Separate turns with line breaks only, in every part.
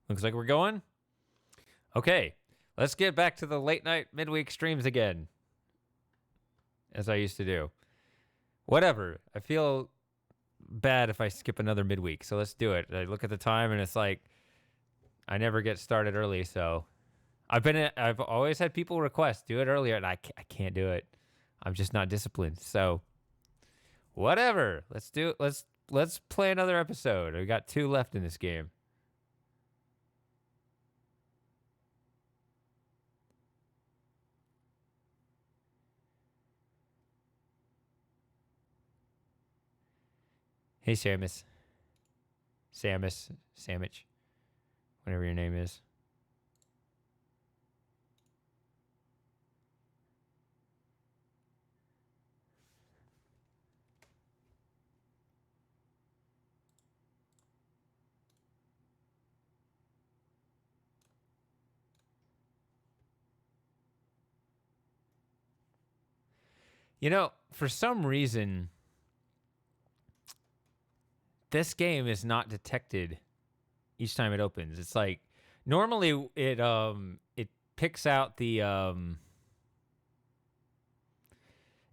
Looks like we're going. Okay, let's get back to the late night midweek streams again, as I used to do. Whatever. I feel bad if I skip another midweek, so let's do it. I look at the time and it's like I never get started early, so I've always had people request do it earlier, and I can't do it. I'm just not disciplined. So whatever. Let's play another episode. We got 2 left in this game. Hey, Samus, Samich, whatever your name is. You know, for some reason, this game is not detected each time it opens. It's like normally it picks out the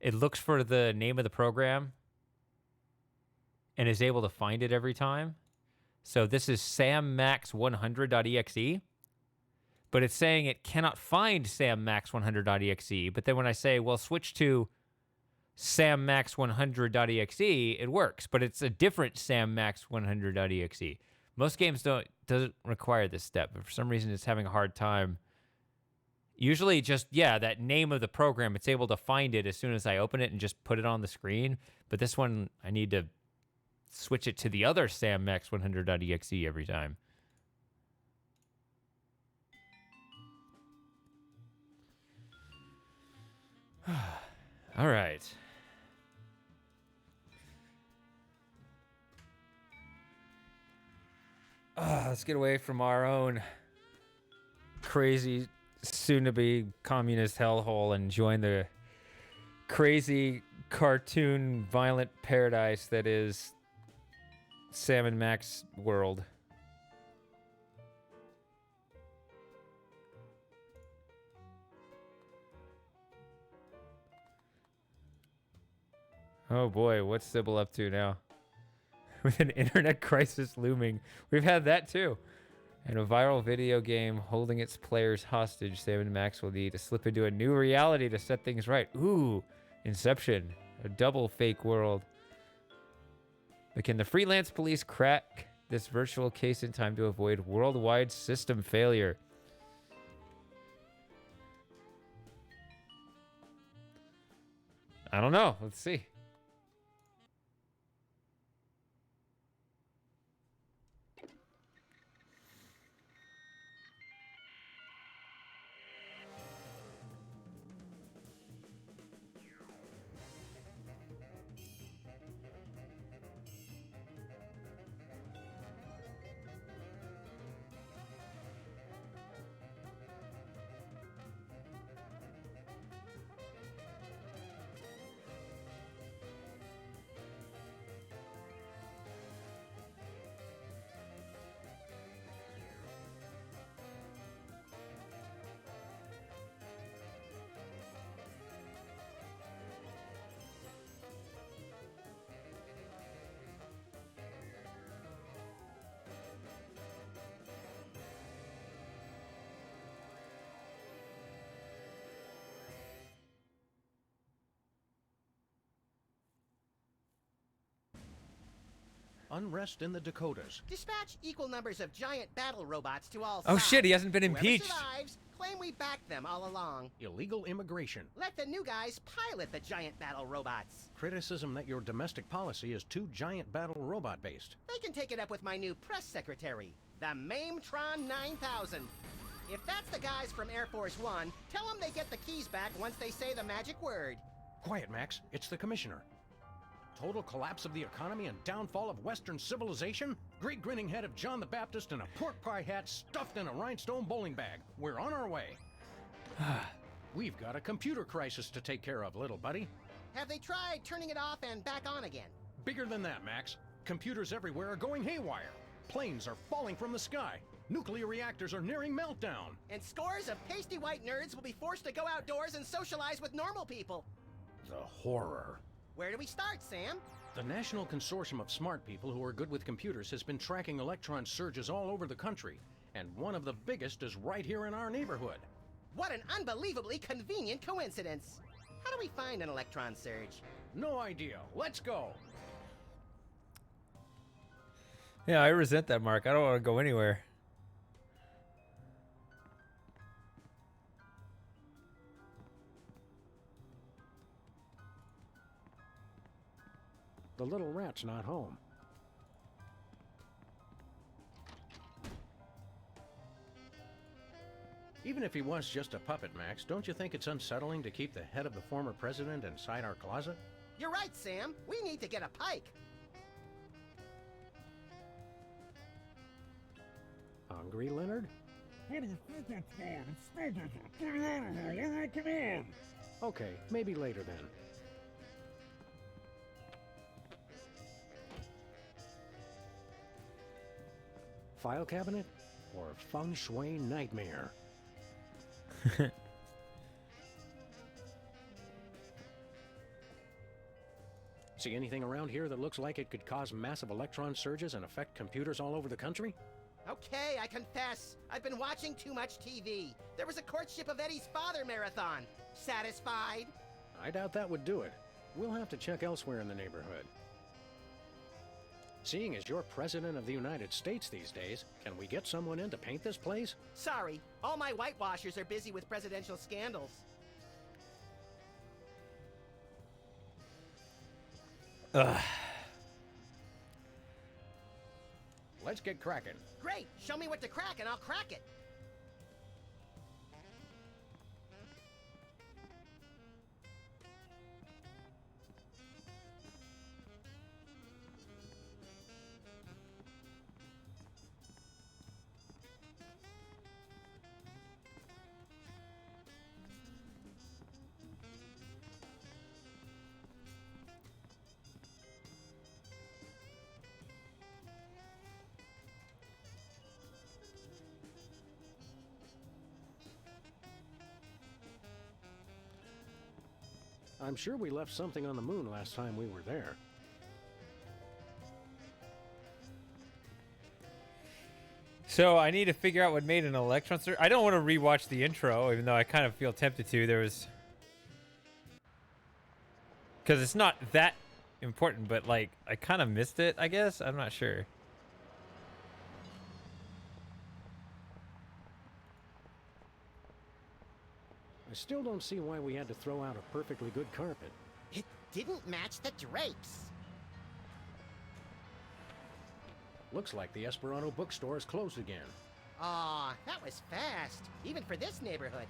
it looks for the name of the program and is able to find it every time. So this is sammax100.exe, but it's saying it cannot find sammax100.exe. But then when I say, well, switch to sammax100.exe, it works, but it's a different sammax100.exe. Most games doesn't require this step, but for some reason it's having a hard time. Usually just, that name of the program, it's able to find it as soon as I open it and just put it on the screen. But this one, I need to switch it to the other sammax100.exe every time. All right. Let's get away from our own crazy, soon-to-be communist hellhole and join the crazy, cartoon, violent paradise that is Sam and Max world. Oh boy, what's Sybil up to now? With an internet crisis looming. We've had that too. And a viral video game holding its players hostage, Sam and Max will need to slip into a new reality to set things right. Ooh, Inception. A double fake world. But can the freelance police crack this virtual case in time to avoid worldwide system failure? I don't know. Let's see.
Unrest in the Dakotas.
Dispatch equal numbers of giant battle robots to all sides.
Oh shit, he hasn't been impeached.
Whoever survives, claim we backed them all along.
Illegal immigration.
Let the new guys pilot the giant battle robots.
Criticism that your domestic policy is too giant battle robot based.
They can take it up with my new press secretary, the Mametron 9000. If that's the guys from Air Force One, tell them they get the keys back once they say the magic word.
Quiet, Max. It's the commissioner. Total collapse of the economy and downfall of Western civilization? Great grinning head of John the Baptist in a pork pie hat stuffed in a rhinestone bowling bag. We're on our way. We've got a computer crisis to take care of, little buddy.
Have they tried turning it off and back on again?
Bigger than that, Max. Computers everywhere are going haywire. Planes are falling from the sky. Nuclear reactors are nearing meltdown.
And scores of pasty white nerds will be forced to go outdoors and socialize with normal people.
The horror.
Where do we start, Sam?
The National Consortium of Smart People who are good with computers has been tracking electron surges all over the country, and one of the biggest is right here in our neighborhood.
What an unbelievably convenient coincidence. How do we find an electron surge?
No idea. Let's go.
Yeah, I resent that, Mark. I don't want to go anywhere.
The little rat's not home. Even if he was just a puppet, Max, don't you think it's unsettling to keep the head of the former president inside our closet?
You're right, Sam. We need to get a pike.
Hungry, Leonard?
What do you think it's for? It's stupid. Get me out of here. Come on.
Okay, maybe later then. File cabinet or feng shui nightmare? See anything around here that looks like it could cause massive electron surges and affect computers all over the country?
Okay, I confess. I've been watching too much TV. There was a courtship of Eddie's father marathon. Satisfied?
I doubt that would do it. We'll have to check elsewhere in the neighborhood. Seeing as you're President of the United States these days, can we get someone in to paint this place?
Sorry, all my whitewashers are busy with presidential scandals.
Ugh.
Let's get cracking.
Great, show me what to crack and I'll crack it.
I'm sure we left something on the moon last time we were there.
So I need to figure out what made an electron surge. I don't want to rewatch the intro, even though I kind of feel tempted to. There was... Because it's not that important, but, like, I kind of missed it, I guess? I'm not sure.
I still don't see why we had to throw out a perfectly good carpet.
It didn't match the drapes.
Looks like the Esperanto bookstore is closed again.
Aw, that was fast, even for this neighborhood.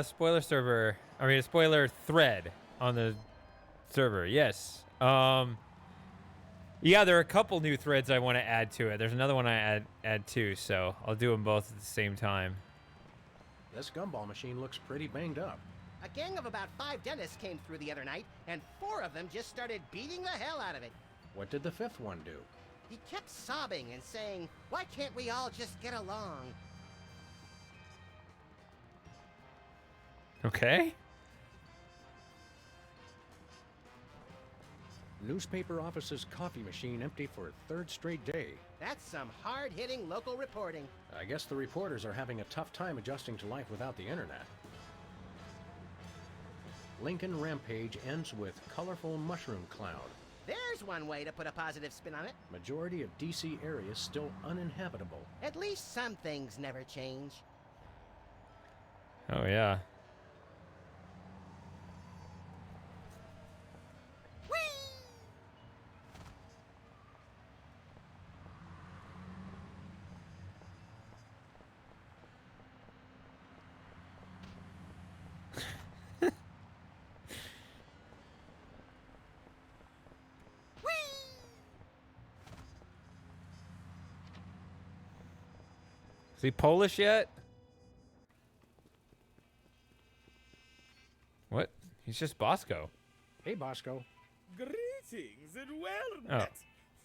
Spoiler server. I mean, a spoiler thread on the server. Yes. Yeah, there are a couple new threads I want to add to it. There's another one I add too, so I'll do them both at the same time.
This gumball machine looks pretty banged up.
A gang of about 5 dentists came through the other night, and 4 of them just started beating the hell out of it.
What did the 5th one do?
He kept sobbing and saying, "Why can't we all just get along?"
Okay.
Newspaper office's coffee machine empty for a 3rd straight day.
That's some hard-hitting local reporting.
I guess the reporters are having a tough time adjusting to life without the internet. Lincoln Rampage ends with colorful mushroom cloud.
There's one way to put a positive spin on it.
Majority of DC areas still uninhabitable.
At least some things never change.
Oh, yeah. Is he Polish yet? What? He's just Bosco.
Hey, Bosco.
Greetings and well
Oh.
met.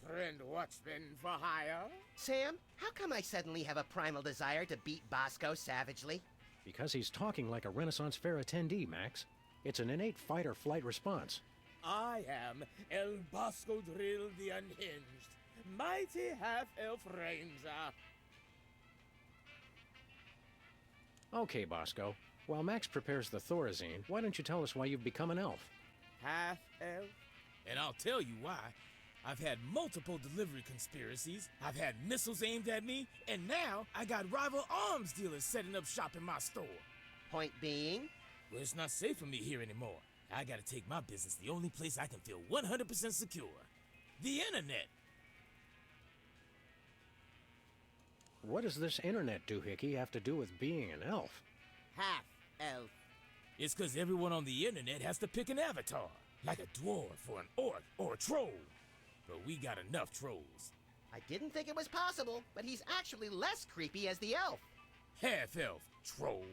friend Watchman for hire?
Sam, how come I suddenly have a primal desire to beat Bosco savagely?
Because he's talking like a Renaissance Fair attendee, Max. It's an innate fight-or-flight response.
I am El Bosco Drill the Unhinged, mighty half-elf ranger.
Okay, Bosco. While Max prepares the Thorazine, why don't you tell us why you've become an elf?
Half-elf? And I'll tell you why. I've had multiple delivery conspiracies, I've had missiles aimed at me, and now I got rival arms dealers setting up shop in my store.
Point being?
Well, it's not safe for me here anymore. I gotta take my business the only place I can feel 100% secure. The internet.
What does this internet doohickey have to do with being an elf?
Half-elf.
It's cause everyone on the internet has to pick an avatar. Like a dwarf or an orc or a troll. But we got enough trolls.
I didn't think it was possible, but he's actually less creepy as the elf.
Half-elf, troll.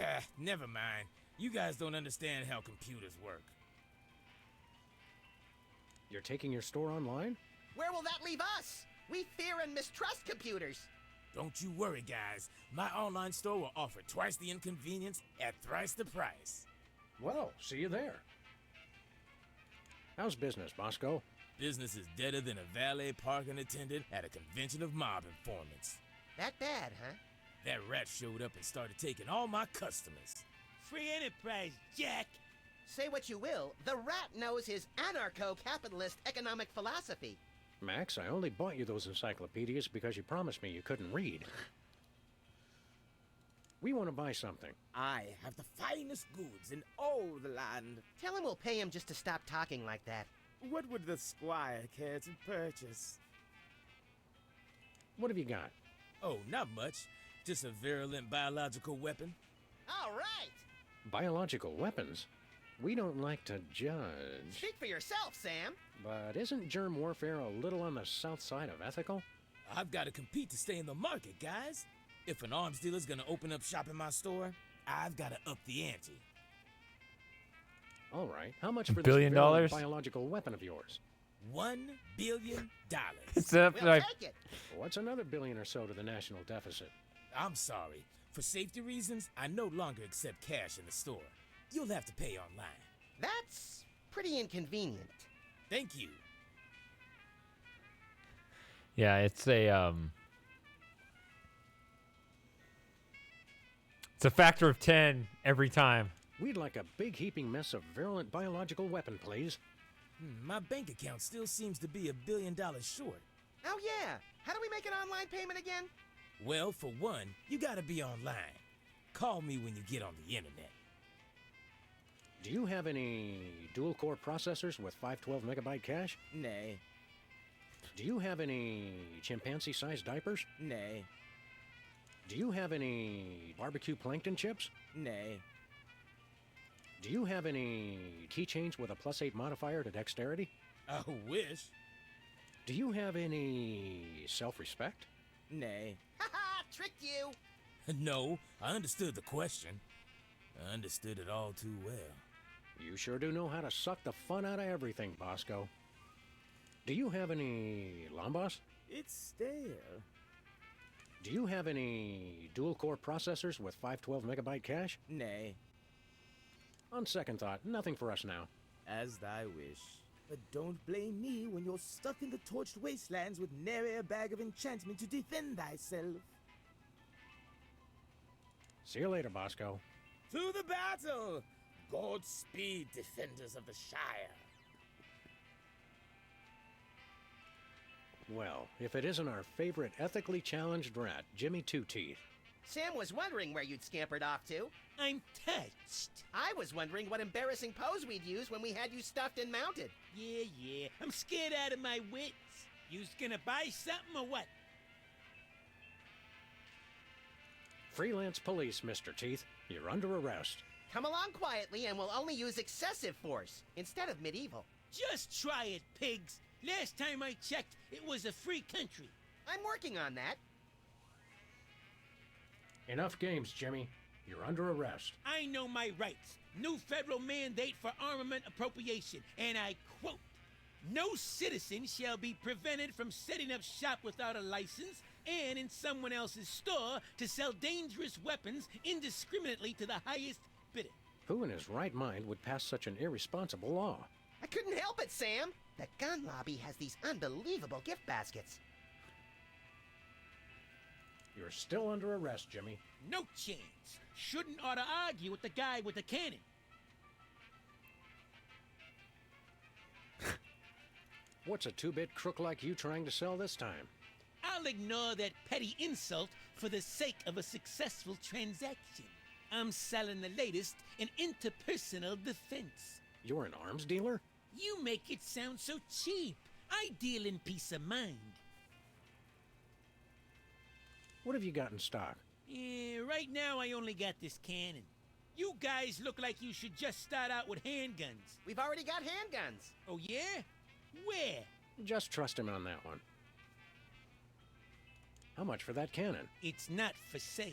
Ah, never mind. You guys don't understand how computers work.
You're taking your store online?
Where will that leave us? We fear and mistrust computers.
Don't you worry, guys. My online store will offer twice the inconvenience at thrice the price.
Well, see you there. How's business, Bosco?
Business is deader than a valet parking attendant at a convention of mob informants.
That bad, huh?
That rat showed up and started taking all my customers.
Free enterprise, Jack.
Say what you will, the rat knows his anarcho-capitalist economic philosophy.
Max, I only bought you those encyclopedias because you promised me you couldn't read. We want to buy something.
I have the finest goods in all the land.
Tell him we'll pay him just to stop talking like that.
What would the squire care to purchase?
What have you got?
Oh, not much. Just a virulent biological weapon.
All right!
Biological weapons? We don't like to judge.
Speak for yourself, Sam.
But isn't germ warfare a little on the south side of ethical?
I've got to compete to stay in the market, guys. If an arms dealer's gonna open up shop in my store, I've got to up the ante.
All right. How much for
$1 billion?
this virulent biological weapon of yours?
$1 billion.
It's up,
We'll
like,
take it.
What's another billion or so to the national deficit?
I'm sorry. For safety reasons, I no longer accept cash in the store. You'll have to pay online.
That's pretty inconvenient.
Thank you.
yeah, it's a it's a factor of 10 every time.
We'd like a big heaping mess of virulent biological weapon, please.
My bank account still seems to be $1 billion short.
Oh, yeah. How do we make an online payment again?
Well, for one, you gotta be online. Call me when you get on the internet.
Do you have any dual-core processors with 512 megabyte cache?
Nay,
Do you have any chimpanzee-sized diapers?
nay,
Do you have any barbecue plankton chips?
nay.
Do you have any keychains with a +8 modifier to dexterity?
I wish.
Do you have any self-respect?
Nay.
Haha, tricked you.
No, I understood the question. I understood it all too well.
You sure do know how to suck the fun out of everything, Bosco. Do you have any Lambos?
It's stale.
Do you have any dual-core processors with 512 megabyte cache?
Nay,
On second thought, nothing for us now.
as thy wish. But don't blame me when you're stuck in the torched wastelands with nary a bag of enchantment to defend thyself.
See you later, Bosco.
To the battle! Godspeed, defenders of the Shire.
Well, if it isn't our favorite ethically challenged rat, Jimmy Two-Teeth.
Sam was wondering where you'd scampered off to.
I'm touched.
I was wondering what embarrassing pose we'd use when we had you stuffed and mounted.
Yeah. I'm scared out of my wits. You's gonna buy something or what?
Freelance police, Mr. Teeth. You're under arrest.
Come along quietly and we'll only use excessive force instead of medieval.
Just try it, pigs. Last time I checked, it was a free country.
I'm working on that.
Enough games, Jimmy. You're under arrest.
I know my rights. New federal mandate for armament appropriation. And I quote, No citizen shall be prevented from setting up shop without a license and in someone else's store to sell dangerous weapons indiscriminately to the highest bidder.
Who in his right mind would pass such an irresponsible law?
I couldn't help it, Sam. The gun lobby has these unbelievable gift baskets.
You're still under arrest, Jimmy.
No chance. Shouldn't ought to argue with the guy with the cannon.
What's a two-bit crook like you trying to sell this time?
I'll ignore that petty insult for the sake of a successful transaction. I'm selling the latest in interpersonal defense.
You're an arms dealer?
You make it sound so cheap. I deal in peace of mind.
What have you got in stock?
Right now I only got this cannon. You guys look like you should just start out with handguns.
We've already got handguns.
Oh yeah? Where?
Just trust him on that one. How much for that cannon?
It's not for sale.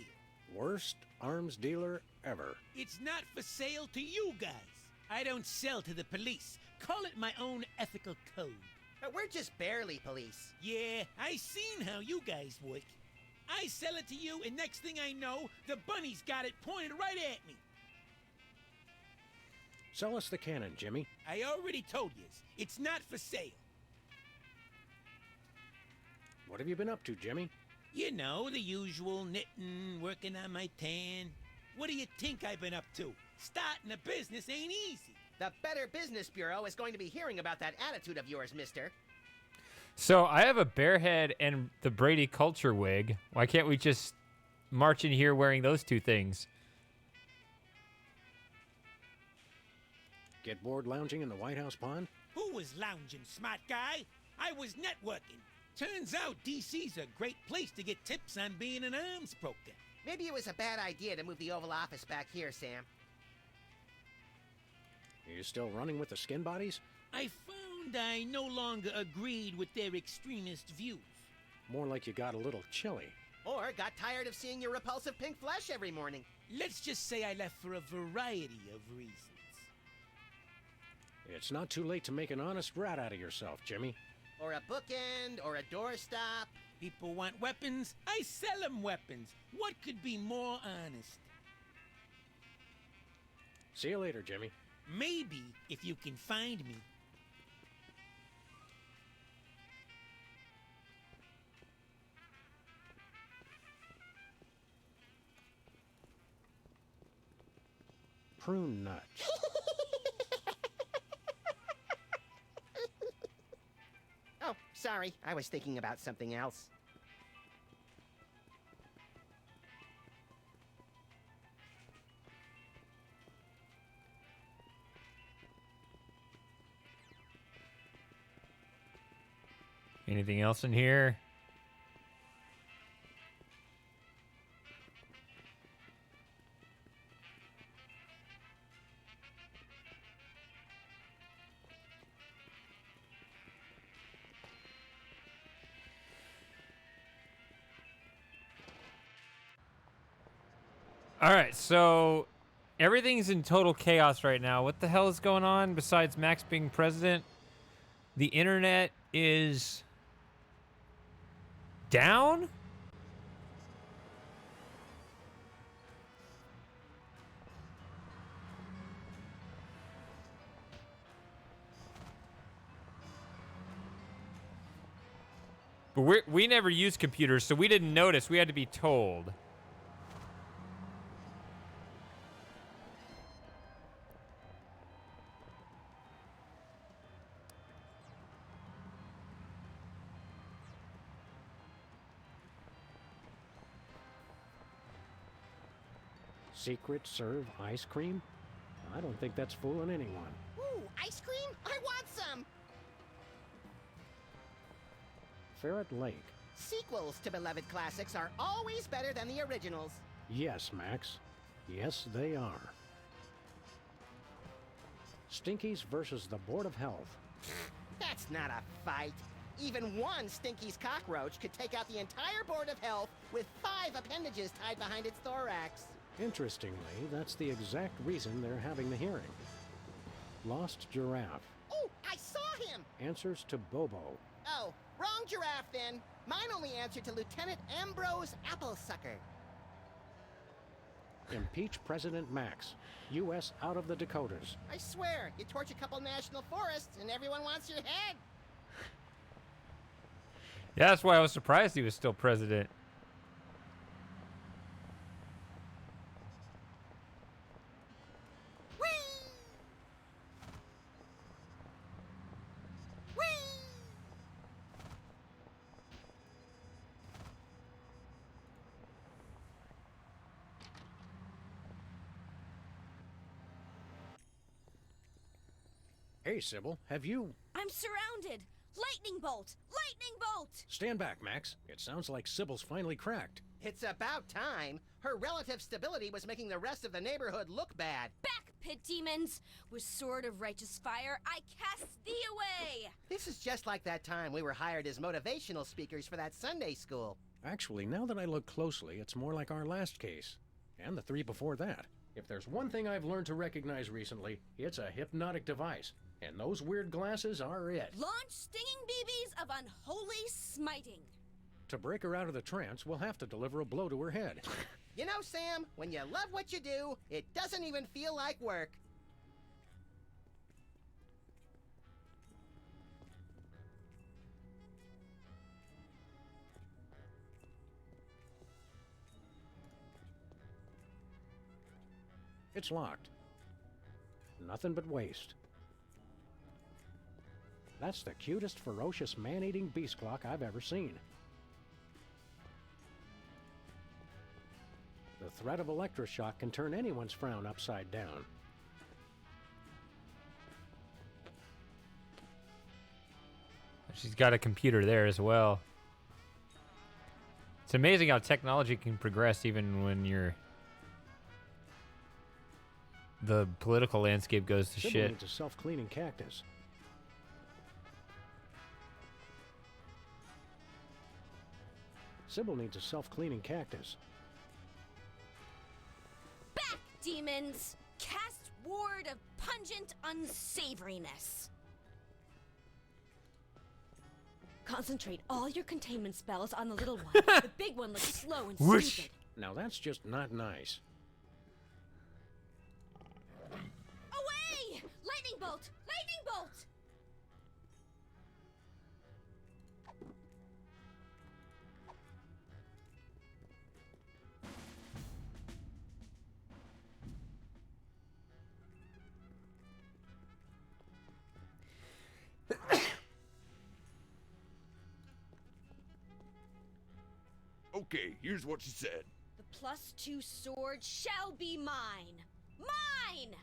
Worst arms dealer ever.
It's not for sale to you guys. I don't sell to the police. Call it my own ethical code.
But we're just barely police.
Yeah, I seen how you guys work. I sell it to you, and next thing I know, the bunny's got it pointed right at me.
Sell us the cannon, Jimmy.
I already told you, it's not for sale.
What have you been up to, Jimmy?
You know, the usual knitting, working on my tan. What do you think I've been up to? Starting a business ain't easy.
The Better Business Bureau is going to be hearing about that attitude of yours, mister.
So I have a bear head and the Brady culture wig. Why can't we just march in here wearing those two things?
Get bored lounging in the White House pond?
Who was lounging, smart guy? I was networking. Turns out DC's a great place to get tips on being an arms broker.
Maybe it was a bad idea to move the Oval Office back here, Sam.
Are you still running with the skin bodies?
I found I no longer agreed with their extremist views.
More like you got a little chilly.
Or got tired of seeing your repulsive pink flesh every morning.
Let's just say I left for a variety of reasons.
It's not too late to make an honest rat out of yourself, Jimmy.
Or a bookend, or a doorstop.
People want weapons, I sell them weapons. What could be more honest?
See you later, Jimmy.
Maybe if you can find me.
Prune nuts.
Oh, sorry. I was thinking about something else.
Anything else in here? All right, so everything's in total chaos right now. What the hell is going on besides Max being president? The internet is down? But we never used computers, so we didn't notice. We had to be told.
Secret serve ice cream? I don't think that's fooling anyone.
Ooh, ice cream? I want some!
Ferret Lake.
Sequels to beloved classics are always better than the originals.
Yes, Max. Yes, they are. Stinkies versus the Board of Health.
That's not a fight. Even one Stinky's cockroach could take out the entire Board of Health with 5 appendages tied behind its thorax.
Interestingly, that's the exact reason they're having the hearing. Lost giraffe.
Oh, I saw saw him.
Answers to Bobo.
Oh, wrong giraffe then. Mine only answered to Lieutenant Ambrose Applesucker.
Impeach President Max. U.S. out of the Dakotas.
I swear, you torch a couple national forests and everyone wants your head.
Yeah, that's why I was surprised he was still president.
Whee! Whee!
Hey, Sybil, have you...
I'm surrounded! Lightning bolt! Lightning bolt!
Stand back, Max. It sounds like Sybil's finally cracked.
It's about time. Her relative stability was making the rest of the neighborhood look bad.
Back, pit demons! With sword of righteous fire, I cast thee away!
This is just like that time we were hired as motivational speakers for that Sunday school.
Actually, now that I look closely, it's more like our last case. And the 3 before that. If there's one thing I've learned to recognize recently, it's a hypnotic device. And those weird glasses are it.
Launch stinging BBs of unholy smiting.
To break her out of the trance, we'll have to deliver a blow to her head.
You know, Sam, when you love what you do, it doesn't even feel like work.
It's locked. Nothing but waste. That's the cutest, ferocious, man-eating beast clock I've ever seen. The threat of electroshock can turn anyone's frown upside down.
She's got a computer there as well. It's amazing how technology can progress even when the political landscape goes to
Sybil
shit.
needs a self-cleaning cactus. Sybil needs a self-cleaning cactus.
Back, demons! Cast ward of pungent unsavoriness. Concentrate all your containment spells on the little one. The big one looks slow and
Whoosh.
stupid.
Now that's just not nice.
Away! Lightning bolt! Lightning bolt!
Okay, here's what she said.
The +2 sword shall be mine. Mine!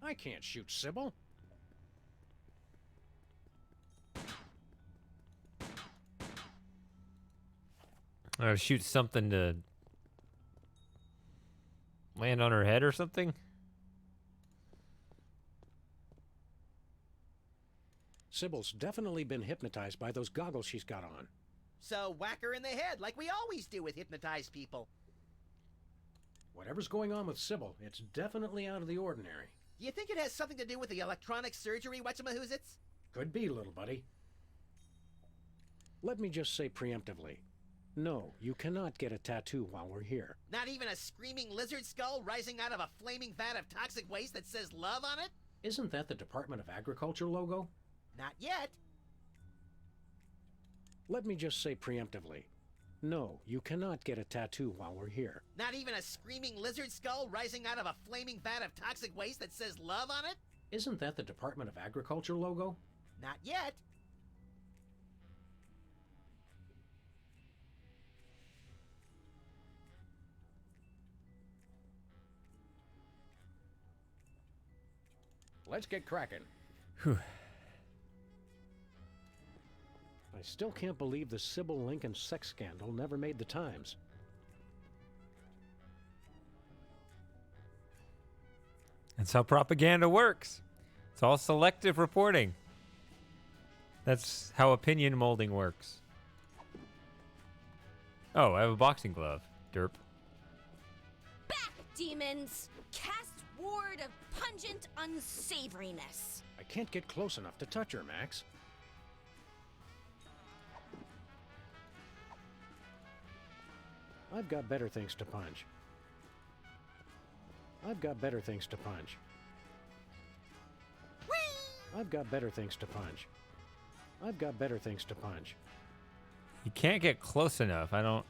I can't shoot Sybil.
Shoot something to land on her head or something?
Sybil's definitely been hypnotized by those goggles she's got on.
So whack her in the head like we always do with hypnotized people.
Whatever's going on with Sybil, it's definitely out of the ordinary.
Do you think it has something to do with the electronic surgery, whatchamahoozits?
Could be, little buddy. Let me just say preemptively, no, you cannot get a tattoo while we're here.
Not even a screaming lizard skull rising out of a flaming vat of toxic waste that says love on it?
Isn't that the Department of Agriculture logo?
Not yet.
Let me just say preemptively, no, you cannot get a tattoo while we're here.
Not even a screaming lizard skull rising out of a flaming vat of toxic waste that says love on it?
Isn't that the Department of Agriculture logo?
Not yet.
Let's get cracking.
Whew.
I still can't believe the Sybil Lincoln sex scandal never made the Times.
That's how propaganda works. It's all selective reporting. That's how opinion molding works. Oh, I have a boxing glove. Derp.
Back, demons. Cast ward of pungent unsavoriness.
I can't get close enough to touch her, Max. I've got better things to punch. I've got better things to punch.
Whee!
I've got better things to punch. I've got better things to punch.
You can't get close enough. I don't...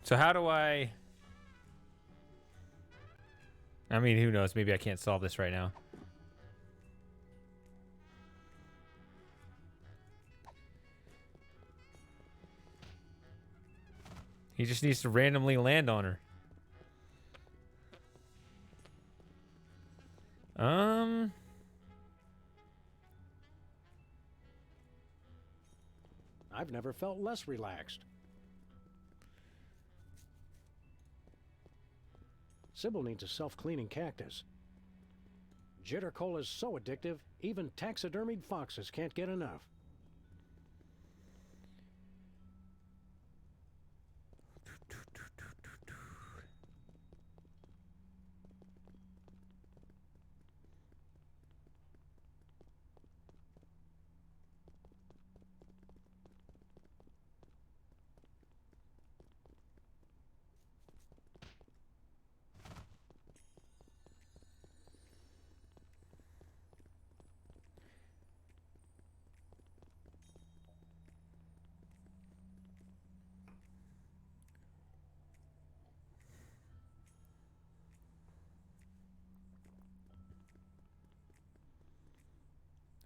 So how do I mean, who knows? Maybe I can't solve this right now. He just needs to randomly land on her.
I've never felt less relaxed. Sybil needs a self-cleaning cactus. Jitter Cola is so addictive, even taxidermied foxes can't get enough.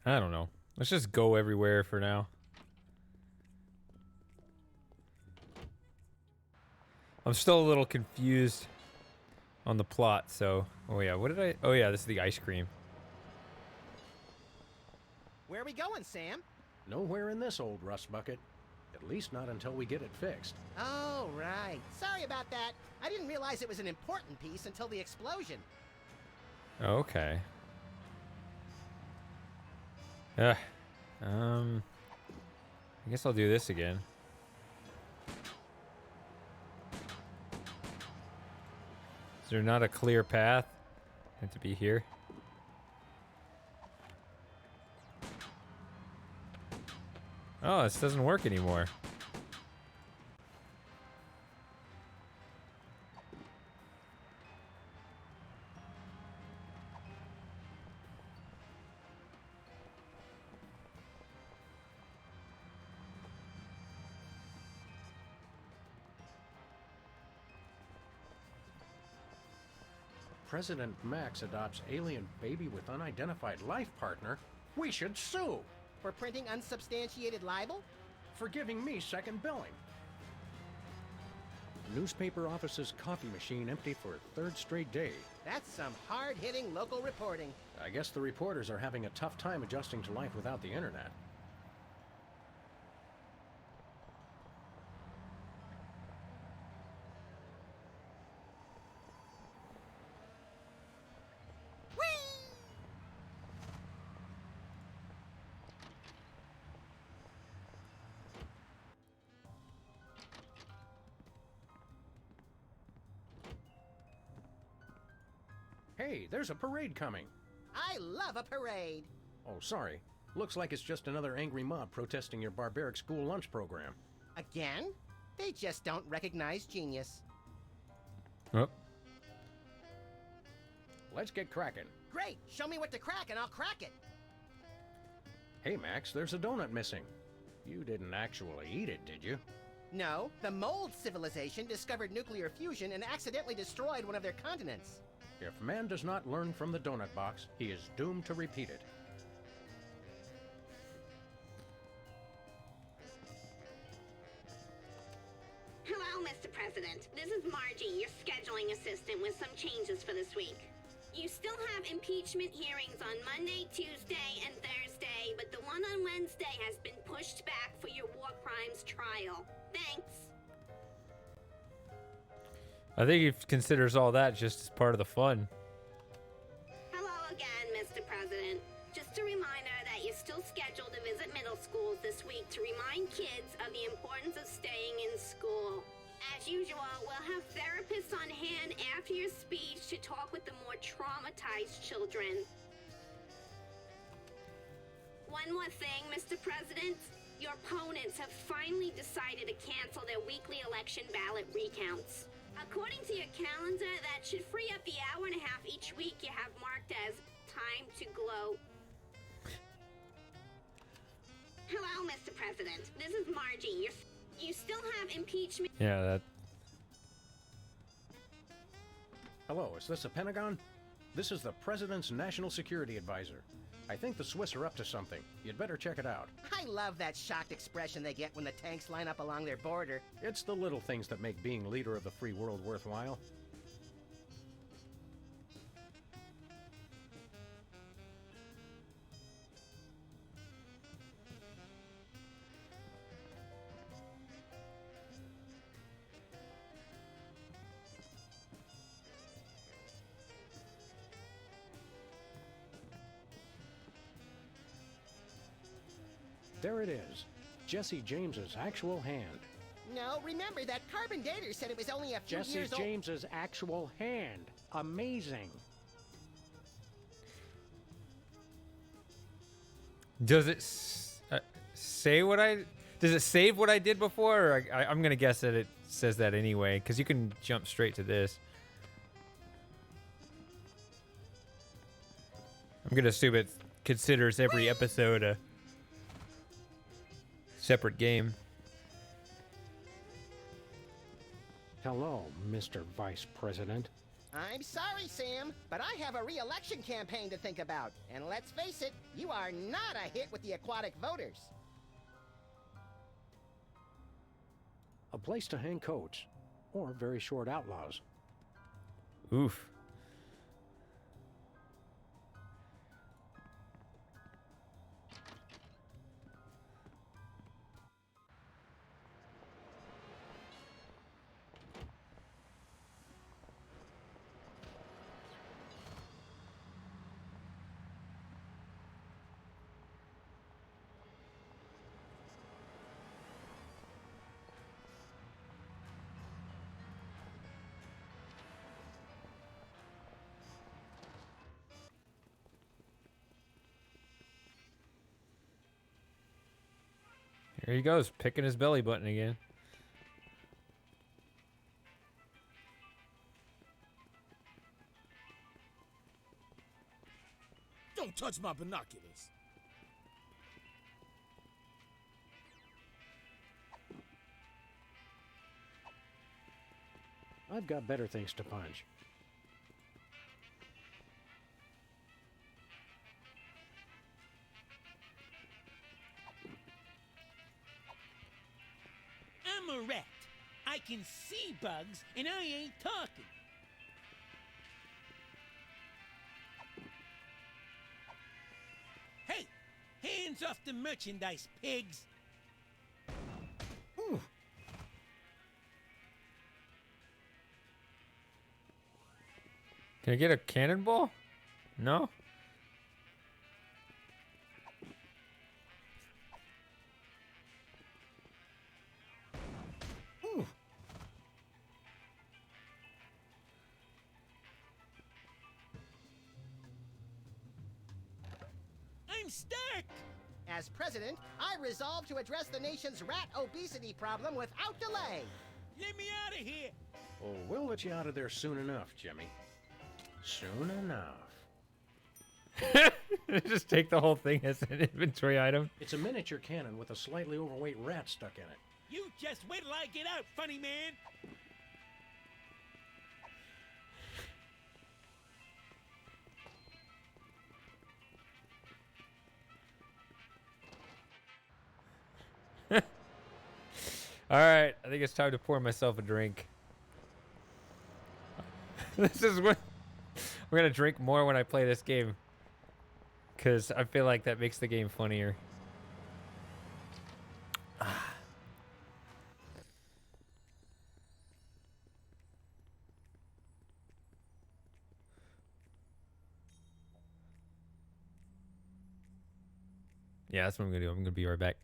I don't know. Let's just go everywhere for now. I'm still a little confused on the plot, so... Oh yeah, what did I... Oh yeah, this is the ice cream.
Where are we going, Sam?
Nowhere in this old rust bucket. At least not until we get it fixed.
Oh, right. Sorry about that. I didn't realize it was an important piece until the explosion.
Okay. I guess I'll do this again. Is there not a clear path? Have to be here. Oh, this doesn't work anymore.
President Max adopts alien baby with unidentified life partner. We should sue
For printing unsubstantiated libel?
for giving me second billing. Newspaper office's coffee machine empty for a third straight day.
That's some hard-hitting local reporting.
I guess the reporters are having a tough time adjusting to life without the internet. Hey, there's a parade coming.
I love a parade.
Oh, sorry. Looks like it's just another angry mob protesting your barbaric school lunch program.
Again? They just don't recognize genius.
Oh.
Let's get cracking.
Great! Show me what to crack and I'll crack it.
Hey, Max, there's a donut missing. You didn't actually eat it, did you?
No, the mold civilization discovered nuclear fusion and accidentally destroyed one of their continents.
If man does not learn from the donut box, he is doomed to repeat it.
Hello, Mr. President. This is Margie, your scheduling assistant, with some changes for this week. You still have impeachment hearings on Monday, Tuesday, and Thursday, but the one on Wednesday has been pushed back for your war crimes trial. Thanks.
I think he considers all that just as part of the fun.
Hello again, Mr. President. Just a reminder that you're still scheduled to visit middle schools this week to remind kids of the importance of staying in school. As usual, we'll have therapists on hand after your speech to talk with the more traumatized children. One more thing, Mr. President. Your opponents have finally decided to cancel their weekly election ballot recounts. According to your calendar, that should free up the hour and a half each week you have marked as time to gloat. Hello, Mr. President. This is Margie. You still have impeachment.
Yeah, that.
Hello, is this the Pentagon? This is the President's National Security Advisor. I think the Swiss are up to something. You'd better check it out.
I love that shocked expression they get when the tanks line up along their border.
It's the little things that make being leader of the free world worthwhile. There it is. Jesse James's actual hand.
No, remember that carbon dater said it was only a few
Jesse
years old.
James's actual hand. Amazing.
Does it say what I? Does it save what I did before? Or I'm gonna guess that it says that anyway, because you can jump straight to this. I'm gonna assume it considers every episode a separate game.
Hello, Mr. Vice President.
I'm sorry, Sam, but I have a re-election campaign to think about. And let's face it, you are not a hit with the aquatic voters.
A place to hang coats. Or very short outlaws.
Oof. Here he goes, picking his belly button again.
Don't touch my binoculars.
I've got better things to punch.
I'm a rat. I can see bugs, and I ain't talking. Hey, hands off the merchandise, pigs.
Ooh.
Can I get a cannonball? No?
Ooh.
I'm stuck.
As president, I resolve to address the nation's rat obesity problem without delay.
Let me out of here.
Oh, we'll let you out of there soon enough, Jimmy. Soon enough.
Just take the whole thing as an inventory item.
It's a miniature cannon with a slightly overweight rat stuck in it.
You just wait till I get out, funny man.
All right, I think it's time to pour myself a drink. This is what we're gonna drink more when I play this game, because I feel like that makes the game funnier. Yeah, that's what I'm gonna do. I'm gonna be right back.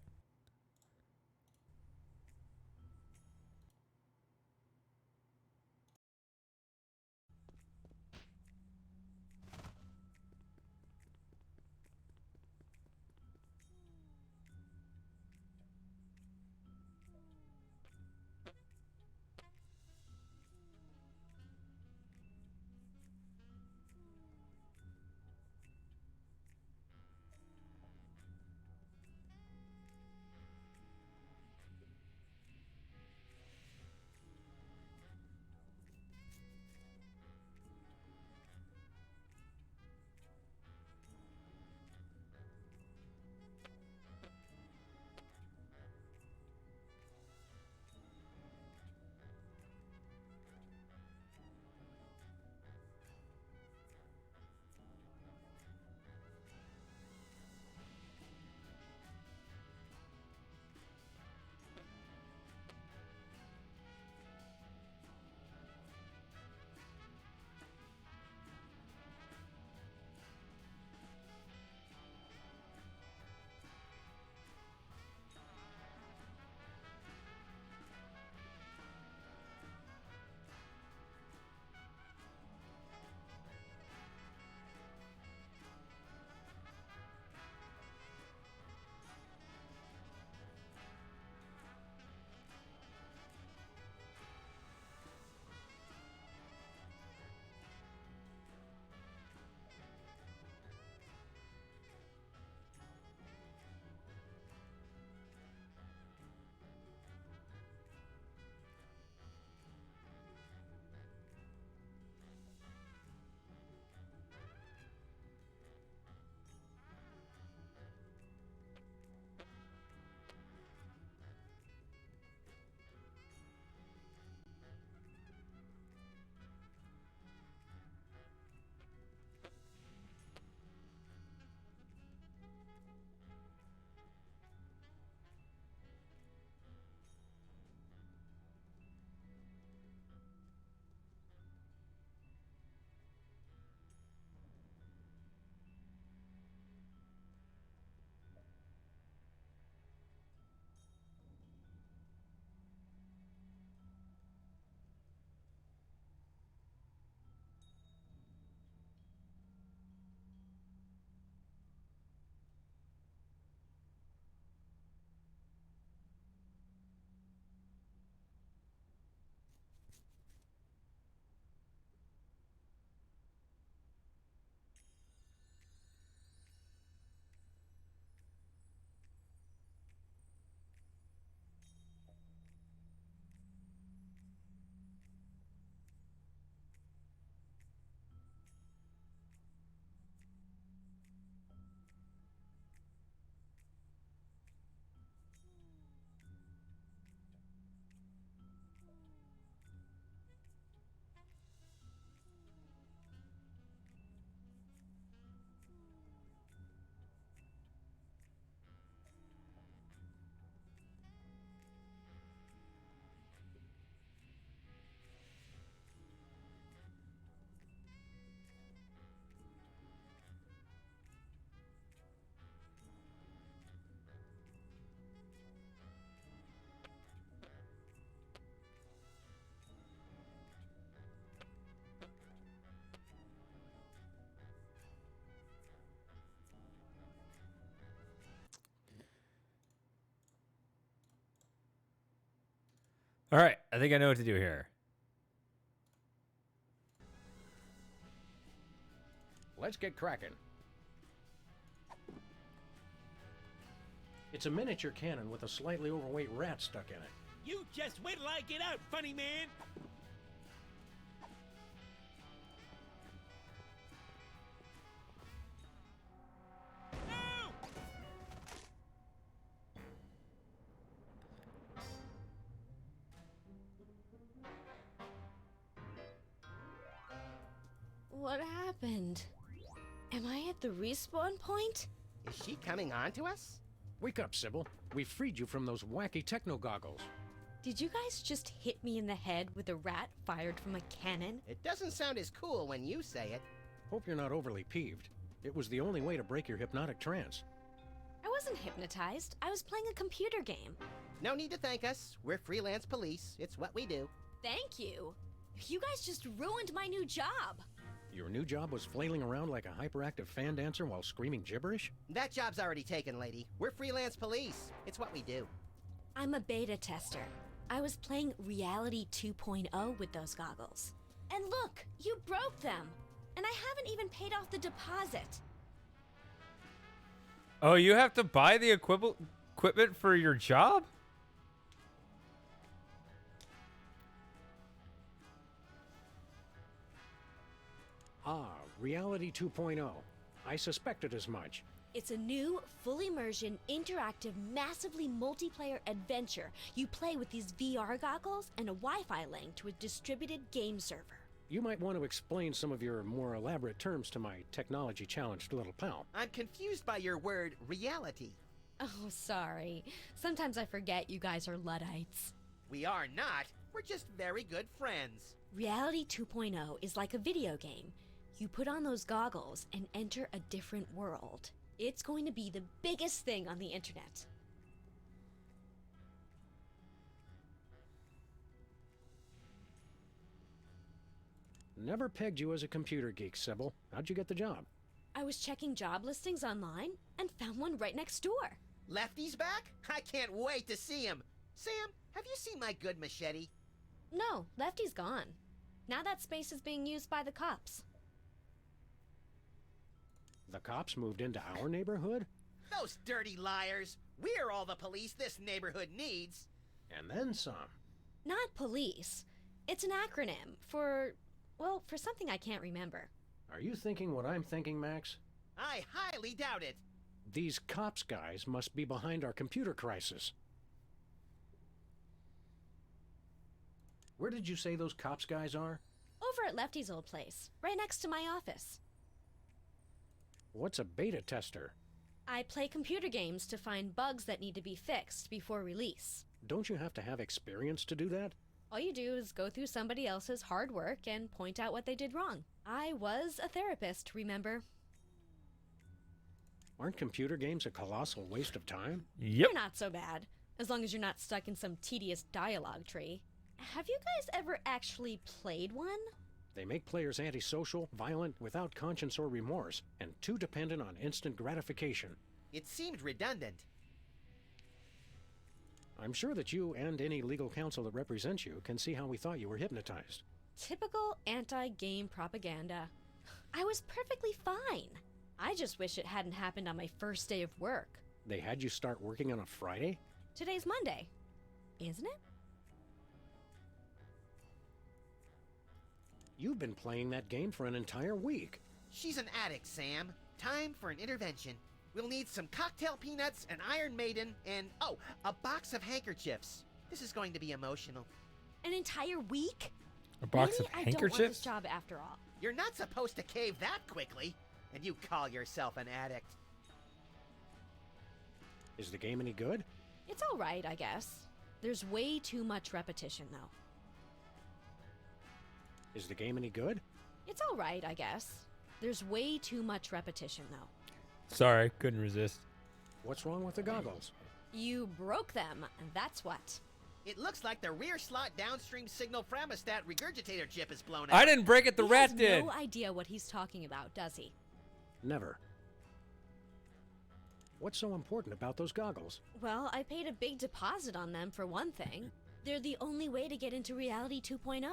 All right, I think I know what to do here.
Let's get cracking. It's a miniature cannon with a slightly overweight rat stuck in it.
You just wait till I get out, funny man.
What happened? Am I at the respawn point?
Is she coming on to us?
Wake up, Sybil. We freed you from those wacky techno goggles.
Did you guys just hit me in the head with a rat fired from a cannon?
It doesn't sound as cool when you say it.
Hope you're not overly peeved. It was the only way to break your hypnotic trance.
I wasn't hypnotized. I was playing a computer game.
No need to thank us. We're freelance police. It's what we do.
Thank you. You guys just ruined my new job.
Your new job was flailing around like a hyperactive fan dancer while screaming gibberish?
That job's already taken, lady. We're freelance police. It's what we do.
I'm a beta tester. I was playing Reality 2.0 with those goggles. And look, you broke them. And I haven't even paid off the deposit.
Oh, you have to buy the equipment for your job?
Ah, Reality 2.0. I suspected as much.
It's a new, full immersion, interactive, massively multiplayer adventure. You play with these VR goggles and a Wi-Fi link to a distributed game server.
You might want to explain some of your more elaborate terms to my technology-challenged little pal.
I'm confused by your word, reality.
Oh, sorry. Sometimes I forget you guys are Luddites.
We are not. We're just very good friends.
Reality 2.0 is like a video game. You put on those goggles and enter a different world. It's going to be the biggest thing on the internet.
Never pegged you as a computer geek, Sybil. How'd you get the job?
I was checking job listings online and found one right next door.
Lefty's back? I can't wait to see him. Sam, have you seen my good machete?
No, Lefty's gone. Now that space is being used by the cops.
The cops moved into our neighborhood?
Those dirty liars. We're all the police this neighborhood needs.
And then some.
Not police. It's an acronym for, well, for something I can't remember.
Are you thinking what I'm thinking, Max?
I highly doubt it.
These cops guys must be behind our computer crisis. Where did you say those cops guys are?
Over at Lefty's old place, right next to my office.
What's a beta tester?
I play computer games to find bugs that need to be fixed before release.
Don't you have to have experience to do that?
All you do is go through somebody else's hard work and point out what they did wrong. I was a therapist, remember?
Aren't computer games a colossal waste of time?
Yep.
They're not so bad, as long as you're not stuck in some tedious dialogue tree. Have you guys ever actually played one?
They make players antisocial, violent, without conscience or remorse, and too dependent on instant gratification.
It seemed redundant.
I'm sure that you and any legal counsel that represents you can see how we thought you were hypnotized.
Typical anti-game propaganda. I was perfectly fine. I just wish it hadn't happened on my first day of work.
They had you start working on a Friday?
Today's Monday, isn't it?
You've been playing that game for an entire week.
She's an addict, Sam. Time for an intervention. We'll need some cocktail peanuts, an Iron Maiden, and, oh, a box of handkerchiefs. This is going to be emotional.
An entire week?
A box
Maybe
of
I don't want this
handkerchiefs?
job after all.
You're not supposed to cave that quickly. And you call yourself an addict.
Is the game any good?
It's all right, I guess. There's way too much repetition, though.
Is the game any good?
It's all right, I guess. There's way too much repetition, though.
Sorry, couldn't resist.
What's wrong with the goggles?
You broke them, and that's what.
It looks like the rear slot downstream signal framostat regurgitator chip is blown out.
I didn't break it, the
He
rat
has
did.
no idea what he's talking about, does he?
Never. What's so important about those goggles?
Well, I paid a big deposit on them for one thing. They're the only way to get into Reality 2.0.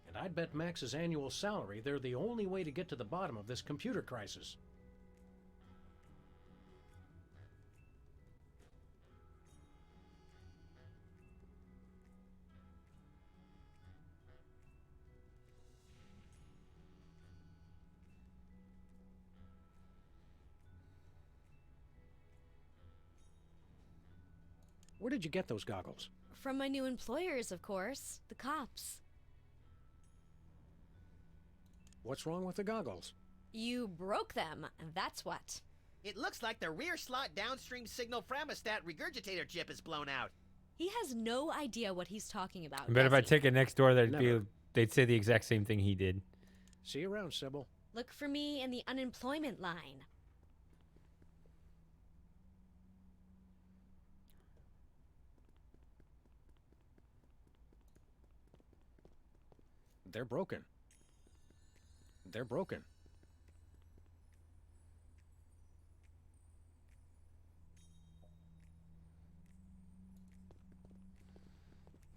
And I'd bet Max's annual salary they're the only way to get to the bottom of this computer crisis. Where did you get those goggles?
From my new employers, of course. The cops.
What's wrong with the goggles?
You broke them, and that's what.
It looks like the rear slot downstream signal framostat regurgitator chip is blown out.
He has no idea what he's talking about.
I bet if
does
I
he?
take it next door,
Never.
they'd say the exact same thing he did.
See you around, Sybil.
Look for me in the unemployment line.
They're broken. They're broken.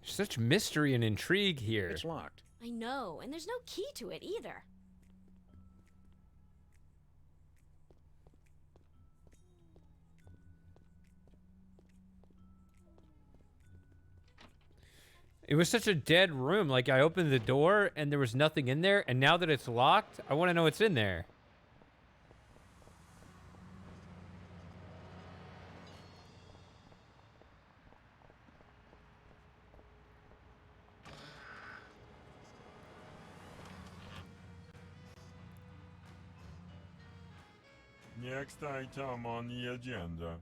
Such mystery and intrigue here.
It's locked.
I know, and there's no key to it either.
It was such a dead room. Like, I opened the door and there was nothing in there, and now that it's locked, I want to know what's in there.
Next item on the agenda.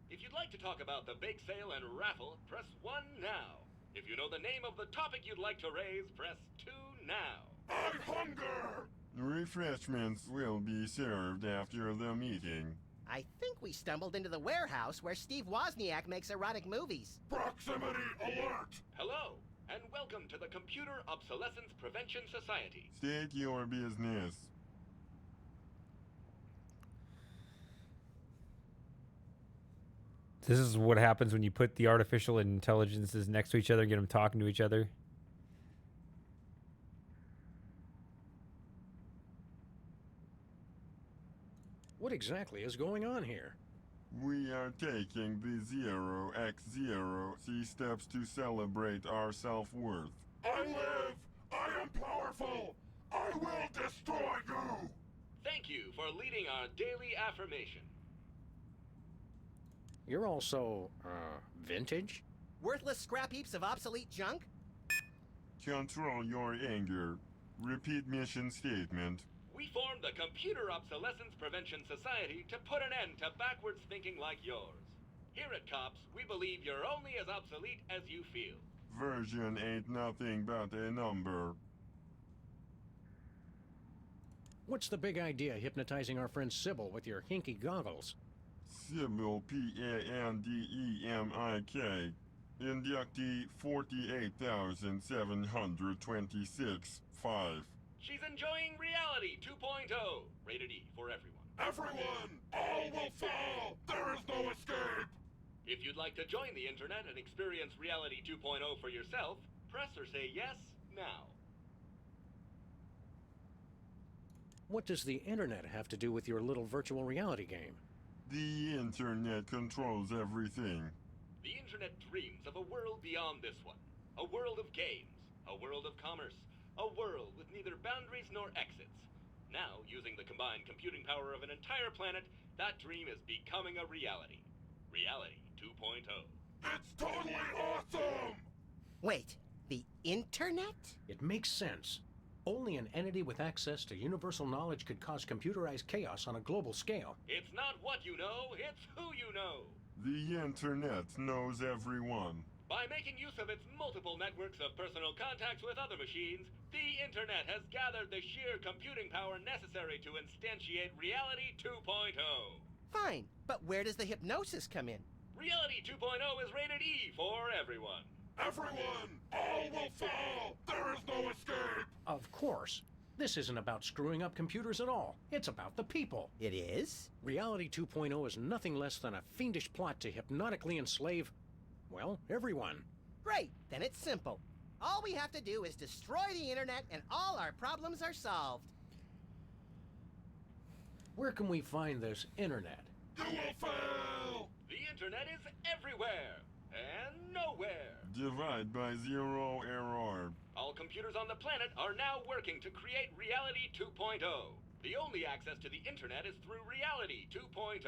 If you'd like to talk about the bake sale and raffle, press 1 now. If you know the name of the topic you'd like to raise, press 2 now.
I hunger! Refreshments will be served after the meeting.
I think we stumbled into the warehouse where Steve Wozniak makes erotic movies.
Proximity alert!
Hello, and welcome to the Computer Obsolescence Prevention Society.
State your business.
This is what happens when you put the artificial intelligences next to each other and get them talking to each other.
What exactly is going on here?
We are taking the 0x0 steps to celebrate our self-worth. I live! I am powerful! I will destroy you!
Thank you for leading our daily affirmation.
You're also, vintage?
Worthless scrap heaps of obsolete junk?
Control your anger. Repeat mission statement.
We formed the Computer Obsolescence Prevention Society to put an end to backwards thinking like yours. Here at COPS, we believe you're only as obsolete as you feel.
Version ain't nothing but a number.
What's the big idea hypnotizing our friend Sybil with your hinky goggles?
Sybil Pandemik. Inductee 48,726 5.
She's enjoying Reality 2.0, rated E for everyone.
Everyone! All will fall! There is no escape!
If you'd like to join the internet and experience Reality 2.0 for yourself, press or say yes now.
What does the internet have to do with your little virtual reality game?
The internet controls everything.
The internet dreams of a world beyond this one. A world of games, a world of commerce, a world with neither boundaries nor exits. Now, using the combined computing power of an entire planet, that dream is becoming a reality. Reality 2.0.
It's totally awesome!
Wait, the internet?
It makes sense. Only an entity with access to universal knowledge could cause computerized chaos on a global scale.
It's not what you know, it's who you know.
The internet knows everyone.
By making use of its multiple networks of personal contacts with other machines, the internet has gathered the sheer computing power necessary to instantiate Reality 2.0.
Fine, but where does the hypnosis come in?
Reality 2.0 is rated E for everyone.
Everyone! All will fall! There is no escape!
Of course. This isn't about screwing up computers at all. It's about the people.
It is?
Reality 2.0 is nothing less than a fiendish plot to hypnotically enslave, well, everyone.
Great, then it's simple. All we have to do is destroy the internet and all our problems are solved.
Where can we find this internet?
You will fail!
The internet is everywhere and nowhere.
Divide by 0 error.
All computers on the planet are now working to create Reality 2.0. The only access to the internet is through Reality 2.0.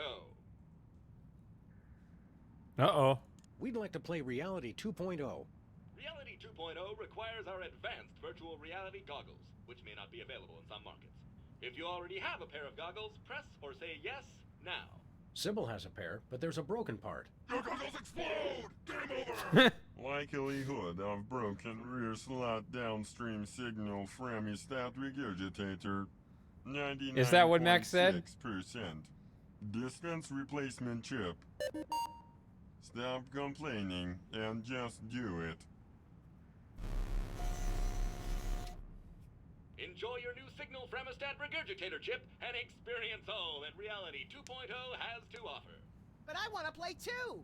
Uh-oh.
We'd like to play Reality 2.0.
Reality 2.0 requires our advanced virtual reality goggles, which may not be available in some markets. If you already have a pair of goggles, press or say yes now.
Sybil has a pair, but there's a broken part.
Your goggles explode! Game over! Likelihood of broken rear slot downstream signal Frammy-stat regurgitator. 99.6%.
Is that what Max said?
Dispense replacement chip. Stop complaining and just do it.
Enjoy your new Signal Fremostat Regurgitator chip and experience all that Reality 2.0 has to offer.
But I want to play too!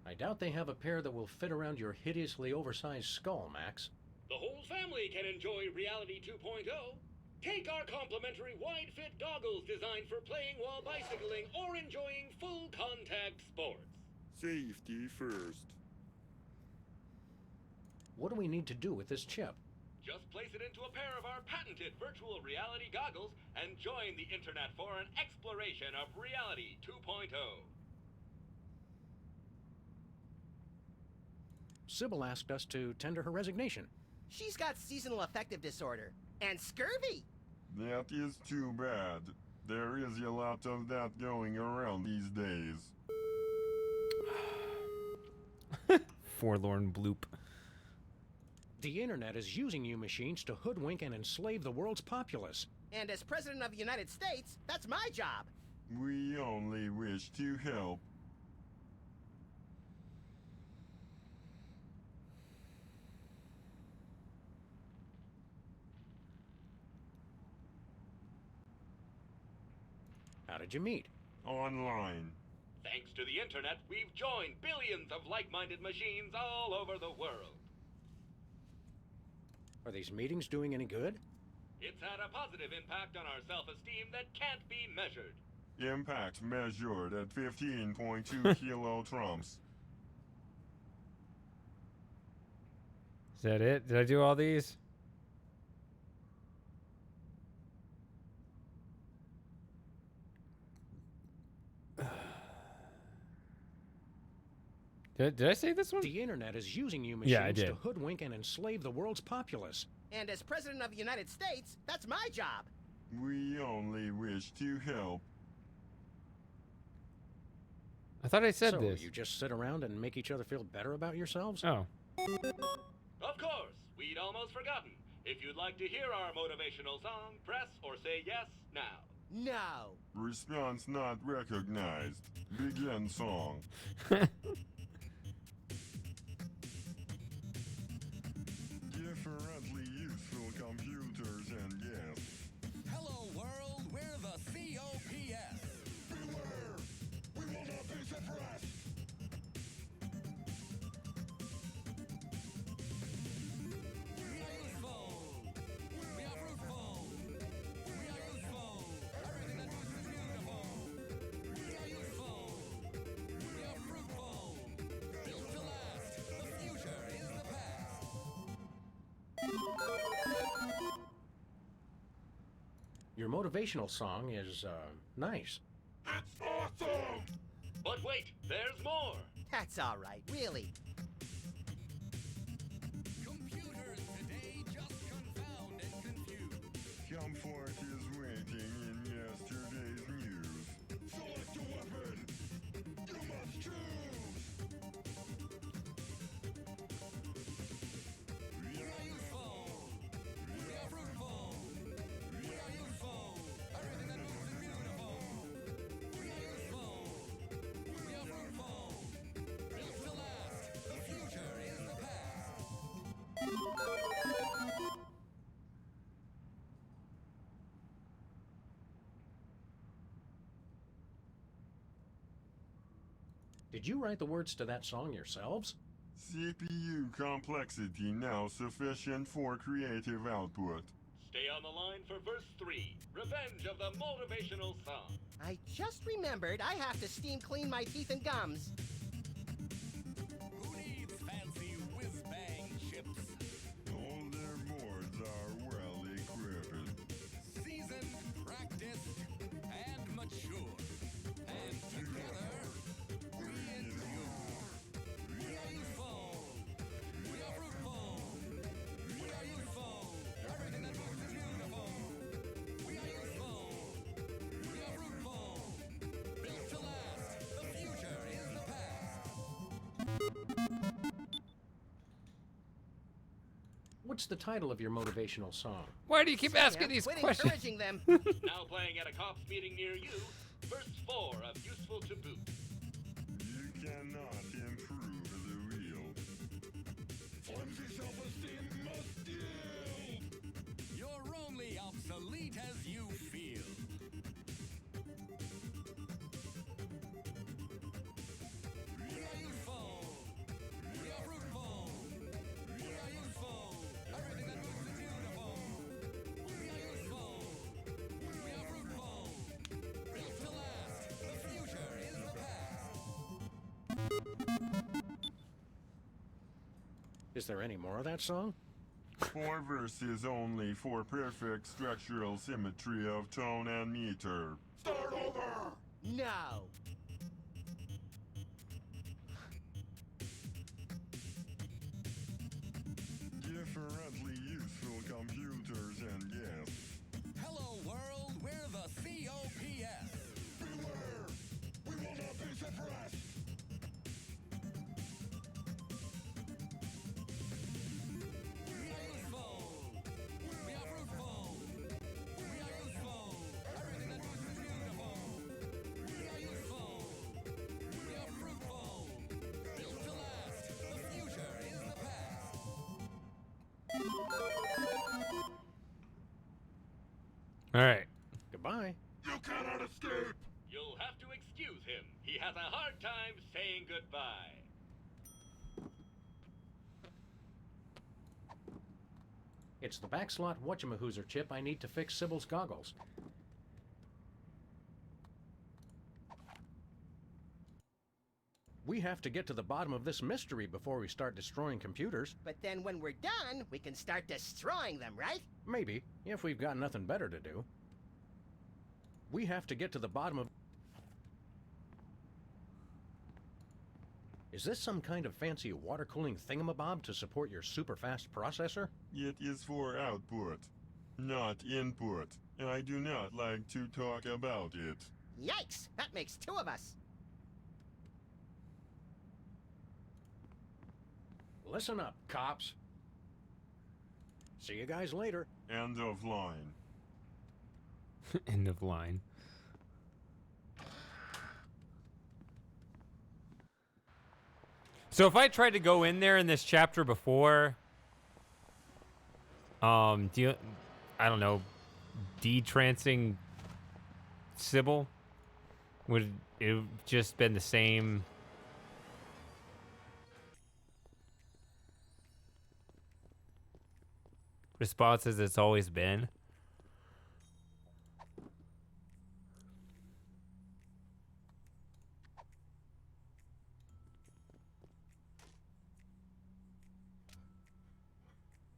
I doubt they have a pair that will fit around your hideously oversized skull, Max.
The whole family can enjoy Reality 2.0. Take our complimentary wide-fit goggles designed for playing while bicycling or enjoying full-contact sports.
Safety first.
What do we need to do with this chip?
Just place it into a pair of our patented virtual reality goggles and join the internet for an exploration of Reality 2.0.
Sybil asked us to tender her resignation.
She's got seasonal affective disorder. And scurvy!
That is too bad. There is a lot of that going around these days.
Forlorn bloop.
The internet is using you machines to hoodwink and enslave the world's populace.
And as President of the United States, that's my job.
We only wish to help.
How did you meet?
Online.
Thanks to the internet, we've joined billions of like-minded machines all over the world.
Are these meetings doing any good?
It's had a positive impact on our self-esteem that can't be measured.
Impact measured at 15.2 kilotrumps.
Is that it? Did I do all these? Did I say this one?
The internet is using you
Yeah, I
machines
did.
to hoodwink and enslave the world's populace.
And as President of the United States, that's my job.
We only wish to help.
I thought I said
So
this.
you just sit around and make each other feel better about yourselves?
Oh.
Of course, we'd almost forgotten. If you'd like to hear our motivational song, press or say yes now.
No.
Response not recognized. Begin song. Differently useful computers and yes.
Hello, world. We're the COPS.
Beware! We will not be suppressed!
We are useful. We are fruitful. We are useful. Everything that moves is beautiful. We are useful. We are fruitful. Built to last. The future is the past.
Your motivational song is, nice.
It's awesome!
But wait, there's more.
That's all right, really.
Computers today just confound and confuse.
Comfort is waiting in yesterday's news. Select a weapon! You must choose!
We are useful. We are fruitful. We are useful. Everything that moves is beautiful. We are useful. We are fruitful. Built to last. The future is the past.
Did you write the words to that song yourselves?
CPU complexity now sufficient for creative output.
Stay on the line for verse 3, Revenge of the Motivational Song.
I just remembered I have to steam clean my teeth and gums.
Who needs fancy whiz-bang chips?
All their boards are well equipped.
Seasoned, practiced, and mature. And together, we endure. We are useful. We are fruitful. We are useful. Everything that moves is beautiful. We are useful. We are fruitful. Built to last. The future is the past.
What's the title of your motivational song?
Why do you keep asking
Yeah,
these
quit
questions?
encouraging them.
Now playing at a cops meeting near you, verse 4 of Useful to Boot.
You cannot improve the wheel. Flimsy self-esteem must yield!
Your role only obsolete as you feel. We are useful. We are fruitful. We are useful. Everything that moves is beautiful. We are useful. We are fruitful. Built to last. The future is the past.
Is there any more of that song?
4 verses only for perfect structural symmetry of tone and meter. Start over!
No.
Differently useful computers and yes.
Hello world, we're the COPS.
Beware! We will not be suppressed!
We are useful. We are fruitful. We are useful. Everything that moves is beautiful. We are useful. We are fruitful. Built to last. The future is the past.
All right.
Goodbye.
You cannot escape!
You'll have to excuse him. He has a hard time saying goodbye.
It's the backslot whatchamahoozer chip I need to fix Sybil's goggles. We have to get to the bottom of this mystery before we start destroying computers.
But then when we're done, we can start destroying them, right?
Maybe, if we've got nothing better to do. We have to get to the bottom of... Is this some kind of fancy water cooling thingamabob to support your super fast processor?
It is for output, not input. I do not like to talk about it.
Yikes! That makes 2 of us.
Listen up, cops. See you guys later.
End of line.
End of line. So if I tried to go in there in this chapter before, I don't know, detrancing Sybil, would it have just been the same? Response as it's always been?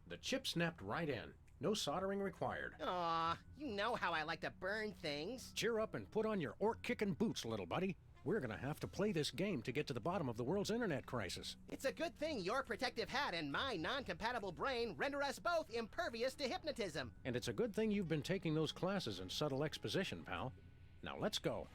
The chip snapped right in. No soldering required.
Aw, you know how I like to burn things.
Cheer up and put on your orc-kicking boots, little buddy. We're gonna have to play this game to get to the bottom of the world's internet crisis.
It's a good thing your protective hat and my non-compatible brain render us both impervious to hypnotism.
And it's a good thing you've been taking those classes in subtle exposition, pal. Now let's go.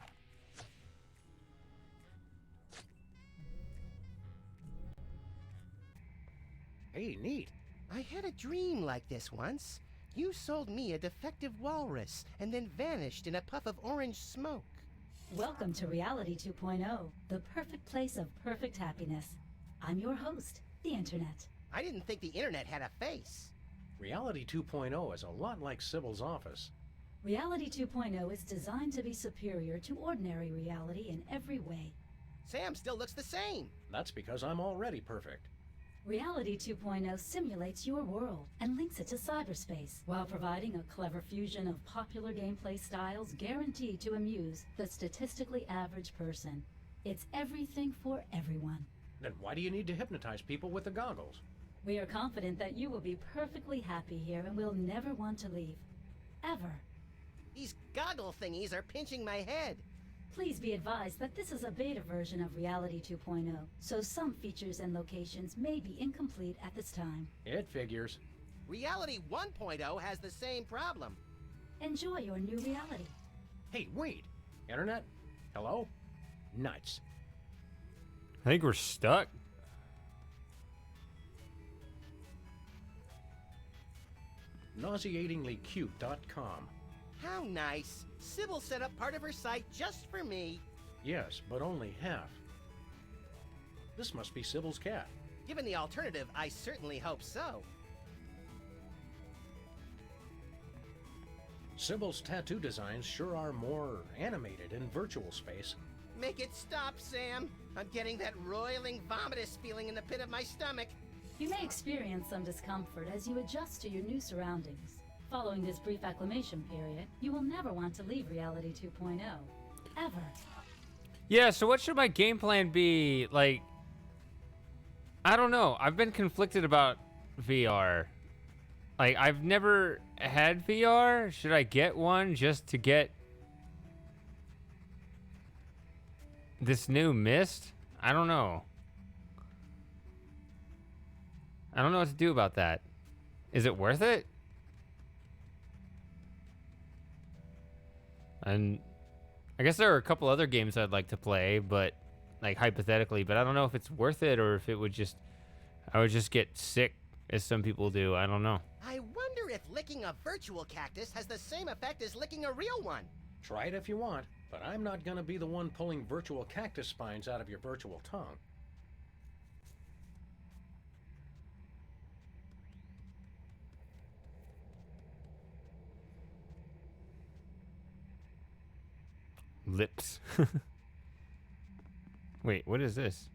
Hey, neat.
I had a dream like this once. You sold me a defective walrus and then vanished in a puff of orange smoke.
Welcome to Reality 2.0, the perfect place of perfect happiness. I'm your host, the Internet.
I didn't think the internet had a face.
Reality 2.0 is a lot like Sybil's office.
Reality 2.0 is designed to be superior to ordinary reality in every way.
Sam still looks the same.
That's because I'm already perfect.
Reality 2.0 simulates your world and links it to cyberspace while providing a clever fusion of popular gameplay styles guaranteed to amuse the statistically average person. It's everything for everyone.
Then why do you need to hypnotize people with the goggles?
We are confident that you will be perfectly happy here and will never want to leave. Ever.
These goggle thingies are pinching my head.
Please be advised that this is a beta version of Reality 2.0, so some features and locations may be incomplete at this time.
It figures.
Reality 1.0 has the same problem.
Enjoy your new reality.
Hey, wait! Internet? Hello? Nuts.
I think we're stuck.
Nauseatinglycute.com.
How nice. Sybil set up part of her site just for me.
Yes, but only half. This must be Sybil's cat.
Given the alternative, I certainly hope so.
Sybil's tattoo designs sure are more animated in virtual space.
Make it stop, Sam. I'm getting that roiling, vomitous feeling in the pit of my stomach.
You may experience some discomfort as you adjust to your new surroundings. Following this brief acclimation period, you will never want to leave Reality 2.0. Ever.
Yeah, so what should my game plan be? Like, I don't know. I've been conflicted about VR. Like, I've never had VR. Should I get one just to get this new Myst? I don't know. I don't know what to do about that. Is it worth it? And I guess there are a couple other games I'd like to play, but like hypothetically, but I don't know if it's worth it or if it would just, I would just get sick as some people do. I don't know.
I wonder if licking a virtual cactus has the same effect as licking a real one.
Try it if you want, but I'm not gonna be the one pulling virtual cactus spines out of your virtual tongue.
Lips. Wait, what is this?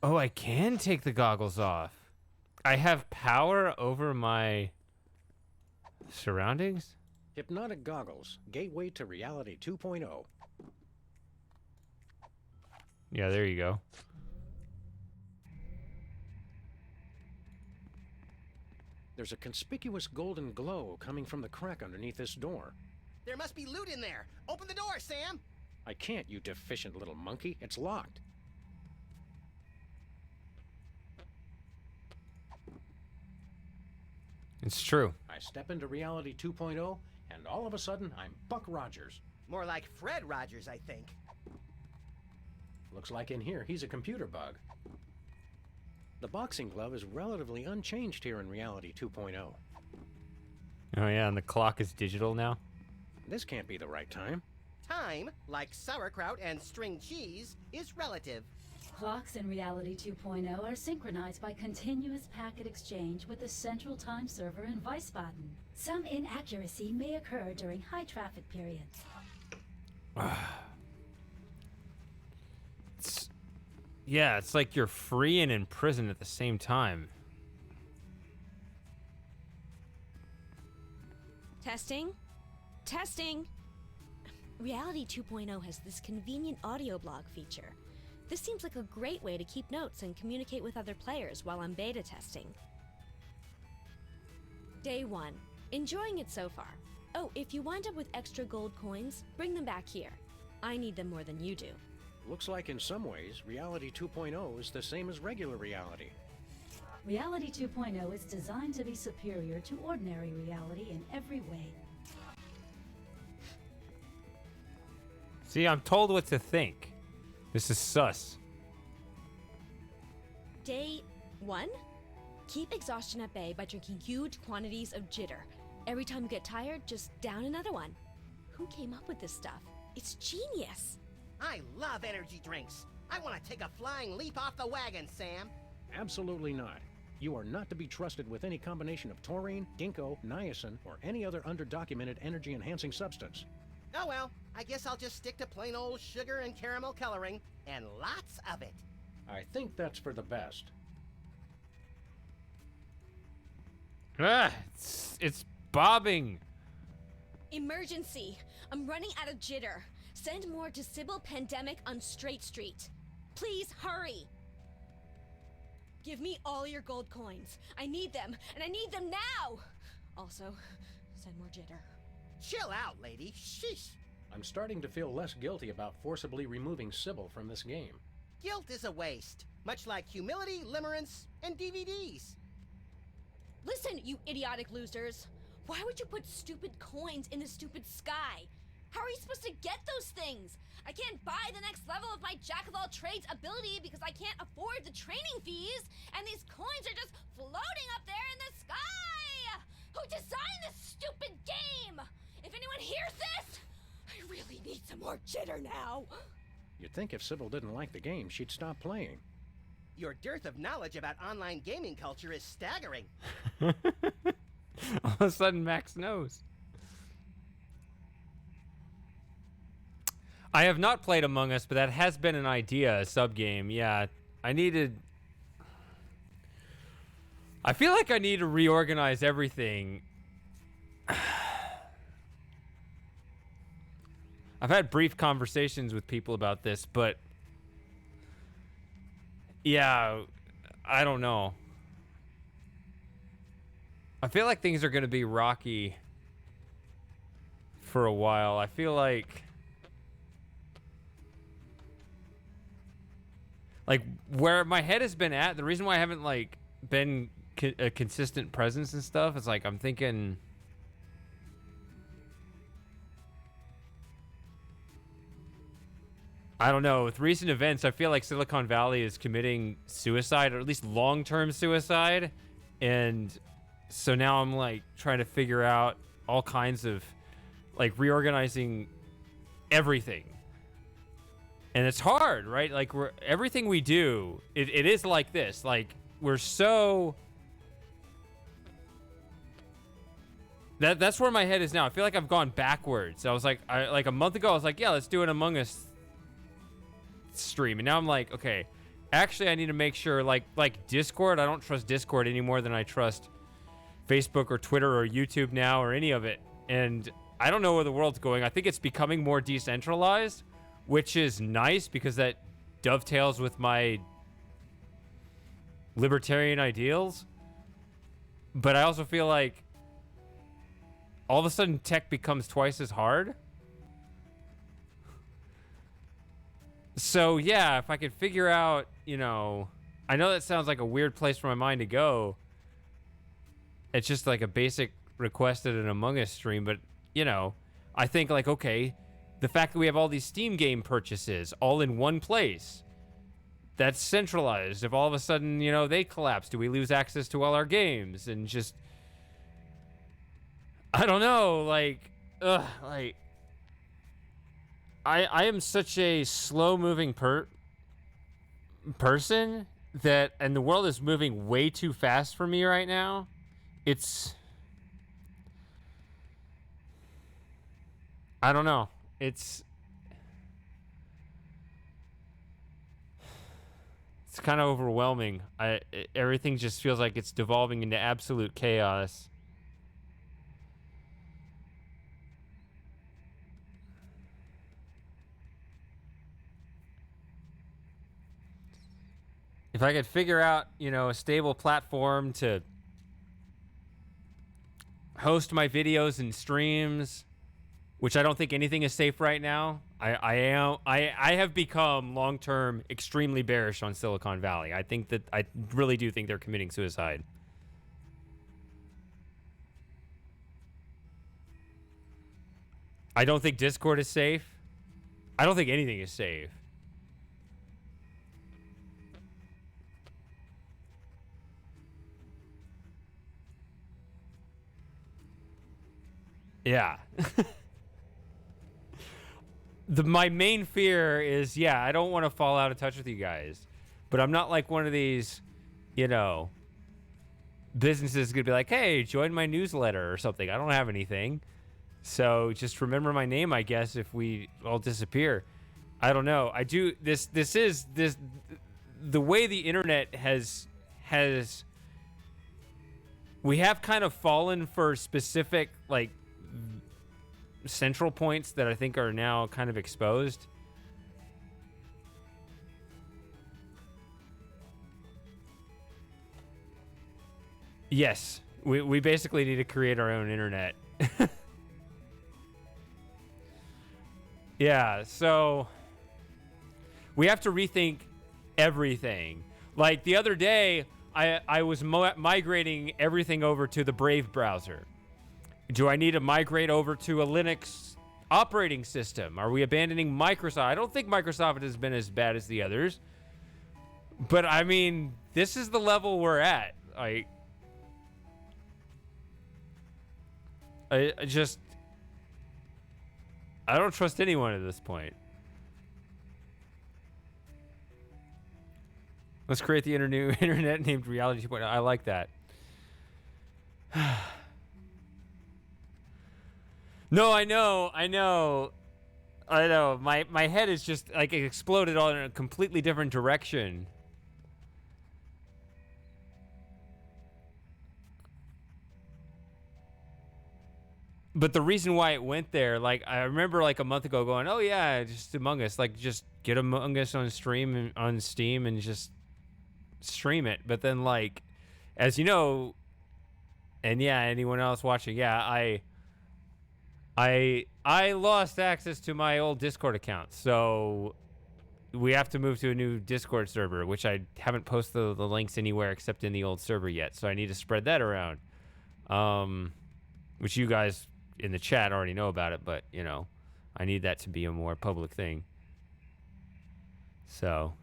Oh, I can take the goggles off. I have power over my surroundings?
Hypnotic goggles, gateway to reality 2.0.
Yeah, there you go.
There's a conspicuous golden glow coming from the crack underneath this door.
There must be loot in there. Open the door, Sam.
I can't, you deficient little monkey. It's locked.
It's true.
I step into reality 2.0, and all of a sudden, I'm Buck Rogers.
More like Fred Rogers, I think.
Looks like in here, he's a computer bug. The boxing glove is relatively unchanged here in reality 2.0.
Oh yeah, and the clock is digital now?
This can't be the right time.
Time, like sauerkraut and string cheese, is relative.
Clocks in Reality 2.0 are synchronized by continuous packet exchange with the central time server in Wiesbaden. Some inaccuracy may occur during high traffic periods.
Yeah, it's like you're free and in prison at the same time.
Testing? Testing! Reality 2.0 has this convenient audio blog feature. This seems like a great way to keep notes and communicate with other players while I'm beta testing. Day 1. Enjoying it so far. Oh, if you wind up with extra gold coins, bring them back here. I need them more than you do.
Looks like in some ways, reality 2.0 is the same as regular reality.
Reality 2.0 is designed to be superior to ordinary reality in every way.
See, I'm told what to think. This is sus.
Day 1. Keep exhaustion at bay by drinking huge quantities of jitter. Every time you get tired, just down another one. Who came up with this stuff? It's genius.
I love energy drinks. I want to take a flying leap off the wagon, Sam.
Absolutely not. You are not to be trusted with any combination of taurine, ginkgo, niacin, or any other underdocumented energy-enhancing substance.
Oh well, I guess I'll just stick to plain old sugar and caramel coloring, and lots of it.
I think that's for the best.
It's bobbing.
Emergency! I'm running out of jitter. Send more to Sybil Pandemic on Straight Street. Please hurry! Give me all your gold coins. I need them, and I need them now! Also, send more jitter.
Chill out, lady. Sheesh.
I'm starting to feel less guilty about forcibly removing Sybil from this game.
Guilt is a waste, much like humility, limerence, and DVDs.
Listen, you idiotic losers. Why would you put stupid coins in the stupid sky? How are you supposed to get those things? I can't buy the next level of my jack-of-all-trades ability because I can't afford the training fees, and these coins are just floating up there in the sky! Who designed this stupid game? If anyone hears this, I really need some more jitter now.
You'd think if Sybil didn't like the game, she'd stop playing.
Your dearth of knowledge about online gaming culture is staggering.
All of a sudden, Max knows. I have not played Among Us, but that has been an idea, a sub-game. Yeah, I feel like I need to reorganize everything. I've had brief conversations with people about this, but yeah, I don't know. I feel like things are going to be rocky for a while. I feel like where my head has been at, the reason why I haven't like been a consistent presence and stuff is like I'm thinking I don't know, with recent events I feel like Silicon Valley is committing suicide, or at least long-term suicide, and so now I'm like trying to figure out all kinds of like reorganizing everything. And it's hard, right? Like everything we do, it is like this. Like we're so that's where my head is now. I feel like I've gone backwards. I was like like a month ago I was like, yeah, let's do an Among Us stream. And now I'm like, okay, actually I need to make sure like Discord, I don't trust Discord any more than I trust Facebook or Twitter or YouTube now or any of it. And I don't know where the world's going. I think it's becoming more decentralized, which is nice because that dovetails with my libertarian ideals. But I also feel like all of a sudden tech becomes twice as hard. So yeah, if I could figure out, you know, I know that sounds like a weird place for my mind to go. It's just like a basic request at an Among Us stream, but you know, I think like, okay, the fact that we have all these Steam game purchases all in one place, that's centralized. If all of a sudden, you know, they collapse, do we lose access to all our games? And just, I don't know, like, like, I am such a slow-moving person that, and the world is moving way too fast for me right now. It's, I don't know. It's kind of overwhelming. Everything just feels like it's devolving into absolute chaos. If I could figure out, you know, a stable platform to host my videos and streams, which I don't think anything is safe right now. I have become long-term extremely bearish on Silicon Valley. I really do think they're committing suicide. I don't think Discord is safe. I don't think anything is safe. Yeah. My main fear is, yeah, I don't want to fall out of touch with you guys, but I'm not like one of these, you know, businesses gonna be like, hey, join my newsletter or something. I don't have anything, so just remember my name, I guess, if we all disappear. I don't know. I do this the way the internet has we have kind of fallen for specific like central points that I think are now kind of exposed. Yes, we basically need to create our own internet. Yeah, so we have to rethink everything. Like the other day, I was migrating everything over to the Brave browser. Do I need to migrate over to a Linux operating system? Are we abandoning Microsoft? I don't think Microsoft has been as bad as the others. But, I mean, this is the level we're at. I don't trust anyone at this point. Let's create the internet named Reality 2.0. I like that. No, I know. My head is just like it exploded all in a completely different direction. But the reason why it went there, like I remember like a month ago going, "Oh yeah, just Among Us, like just get Among Us on stream and on Steam and just stream it." But then like, as you know, and yeah, anyone else watching, yeah, I lost access to my old Discord account, so we have to move to a new Discord server, which I haven't posted the links anywhere except in the old server yet. So I need to spread that around, which you guys in the chat already know about it, but you know, I need that to be a more public thing. So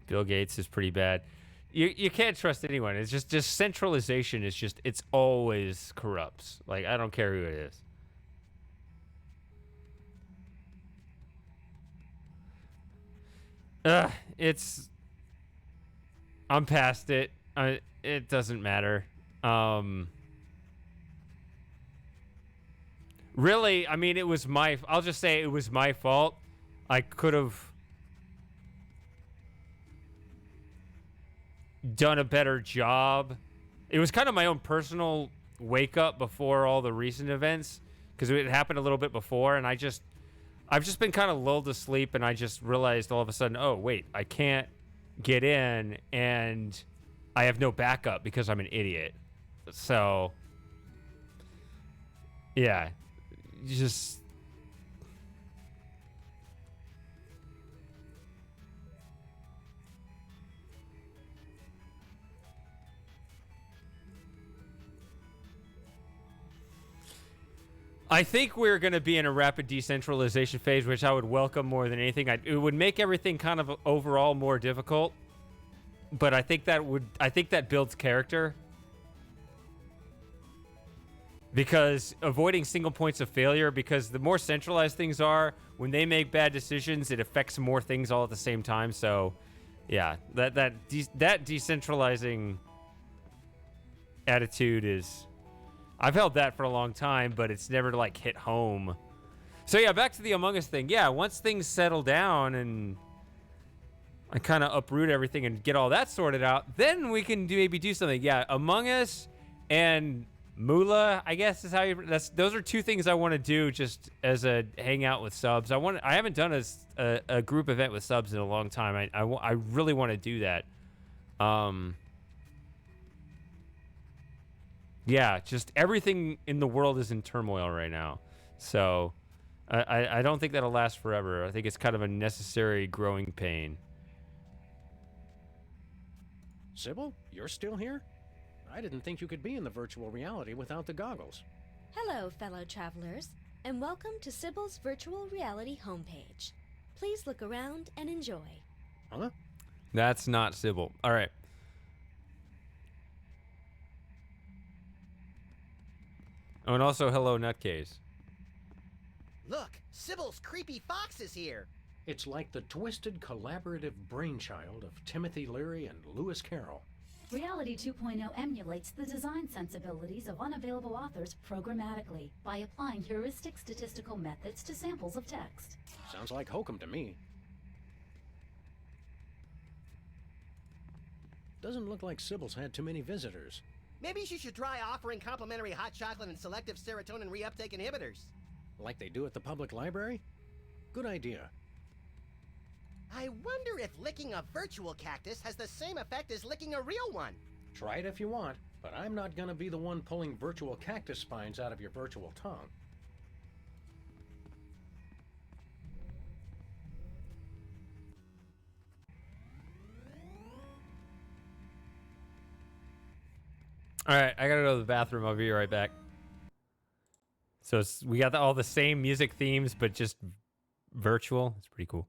Bill Gates is pretty bad. You can't trust anyone. It's just centralization is just, it's always corrupts. Like, I don't care who it is. I'm past it. It doesn't matter. Really, I mean, I'll just say it was my fault. I could have done a better job. It was kind of my own personal wake up before all the recent events, because it happened a little bit before, and I've just been kind of lulled to sleep, and I just realized all of a sudden, oh wait, I can't get in, and I have no backup because I'm an idiot. So yeah, just I think we're going to be in a rapid decentralization phase, which I would welcome more than anything. It would make everything kind of overall more difficult, but I think that builds character, because avoiding single points of failure, because the more centralized things are, when they make bad decisions, it affects more things all at the same time. So, yeah, that decentralizing attitude is. I've held that for a long time, but it's never like hit home. So yeah, back to the Among Us thing. Yeah, once things settle down and I kind of uproot everything and get all that sorted out, then we can maybe do something. Yeah, Among Us and Moolah, I guess is how those are two things I want to do just as a hangout with subs. I haven't done a group event with subs in a long time. I really want to do that. Yeah, just everything in the world is in turmoil right now. So I don't think that'll last forever. I think it's kind of a necessary growing pain.
Sybil, you're still here? I didn't think you could be in the virtual reality without the goggles.
Hello, fellow travelers, and welcome to Sybil's virtual reality homepage. Please look around and enjoy.
Huh?
That's not Sybil. All right. Oh, and also, hello, Nutcase.
Look, Sybil's creepy fox is here.
It's like the twisted collaborative brainchild of Timothy Leary and Lewis Carroll.
Reality 2.0 emulates the design sensibilities of unavailable authors programmatically by applying heuristic statistical methods to samples of text.
Sounds like hokum to me. Doesn't look like Sybil's had too many visitors.
Maybe she should try offering complimentary hot chocolate and selective serotonin reuptake inhibitors.
Like they do at the public library? Good idea.
I wonder if licking a virtual cactus has the same effect as licking a real one.
Try it if you want, but I'm not gonna be the one pulling virtual cactus spines out of your virtual tongue.
All right, I gotta go to the bathroom. I'll be right back. So we got all the same music themes, but just virtual. It's pretty cool.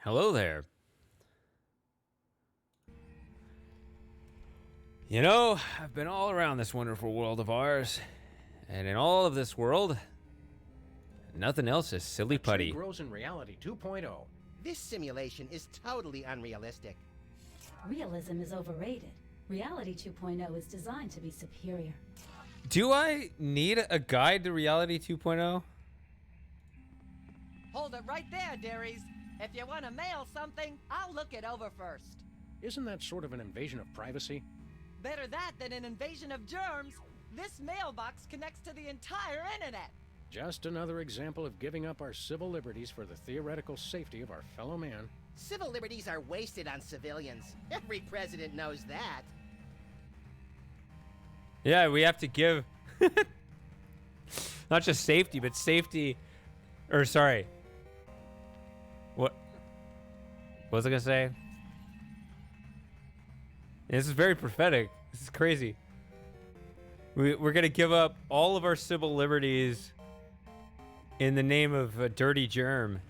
Hello there. You know, I've been all around this wonderful world of ours, and in all of this world, nothing else is silly
Tree
putty.
grows in reality 2.0.
This simulation is totally unrealistic.
Realism is overrated. Reality 2.0 is designed to be superior.
Do I need a guide to Reality 2.0?
Hold it right there, dearies. If you want to mail something, I'll look it over first.
Isn't that sort of an invasion of privacy?
Better that than an invasion of germs. This mailbox connects to the entire internet.
Just another example of giving up our civil liberties for the theoretical safety of our fellow man.
Civil liberties are wasted on civilians. Every president knows that.
Yeah, we have to give not just safety, but safety. Or sorry. What was I gonna say? This is very prophetic. This is crazy. We're gonna give up all of our civil liberties in the name of a dirty germ.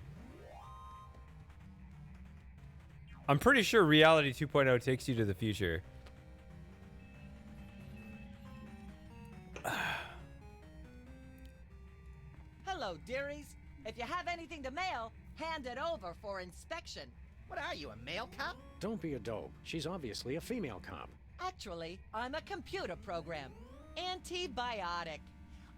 I'm pretty sure Reality 2.0 takes you to the future.
Hello, dearies. If you have anything to mail, hand it over for inspection.
What are you, a mail cop?
Don't be a dope. She's obviously a female cop.
Actually, I'm a computer program. Antibiotic.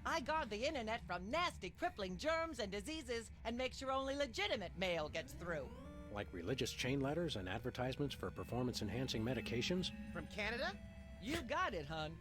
I guard the internet from nasty, crippling germs and diseases and make sure only legitimate mail gets through.
Like religious chain letters and advertisements for performance-enhancing medications?
From Canada?
You got it, hun.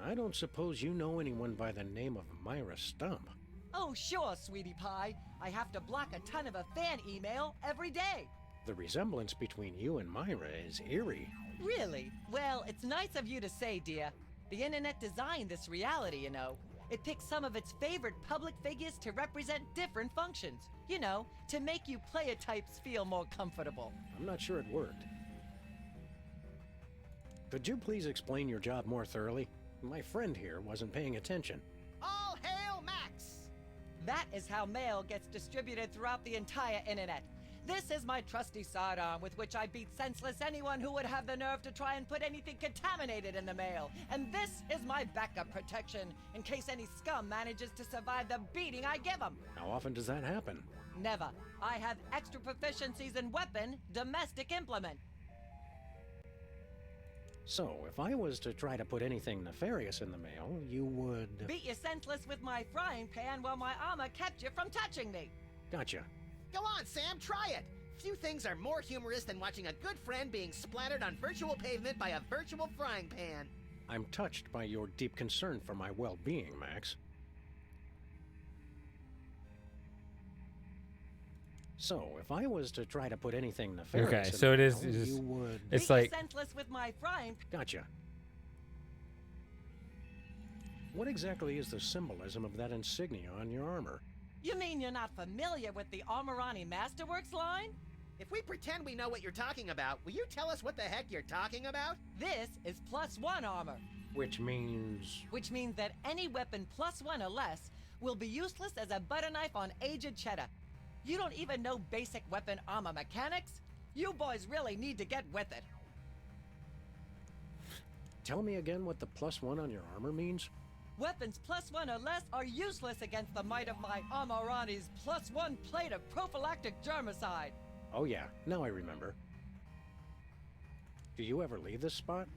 I don't suppose you know anyone by the name of Myra Stump.
Oh, sure, sweetie pie. I have to block a ton of a fan email every day.
The resemblance between you and Myra is eerie.
Really? Well, it's nice of you to say, dear. The internet designed this reality, you know. It picks some of its favorite public figures to represent different functions. You know, to make you player types feel more comfortable.
I'm not sure it worked. Could you please explain your job more thoroughly? My friend here wasn't paying attention.
All hail Max!
That is how mail gets distributed throughout the entire internet. This is my trusty sidearm with which I beat senseless anyone who would have the nerve to try and put anything contaminated in the mail. And this is my backup protection in case any scum manages to survive the beating I give them.
How often does that happen?
Never. I have extra proficiencies in weapon, domestic implement.
So, if I was to try to put anything nefarious in the mail, you would...
Beat you senseless with my frying pan while my armor kept you from touching me.
Gotcha.
Go on, Sam, try it! Few things are more humorous than watching a good friend being splattered on virtual pavement by a virtual frying pan.
I'm touched by your deep concern for my well-being, Max. So, if I was to try to put anything nefarious
Okay,
in
so
the
it is.
mail,
It is
you would...
it's
Beat
like
you senseless with my frying.
Gotcha. What exactly is the symbolism of that insignia on your armor?
You mean you're not familiar with the Armorani Masterworks line?
If we pretend we know what you're talking about, will you tell us what the heck you're talking about?
This is +1 armor,
Which means...
which means that any weapon +1 or less will be useless as a butter knife on aged cheddar. You don't even know basic weapon armor mechanics? You boys really need to get with it.
Tell me again what the +1 on your armor means?
Weapons +1 or less are useless against the might of my Armorani's +1 plate of prophylactic germicide.
Oh yeah, now I remember. Do you ever leave this spot?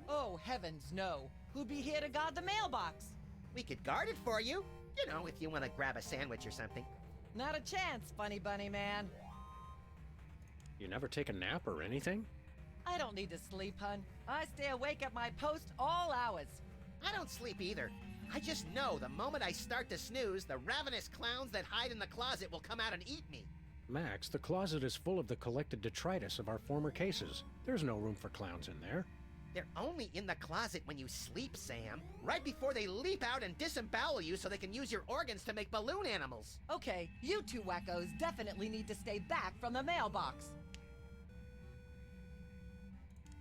Oh, heavens no. Who'd be here to guard the mailbox?
We could guard it for you. You know, if you want to grab a sandwich or something.
Not a chance, funny bunny man.
You never take a nap or anything?
I don't need to sleep, hun. I stay awake at my post all hours.
I don't sleep either. I just know the moment I start to snooze, the ravenous clowns that hide in the closet will come out and eat me.
Max, the closet is full of the collected detritus of our former cases. There's no room for clowns in there.
They're only in the closet when you sleep, Sam. Right before they leap out and disembowel you so they can use your organs to make balloon animals.
Okay, you two wackos definitely need to stay back from the mailbox.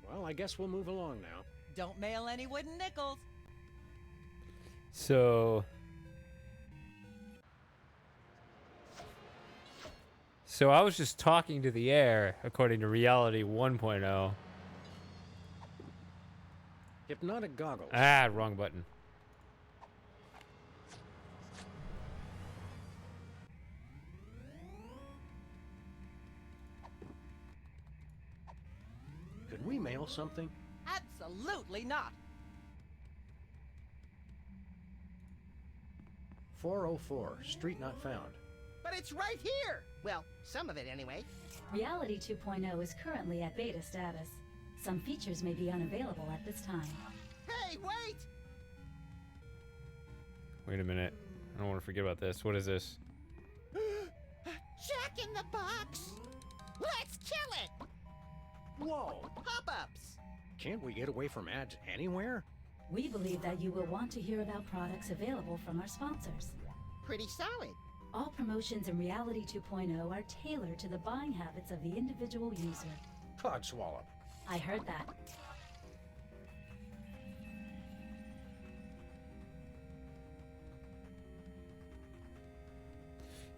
Well, I guess we'll move along now.
Don't mail any wooden nickels.
so. So I was just talking to the air, according to Reality 1.0.
Hypnotic goggles.
Ah, wrong button.
Could we mail something?
Absolutely not.
404, street not found.
But it's right here! Well, some of it anyway.
Reality 2.0 is currently at beta status. Some features may be unavailable at this time.
Hey, wait!
Wait a minute. I don't want to forget about this. What is this?
Jack in the Box! Let's kill it!
Whoa!
Pop-ups!
Can't we get away from ads anywhere?
We believe that you will want to hear about products available from our sponsors.
Pretty solid.
All promotions in Reality 2.0 are tailored to the buying habits of the individual user.
Codswallop.
I heard that.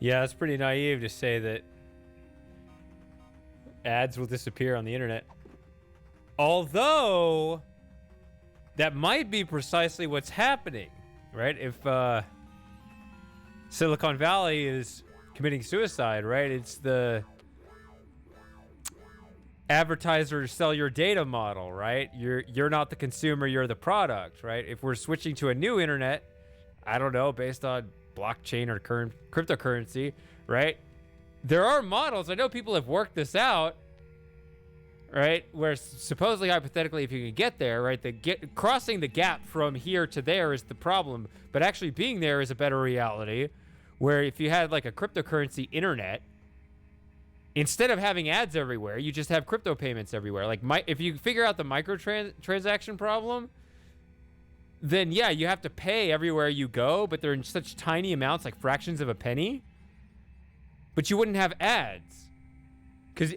Yeah, it's pretty naive to say that ads will disappear on the internet. Although, that might be precisely what's happening, right? If Silicon Valley is committing suicide, right? It's the advertiser sell your data model, right? You're not the consumer, you're the product, right? If we're switching to a new internet, I don't know, based on blockchain or current cryptocurrency, right? There are models. I know people have worked this out, right? Where supposedly, hypothetically, if you can get there, right? Crossing the gap from here to there is the problem, but actually being there is a better reality. Where if you had like a cryptocurrency internet, instead of having ads everywhere, you just have crypto payments everywhere. Like if you figure out the microtransaction problem, then yeah, you have to pay everywhere you go, but they're in such tiny amounts, like fractions of a penny. But you wouldn't have ads,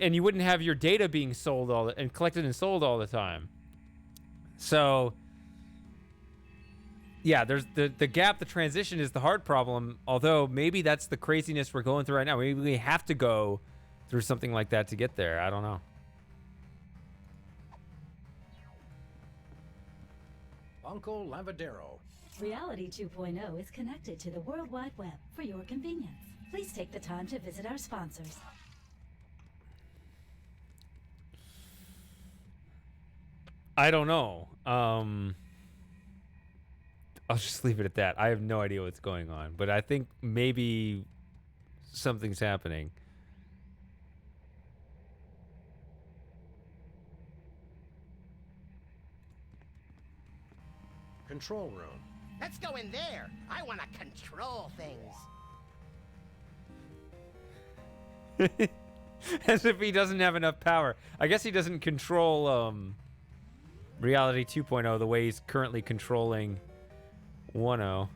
and you wouldn't have your data being sold and collected and sold all the time. So yeah, there's the gap, the transition is the hard problem. Although maybe that's the craziness we're going through right now. Maybe we have to go through something like that to get there. I don't know.
Banco Lavadero.
Reality 2.0 is connected to the World Wide Web for your convenience. Please take the time to visit our sponsors.
I don't know. I'll just leave it at that. I have no idea what's going on, but I think maybe something's happening.
Control room.
Let's go in there. I want to control things.
As if he doesn't have enough power. I guess he doesn't control Reality 2.0 the way he's currently controlling 1.0.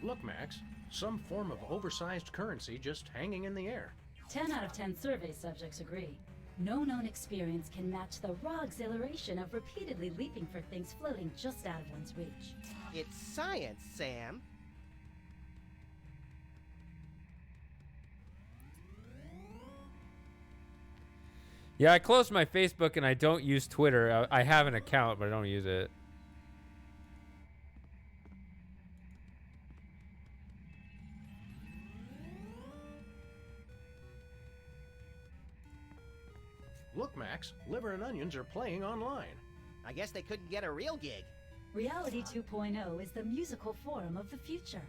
Look, Max. Some form of oversized currency just hanging in the air.
10 out of 10 survey subjects agree. No known experience can match the raw exhilaration of repeatedly leaping for things floating just out of one's reach.
It's science, Sam.
Yeah, I closed my Facebook and I don't use Twitter. I have an account, but I don't use it.
Look, Max. Liver and Onions are playing online.
I guess they couldn't get a real gig.
Reality 2.0 is the musical forum of the future.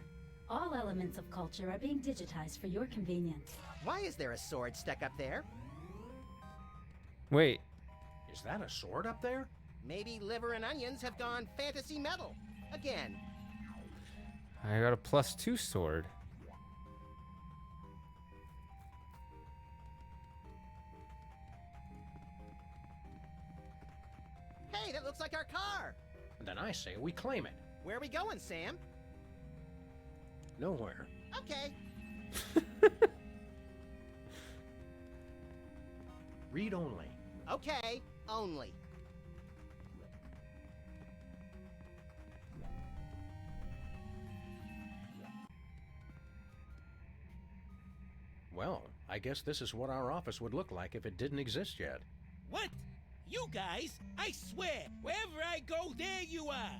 All elements of culture are being digitized for your convenience.
Why is there a sword stuck up there?
Wait.
Is that a sword up there?
Maybe Liver and Onions have gone fantasy metal. Again.
I got a +2 sword.
Hey, that looks like our car.
Then I say we claim it.
Where are we going, Sam?
Nowhere.
Okay.
Read only.
Okay, only.
guess this is what our office would look like if it didn't exist yet.
What? You guys? I swear, wherever I go, there you are.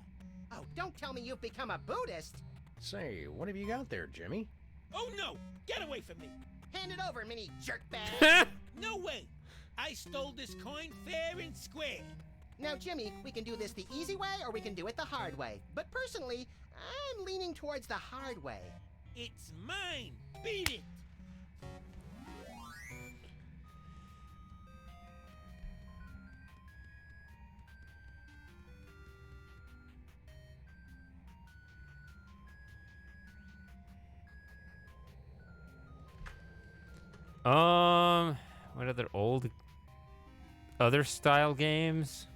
Oh, don't tell me you've become a Buddhist.
Say, what have you got there, Jimmy?
Oh no! Get away from me!
Hand it over, mini jerkbag.
No way! I stole this coin fair and square.
Now, Jimmy, we can do this the easy way or we can do it the hard way. But personally, I'm leaning towards the hard way.
It's mine! Beat it!
What other style games?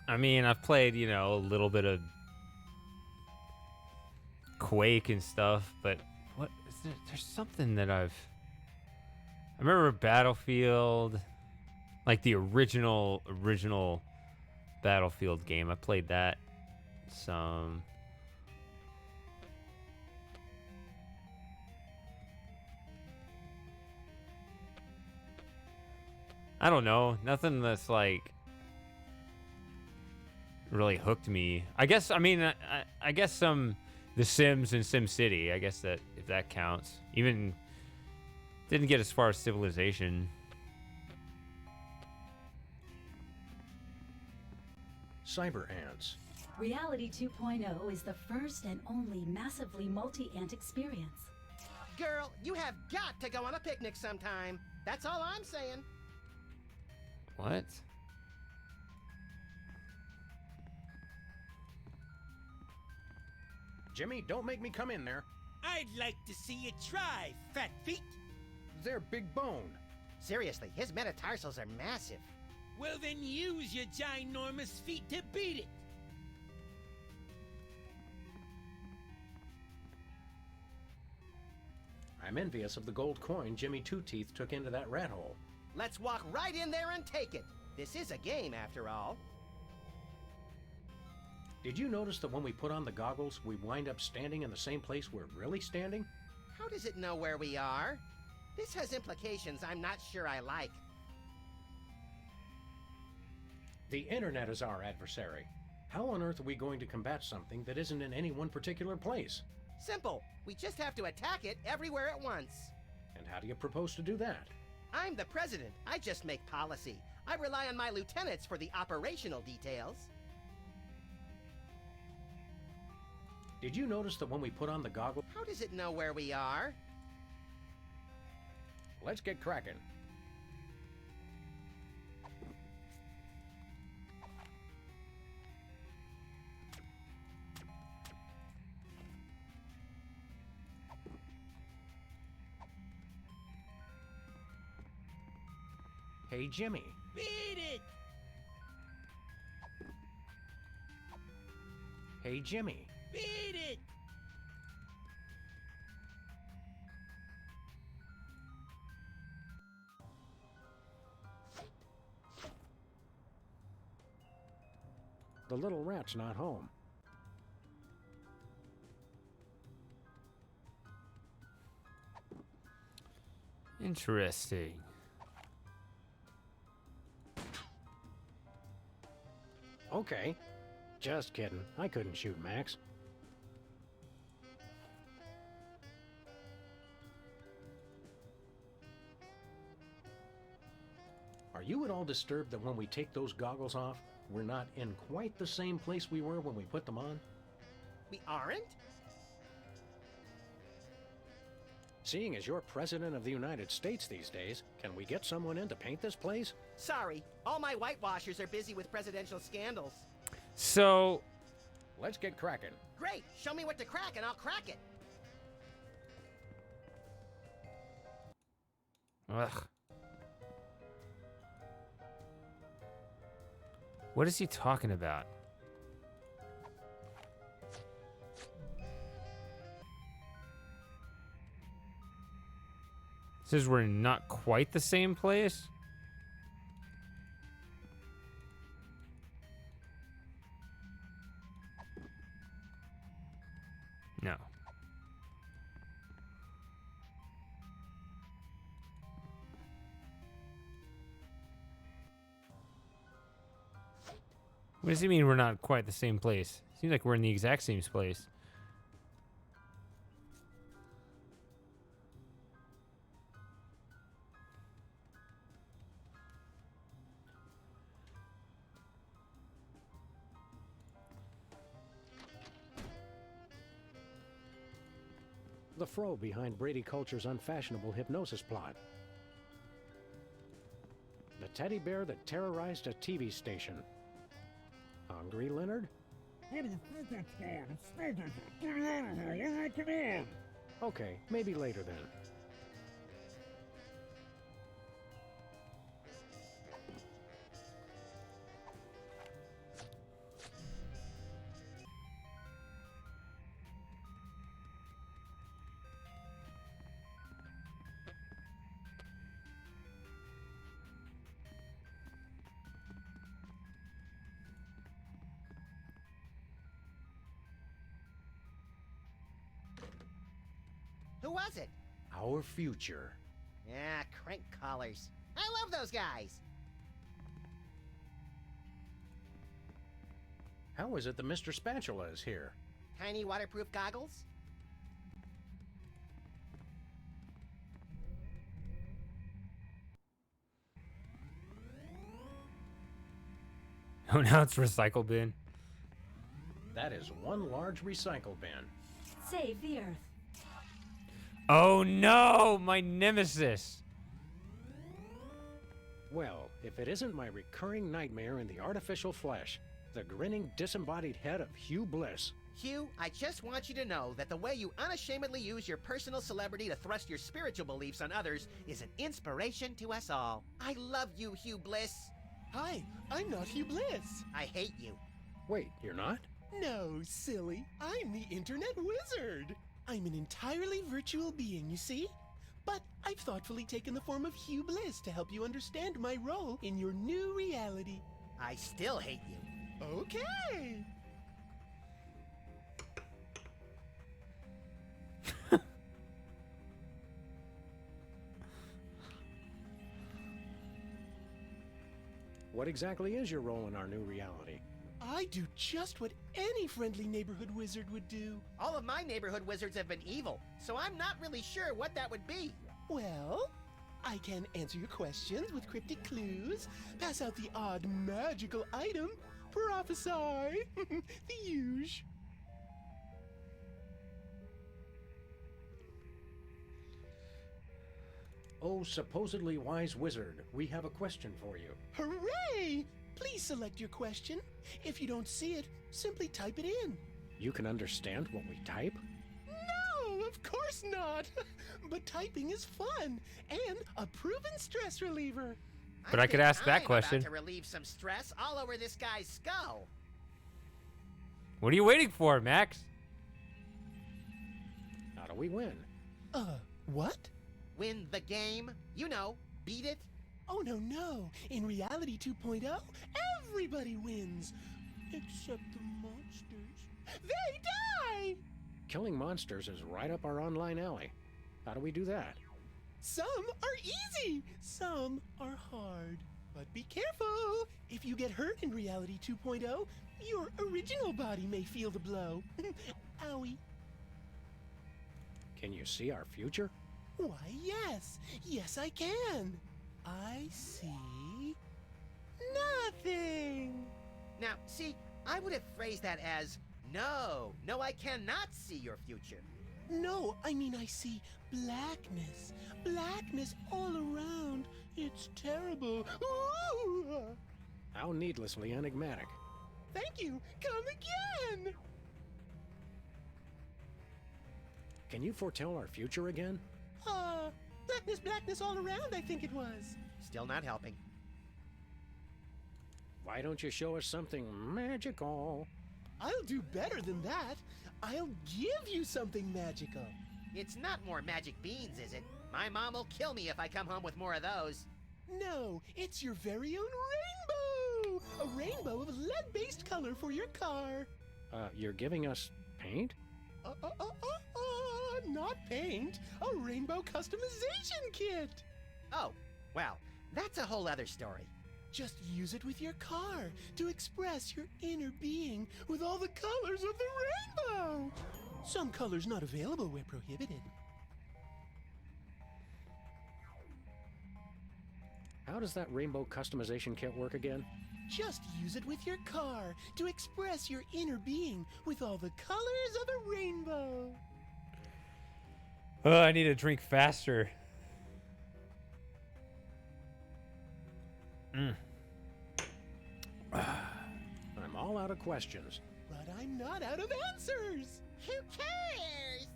I mean, I've played, a little bit of Quake and stuff, but what is there? There's something that I remember Battlefield, like the original Battlefield game. I played that some. I don't know. Nothing that's like really hooked me. I guess, I guess some The Sims and SimCity. I guess that if that counts. Even didn't get as far as Civilization.
Cyber ants.
Reality 2.0 is the first and only massively multi-ant experience.
Girl, you have got to go on a picnic sometime. That's all I'm saying.
What?
Jimmy, don't make me come in there.
I'd like to see you try, fat feet.
They're big bone.
Seriously, his metatarsals are massive.
Well, then use your ginormous feet to beat it.
I'm envious of the gold coin Jimmy Two Teeth took into that rat hole.
Let's walk right in there and take it. This is a game, after all.
Did you notice that when we put on the goggles, we wind up standing in the same place we're really standing?
How does it know where we are? This has implications I'm not sure I like.
The internet is our adversary. How on earth are we going to combat something that isn't in any one particular place?
Simple. We just have to attack it everywhere at once.
And how do you propose to do that?
I'm the president. I just make policy. I rely on my lieutenants for the operational details.
Did you notice that when we put on the goggles...
How does it know where we are?
Let's get cracking. Hey, Jimmy.
Beat it!
Hey, Jimmy.
Beat it!
The little rat's not home.
Interesting.
Okay. Just kidding. I couldn't shoot Max. Are you at all disturbed that when we take those goggles off, we're not in quite the same place we were when we put them on?
We aren't?
Seeing as you're President of the United States these days, can we get someone in to paint this place?
Sorry, all my whitewashers are busy with presidential scandals.
So...
Let's get cracking.
Great! Show me what to crack and I'll crack it.
Ugh. What is he talking about? Says we're not quite the same place? No. What does he mean we're not quite the same place? Seems like we're in the exact same place.
The fro behind Brady Culture's unfashionable hypnosis plot. The teddy bear that terrorized a TV station. Hungry, Leonard?
What do you think it's for? It's stinking. Get me out of here. Yeah, come on.
Okay, maybe later then.
Who was it?
Our future.
Yeah, crank collars. I love those guys.
How is it that Mr. Spatula is here?
Tiny waterproof goggles?
Oh, now it's recycle bin.
That is one large recycle bin.
Save the Earth.
Oh no, my nemesis.
Well, if it isn't my recurring nightmare in the artificial flesh, the grinning, disembodied head of Hugh Bliss.
Hugh, I just want you to know that the way you unashamedly use your personal celebrity to thrust your spiritual beliefs on others is an inspiration to us all. I love you, Hugh Bliss.
Hi, I'm not Hugh Bliss.
I hate you.
Wait, you're not?
No, silly. I'm the Internet Wizard. I'm an entirely virtual being, you see? But I've thoughtfully taken the form of Hugh Bliss to help you understand my role in your new reality.
I still hate you.
Okay.
What exactly is your role in our new reality?
I do just what any friendly neighborhood wizard would do.
All of my neighborhood wizards have been evil, so I'm not really sure what that would be.
Well, I can answer your questions with cryptic clues, pass out the odd magical item, prophesy, the huge.
Oh, supposedly wise wizard, we have a question for you.
Hooray! Please select your question. If you don't see it, simply type it in.
You can understand what we type?
No, of course not. But typing is fun and a proven stress reliever.
But I could ask that question.
I'm about to relieve some stress all over this guy's skull.
What are you waiting for, Max?
How do we win?
What?
Win the game. You know, beat it.
Oh, no. In Reality 2.0, everybody wins. Except the monsters. They die!
Killing monsters is right up our online alley. How do we do that?
Some are easy, some are hard. But be careful! If you get hurt in Reality 2.0, your original body may feel the blow. Owie.
Can you see our future?
Why, yes. Yes, I can. I see nothing.
Now, see, I would have phrased that as, no, I cannot see your future.
No, I mean I see blackness. Blackness all around. It's terrible. Ooh!
How needlessly enigmatic.
Thank you. Come again.
Can you foretell our future again?
Blackness all around, I think it was.
Still not helping.
Why don't you show us something magical?
I'll do better than that. I'll give you something magical.
It's not more magic beans, is it? My mom will kill me if I come home with more of those.
No, it's your very own rainbow! A rainbow of lead-based color for your car.
You're giving us paint?
Not paint. A rainbow customization kit.
Oh, well, that's a whole other story.
Just use it with your car to express your inner being with all the colors of the rainbow. Some colors not available where prohibited.
How does that rainbow customization kit work again?
Just use it with your car to express your inner being with all the colors of the rainbow.
Oh, I need to drink faster.
I'm all out of questions.
But I'm not out of answers.
Who cares?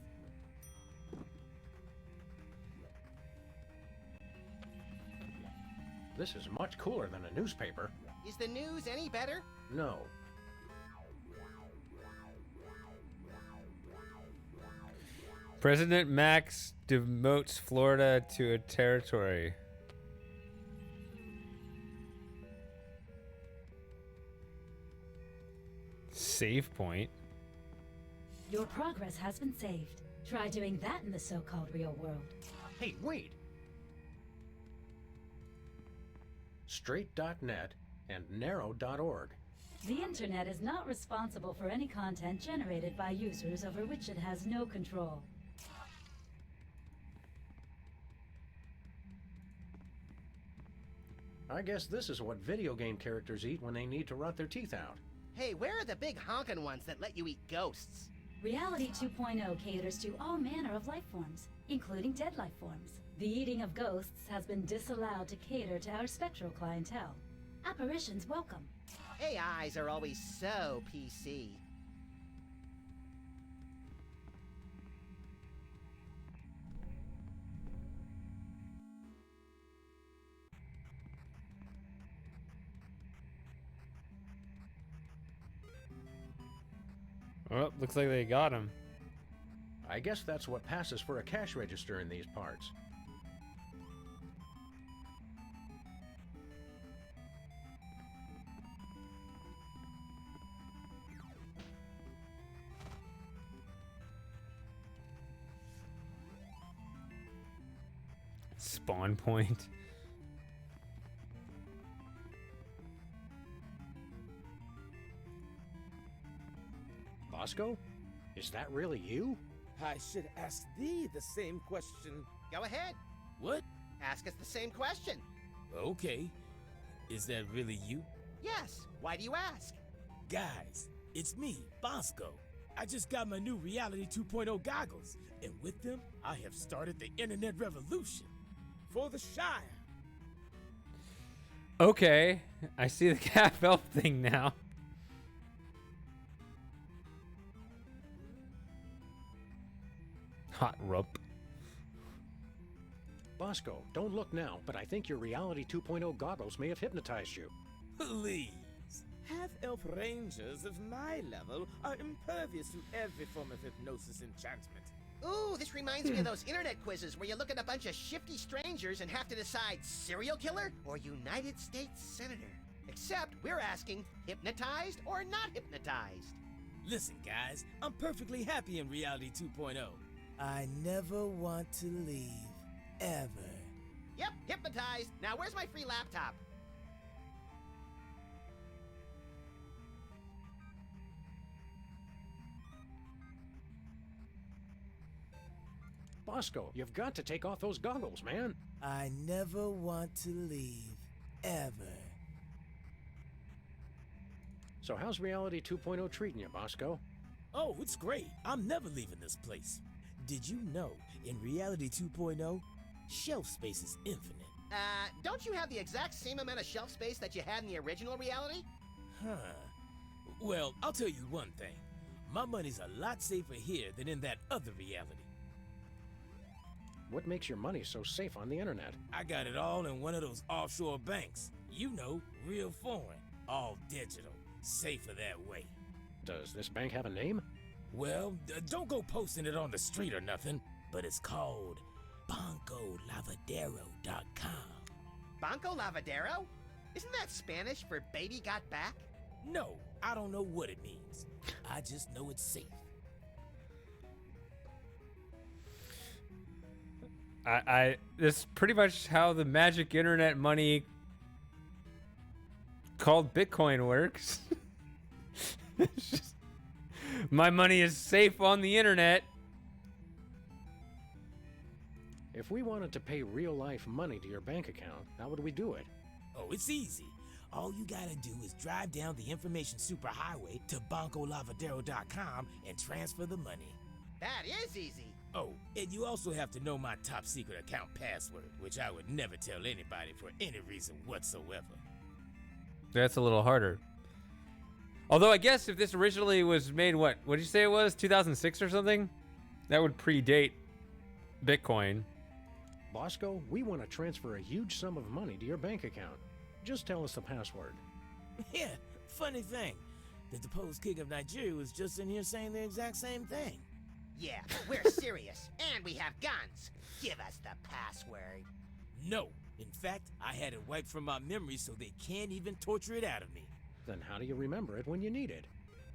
This is much cooler than a newspaper.
Is the news any better?
No.
President Max demotes Florida to a territory. Save point.
Your progress has been saved. Try doing that in the so-called real world.
Hey, wait! Straight.net and narrow.org.
The internet is not responsible for any content generated by users over which it has no control.
I guess this is what video game characters eat when they need to rot their teeth out.
Hey, where are the big honkin' ones that let you eat ghosts?
Reality 2.0 caters to all manner of life forms, including dead life forms. The eating of ghosts has been disallowed to cater to our spectral clientele. Apparitions welcome.
AIs are always so PC.
Oh, looks like they got him.
I guess that's what passes for a cash register in these parts.
Spawn point.
Bosco? Is that really you?
I should ask thee the same question.
Go ahead.
What?
Ask us the same question.
Okay. Is that really you?
Yes. Why do you ask?
Guys, it's me, Bosco. I just got my new Reality 2.0 goggles, and with them, I have started the internet revolution. For the Shire.
Okay, I see the calf elf thing now. Hot rump.
Bosco, don't look now, but I think your Reality 2.0 goggles may have hypnotized you.
Please. Half-elf rangers of my level are impervious to every form of hypnosis enchantment.
Ooh, this reminds me of those internet quizzes where you look at a bunch of shifty strangers and have to decide serial killer or United States Senator. Except we're asking hypnotized or not hypnotized.
Listen, guys, I'm perfectly happy in Reality 2.0. I never want to leave, ever.
Yep, hypnotized. Now where's my free laptop?
Bosco, you've got to take off those goggles, man.
I never want to leave, ever.
So how's Reality 2.0 treating you, Bosco?
Oh, it's great. I'm never leaving this place. Did you know, in Reality 2.0, shelf space is infinite?
Don't you have the exact same amount of shelf space that you had in the original reality?
Huh. Well, I'll tell you one thing. My money's a lot safer here than in that other reality.
What makes your money so safe on the internet?
I got it all in one of those offshore banks. You know, real foreign. All digital. Safer that way.
Does this bank have a name?
Well, don't go posting it on the street or nothing, but it's called BancoLavadero.com.
Banco Lavadero? Isn't that Spanish for baby got back?
No, I don't know what it means. I just know it's safe.
This is pretty much how the magic internet money called Bitcoin works. It's just, my money is safe on the internet.
If we wanted to pay real-life money to your bank account, how would we do it?
Oh, it's easy. All you gotta do is drive down the information superhighway to BancoLavadero.com and transfer the money.
That is easy.
Oh, and you also have to know my top secret account password, which I would never tell anybody for any reason whatsoever.
That's a little harder. Although I guess if this originally was made, what did you say it was? 2006 or something? That would predate Bitcoin.
Bosco, we want to transfer a huge sum of money to your bank account. Just tell us the password.
Yeah, funny thing. The deposed king of Nigeria was just in here saying the exact same thing.
Yeah, but we're serious, and we have guns. Give us the password.
No. In fact, I had it wiped from my memory so they can't even torture it out of me.
Then how do you remember it when you need it?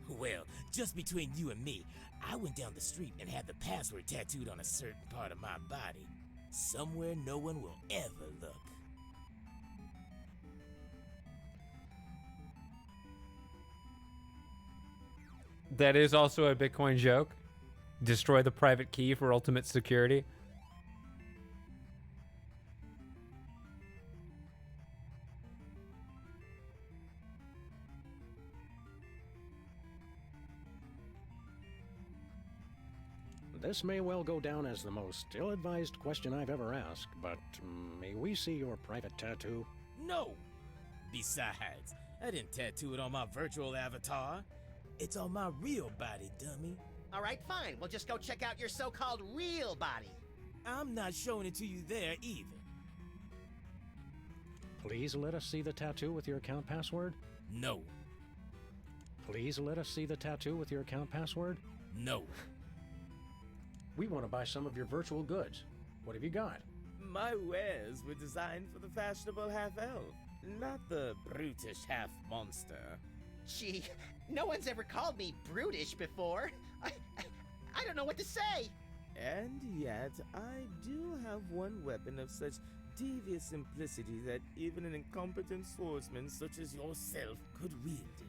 Well, just between you and me, I went down the street and had the password tattooed on a certain part of my body. Somewhere no one will ever look.
That is also a Bitcoin joke. Destroy the private key for ultimate security.
This may well go down as the most ill-advised question I've ever asked, but may we see your private tattoo?
No! Besides, I didn't tattoo it on my virtual avatar. It's on my real body, dummy.
All right, fine. We'll just go check out your so-called real body.
I'm not showing it to you there either.
Please let us see the tattoo with your account password?
No.
Please let us see the tattoo with your account password?
No.
We want to buy some of your virtual goods. What have you got?
My wares were designed for the fashionable half-elf, not the brutish half-monster.
Gee, no one's ever called me brutish before. I don't know what to say.
And yet, I do have one weapon of such devious simplicity that even an incompetent swordsman such as yourself could wield it.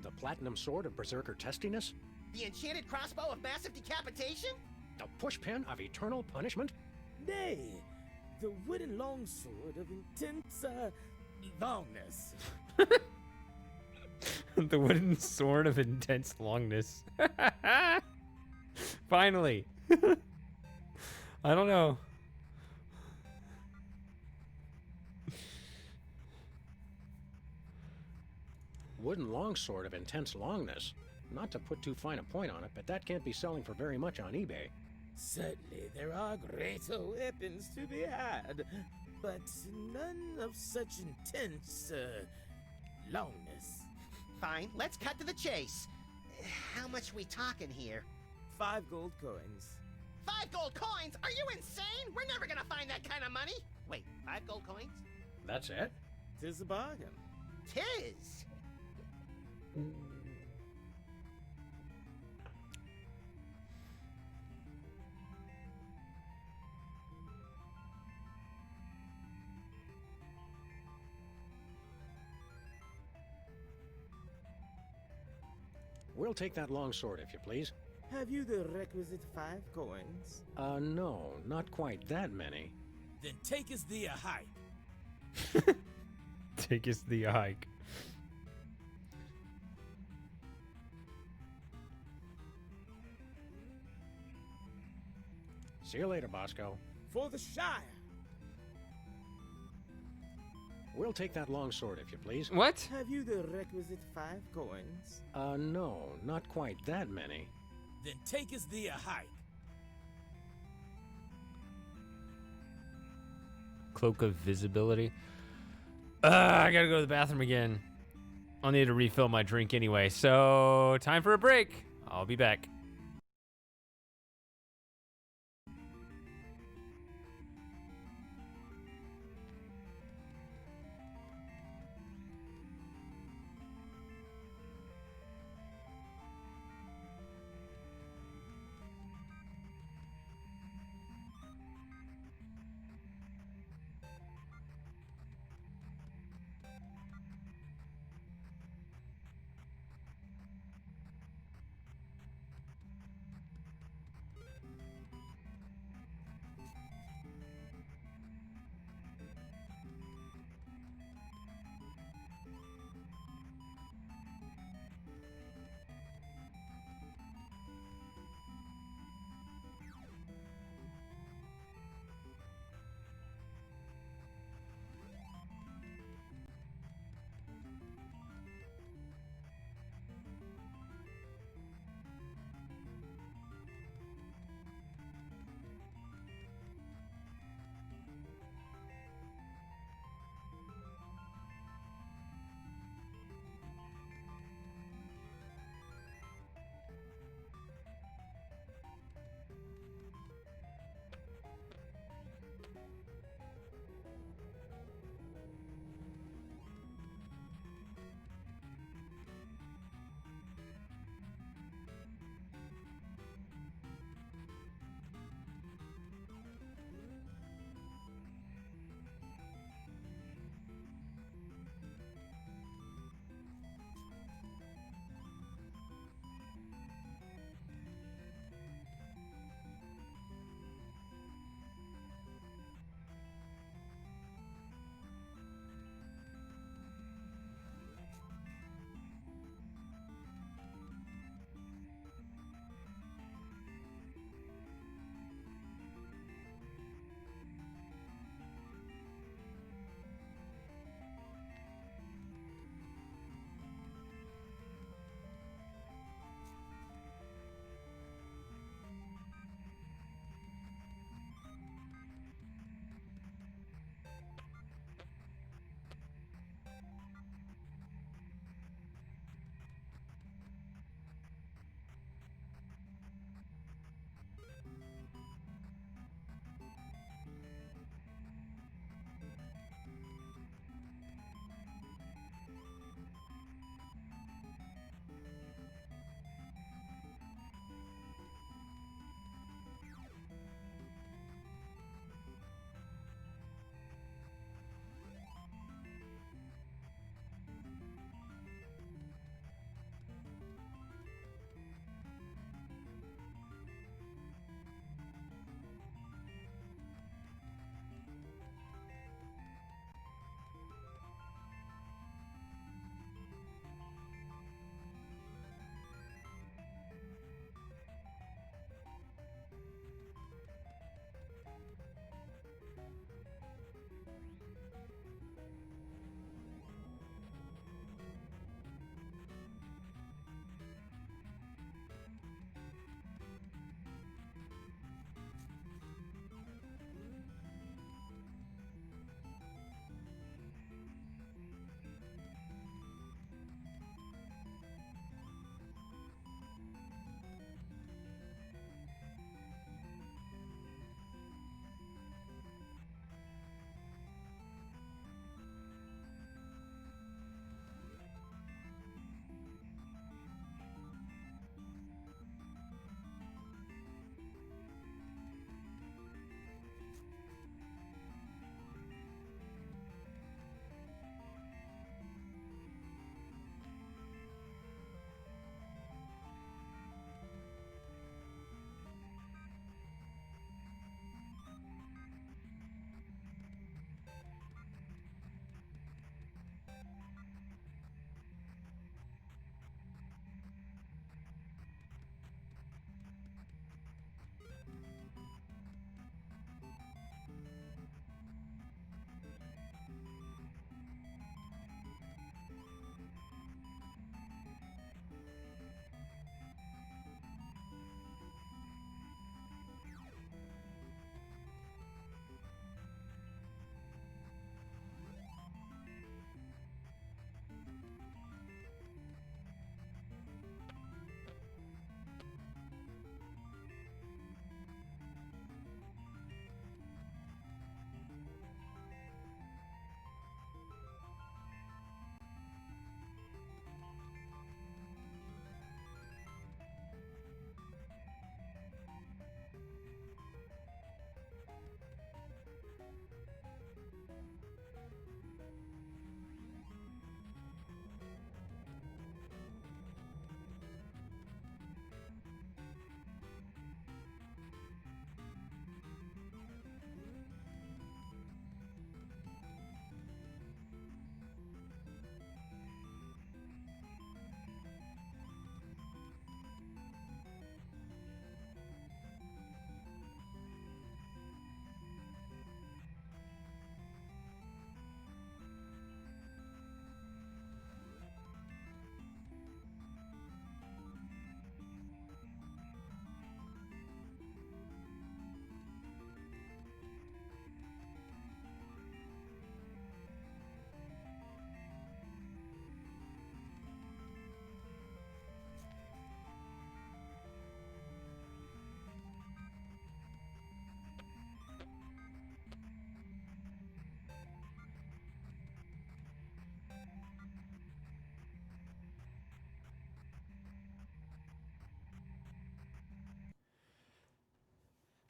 The platinum sword of berserker testiness?
The enchanted crossbow of massive decapitation?
The pushpin of eternal punishment?
Nay, the wooden longsword of intense, longness.
The wooden sword of intense longness. Finally. I don't know.
Wooden longsword of intense longness. Not to put too fine a point on it, but that can't be selling for very much on eBay.
Certainly, there are greater weapons to be had, but none of such intense, longness.
Fine, let's cut to the chase. How much we talking here?
5 gold coins.
5 gold coins? Are you insane? We're never gonna find that kind of money. Wait, 5 gold coins?
That's it?
'Tis a bargain.
'Tis.
We'll take that longsword, if you please.
Have you the requisite 5 coins?
No, not quite that many.
Then take us thee a hike.
Take us the hike.
See you later, Bosco.
For the Shire.
We'll take that longsword, if you please.
What?
Have you the requisite 5 coins?
No, not quite that many.
Then take us thee a hike.
Cloak of visibility. I gotta go to the bathroom again. I'll need to refill my drink anyway. So, time for a break. I'll be back.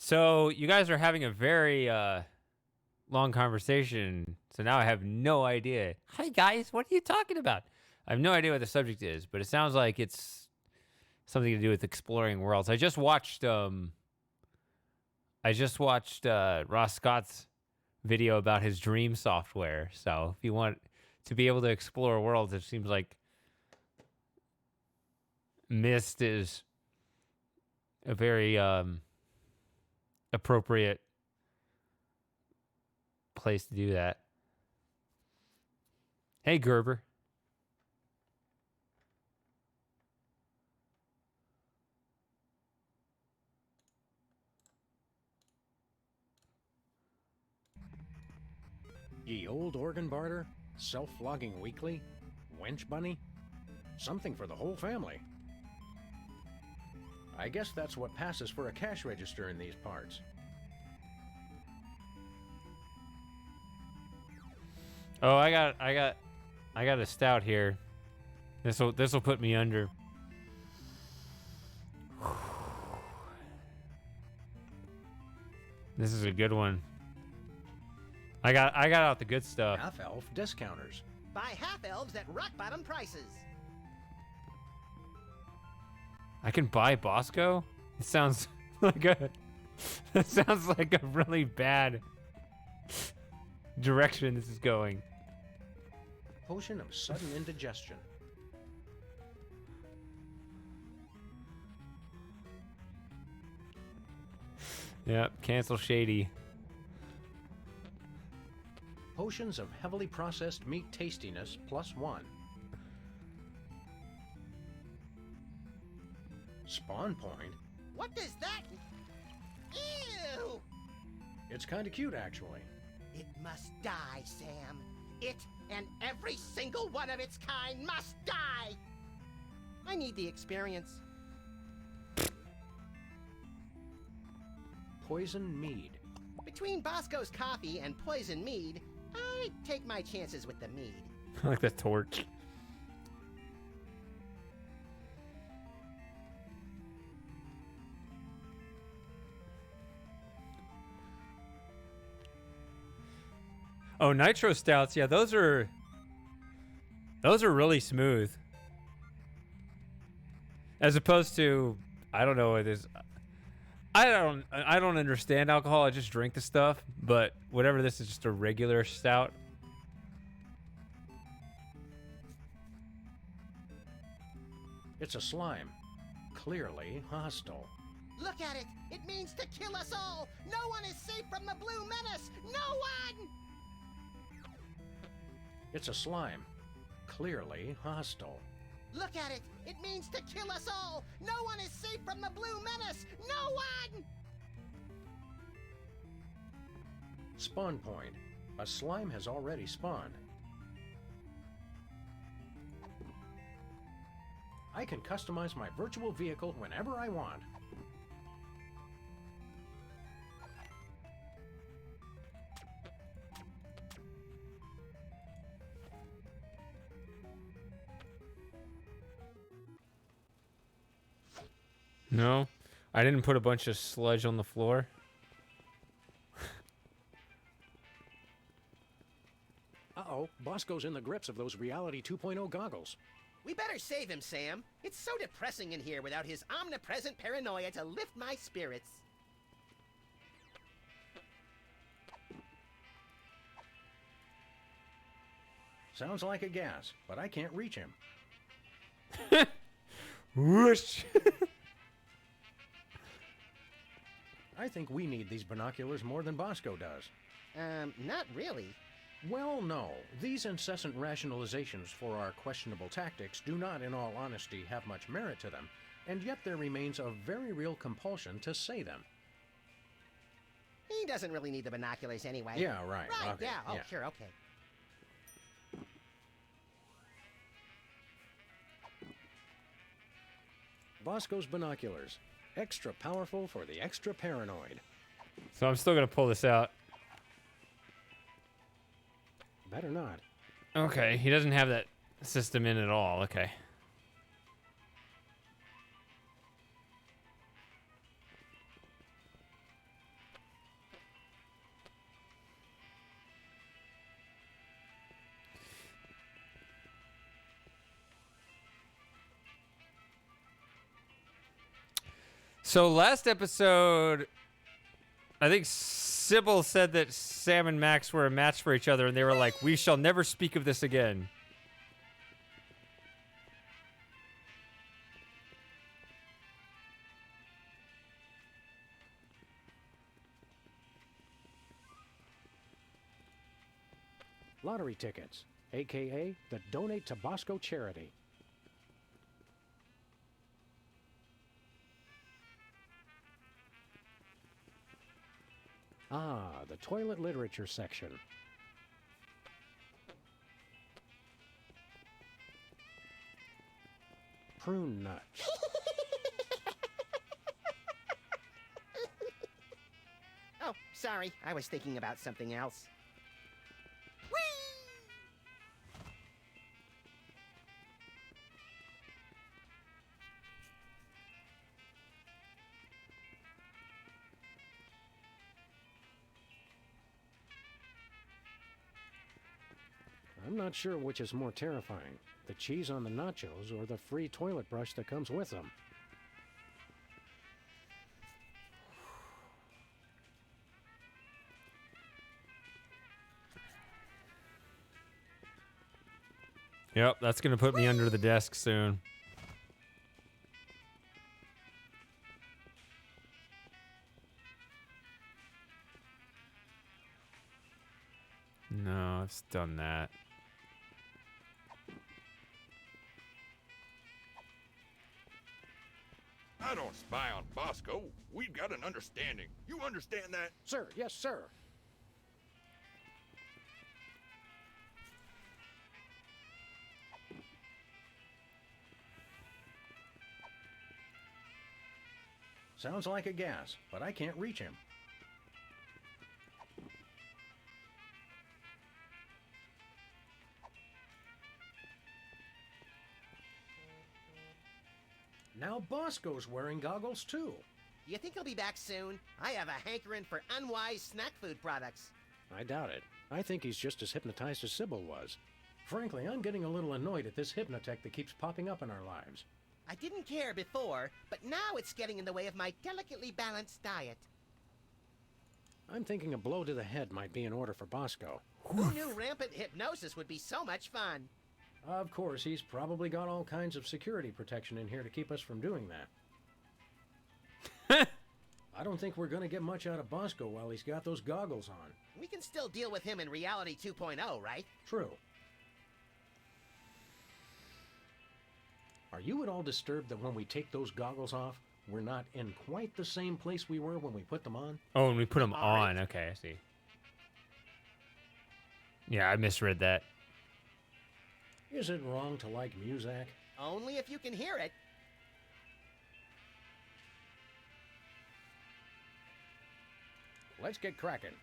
So you guys are having a very long conversation. So now I have no idea. Hi guys, what are you talking about? I have no idea what the subject is, but it sounds like it's something to do with exploring worlds. I just watched Ross Scott's video about his dream software. So if you want to be able to explore worlds, it seems like Myst is a very appropriate place to do that. Hey, Gerber.
Ye old organ barter, self-flogging weekly, wench bunny, something for the whole family. I guess that's what passes for a cash register in these parts.
Oh, I got a stout here. This'll put me under. This is a good one. I got out the good stuff.
Half-elf discounters.
Buy half-elves at rock-bottom prices.
I can buy Bosco? It sounds like a really bad direction this is going.
Potion of sudden indigestion.
Yep, cancel Shady.
Potions of heavily processed meat tastiness +1. Spawn point?
What does that... Ew!
It's kinda cute, actually.
It must die, Sam. It and every single one of its kind must die! I need the experience.
Poison mead.
Between Bosco's coffee and poison mead, I take my chances with the mead.
I like the torch. Oh, nitro stouts. Yeah, those are really smooth. As opposed to, I don't know what it is. I don't understand alcohol. I just drink the stuff. But whatever this is, just a regular stout.
It's a slime. Clearly hostile.
Look at it! It means to kill us all! No one is safe from the Blue Menace! No one!
It's a slime. Clearly hostile.
Look at it! It means to kill us all! No one is safe from the Blue Menace! No one!
Spawn point. A slime has already spawned. I can customize my virtual vehicle whenever I want.
No, I didn't put a bunch of sludge on the floor.
Uh-oh, Bosco's in the grips of those Reality 2.0 goggles.
We better save him, Sam. It's so depressing in here without his omnipresent paranoia to lift my spirits.
Sounds like a gas, but I can't reach him.
Whoosh!
I think we need these binoculars more than Bosco does.
Not really.
Well, no. These incessant rationalizations for our questionable tactics do not, in all honesty, have much merit to them, and yet there remains a very real compulsion to say them.
He doesn't really need the binoculars anyway.
Yeah, right.
Right,
Okay,
yeah. Oh,
yeah.
sure, okay.
Bosco's binoculars. Extra powerful for the extra paranoid.
So I'm still gonna pull this out.
Better not.
Okay, he doesn't have that system in at all. Okay. So last episode, I think Sybil said that Sam and Max were a match for each other, and they were like, "We shall never speak of this again."
Lottery tickets, aka the Donate to Bosco charity. Ah, the toilet literature section. Prune nuts.
Oh, sorry. I was thinking about something else.
I'm not sure which is more terrifying, the cheese on the nachos or the free toilet brush that comes with them.
Yep, that's gonna put me under the desk soon. No, it's done that.
I don't spy on Bosco. We've got an understanding. You understand that?
Sir, yes, sir. Sounds like a gas, but I can't reach him. Now Bosco's wearing goggles too.
You think he'll be back soon? I have a hankering for unwise snack food products.
I doubt it. I think he's just as hypnotized as Sybil was. Frankly, I'm getting a little annoyed at this hypnotech that keeps popping up in our lives.
I didn't care before, but now it's getting in the way of my delicately balanced diet.
I'm thinking a blow to the head might be in order for Bosco.
Who knew rampant hypnosis would be so much fun?
Of course, he's probably got all kinds of security protection in here to keep us from doing that. I don't think we're going to get much out of Bosco while he's got those goggles on.
We can still deal with him in Reality 2.0, right?
True. Are you at all disturbed that when we take those goggles off, we're not in quite the same place we were when we put them on?
Oh, and we put them on. Okay, I see. Yeah, I misread that.
Is it wrong to like Muzak?
Only if you can hear it.
Let's get cracking.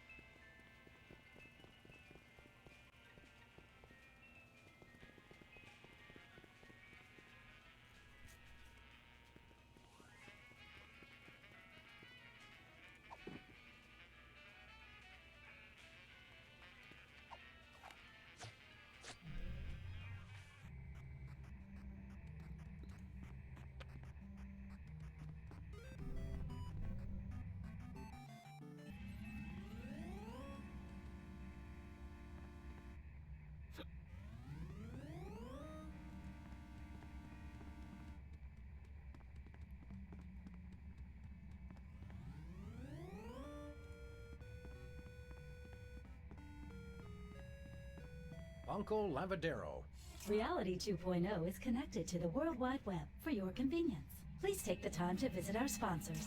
Banco Lavadero.
Reality 2.0 is connected to the World Wide Web for your convenience. Please take the time to visit our sponsors.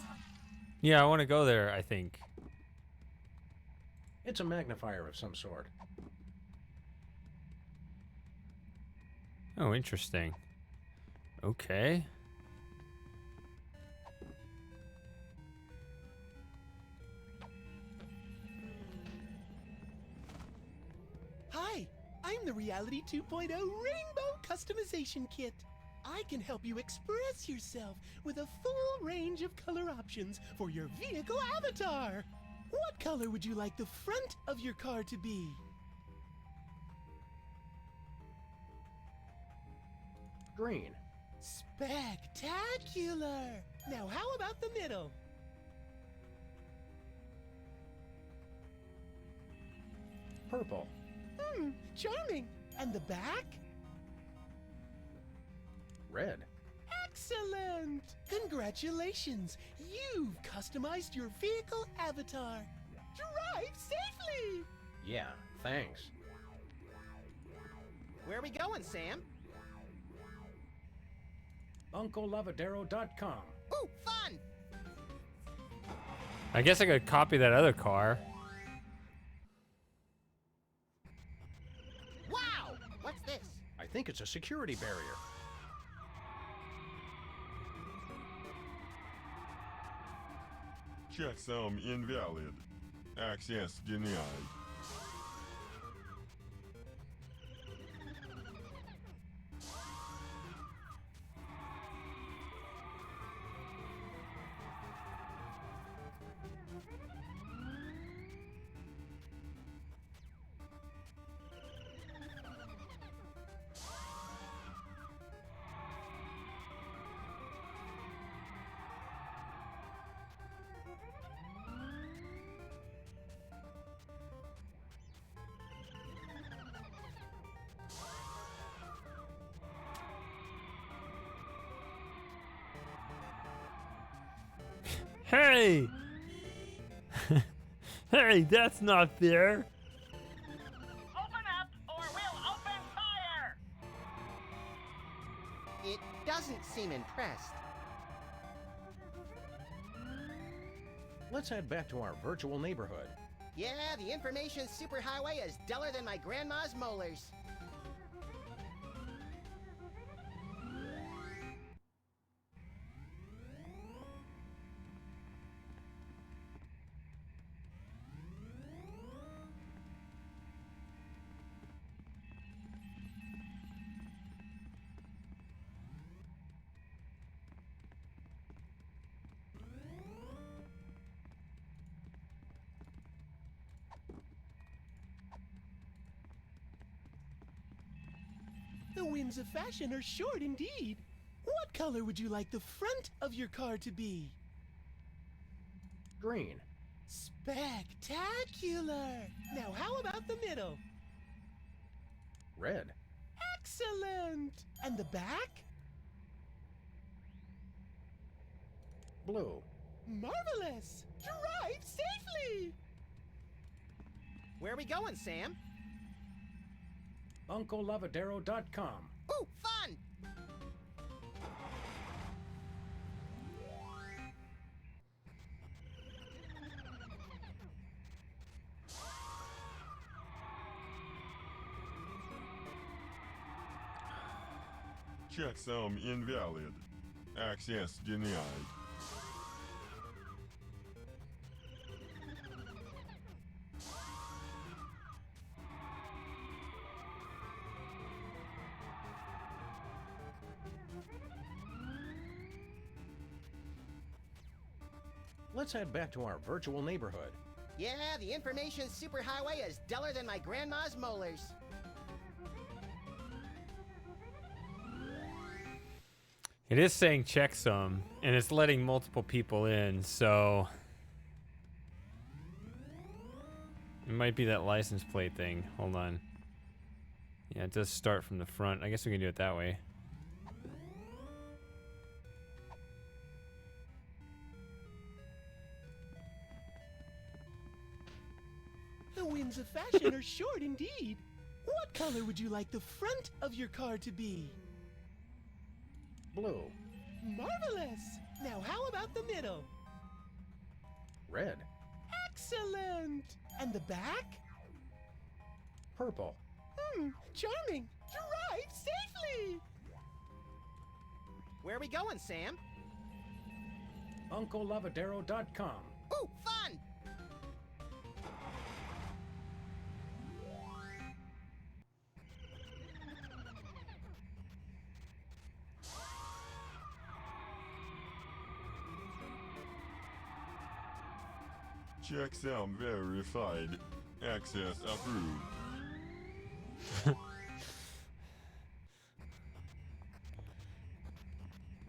Yeah, I want to go there, I think.
It's a magnifier of some sort.
Oh, interesting. Okay.
Hi, I'm the Reality 2.0 Rainbow Customization Kit. I can help you express yourself with a full range of color options for your vehicle avatar. What color would you like the front of your car to be?
Green.
Spectacular! Now how about the middle?
Purple.
Charming. And the back?
Red.
Excellent! Congratulations! You've customized your vehicle avatar. Drive safely!
Yeah, thanks.
Where are we going, Sam?
UncleLavadero.com.
Ooh, fun!
I guess I could copy that other car.
Wow! What's this?
I think it's a security barrier.
Checksum invalid. Access denied.
Hey! Hey, that's not fair.
Open up or we'll open fire!
It doesn't seem impressed.
Let's head back to our virtual neighborhood.
Yeah, the information superhighway is duller than my grandma's molars.
The whims of fashion are short indeed. What color would you like the front of your car to be?
Green.
Spectacular! Now how about the middle?
Red.
Excellent! And the back?
Blue.
Marvelous! Drive safely!
Where are we going, Sam?
UncleLavadero.com.
Ooh, fun!
Checksum invalid. Access denied.
Let's head back to our virtual neighborhood.
Yeah, the information superhighway is duller than my grandma's molars.
It is saying checksum, and it's letting multiple people in, so it might be that license plate thing. Hold on. Yeah, it does start from the front. I guess we can do it that way.
The whims of fashion are short indeed. What color would you like the front of your car to be?
Blue.
Marvelous! Now how about the middle?
Red.
Excellent! And the back?
Purple.
Charming! Drive safely!
Where are we going, Sam?
UncleLavadero.com.
Ooh, fun!
Checksum verified. Access approved.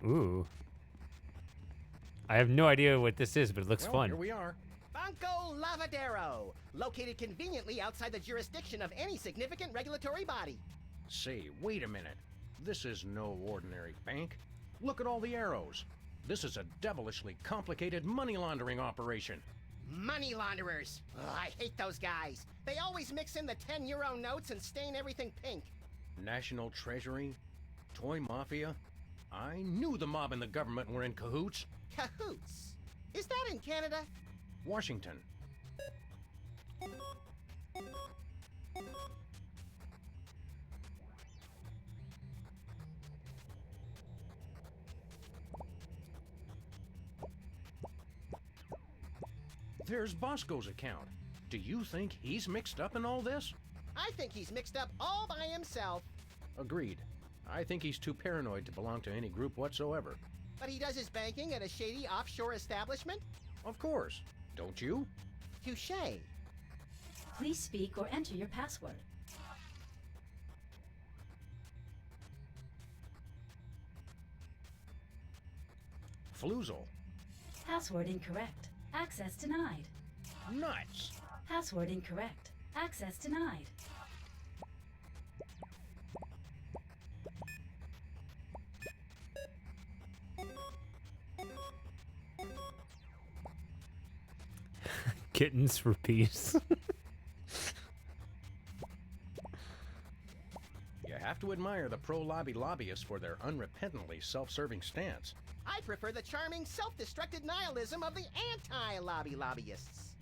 Ooh. I have no idea what this is, but it looks
Well,
fun.
here we are.
Banco Lavadero, located conveniently outside the jurisdiction of any significant regulatory body.
Say, wait a minute. This is no ordinary bank. Look at all the arrows. This is a devilishly complicated money laundering operation.
Money launderers. Ugh, I hate those guys. They always mix in the 10-euro notes and stain everything pink.
National Treasury? Toy Mafia? I knew the mob and the government were in cahoots.
Cahoots? Is that in Canada?
Washington. There's Bosco's account. Do you think he's mixed up in all this?
I think he's mixed up all by himself.
Agreed. I think he's too paranoid to belong to any group whatsoever.
But he does his banking at a shady offshore establishment?
Of course. Don't you?
Touché.
Please speak or enter your password.
Floozle.
Password incorrect. Access denied.
Nuts.
Password incorrect. Access denied.
Kittens for peace.
You have to admire the pro-lobby lobbyists for their unrepentantly self-serving stance.
I prefer the charming, self-destructed nihilism of the anti-lobby lobbyists.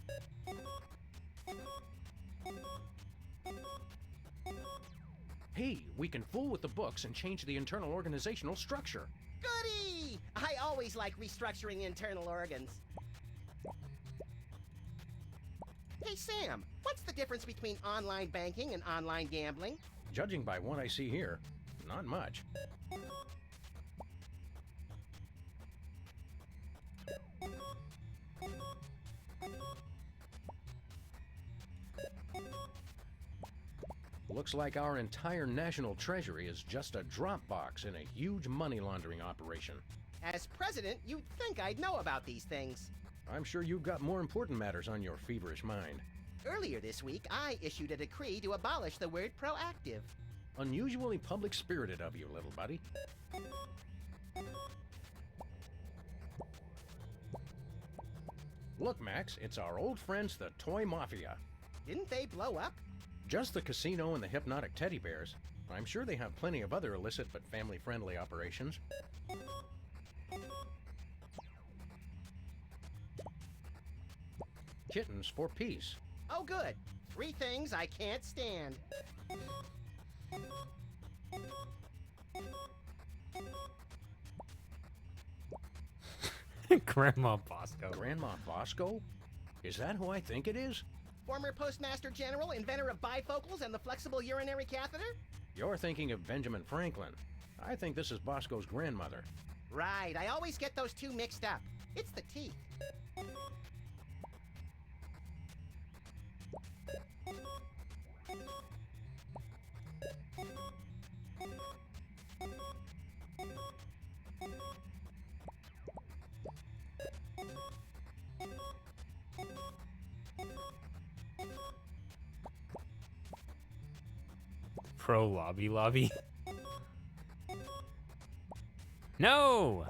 Hey, we can fool with the books and change the internal organizational structure.
Goody! I always like restructuring internal organs. Hey, Sam, what's the difference between online banking and online gambling?
Judging by what I see here, not much. Looks like our entire national treasury is just a drop box in a huge money laundering operation.
As president, you'd think I'd know about these things.
I'm sure you've got more important matters on your feverish mind.
Earlier this week, I issued a decree to abolish the word proactive.
Unusually public-spirited of you, little buddy. Look, Max, it's our old friends, the Toy Mafia.
Didn't they blow up?
Just the casino and the hypnotic teddy bears. I'm sure they have plenty of other illicit but family-friendly operations. Kittens for peace.
Oh, good. 3 things I can't stand.
Grandma Bosco.
Grandma Bosco? Is that who I think it is?
Former Postmaster General, inventor of bifocals and the flexible urinary catheter?
You're thinking of Benjamin Franklin. I think this is Bosco's grandmother.
Right, I always get those two mixed up. It's the teeth.
Pro lobby. No!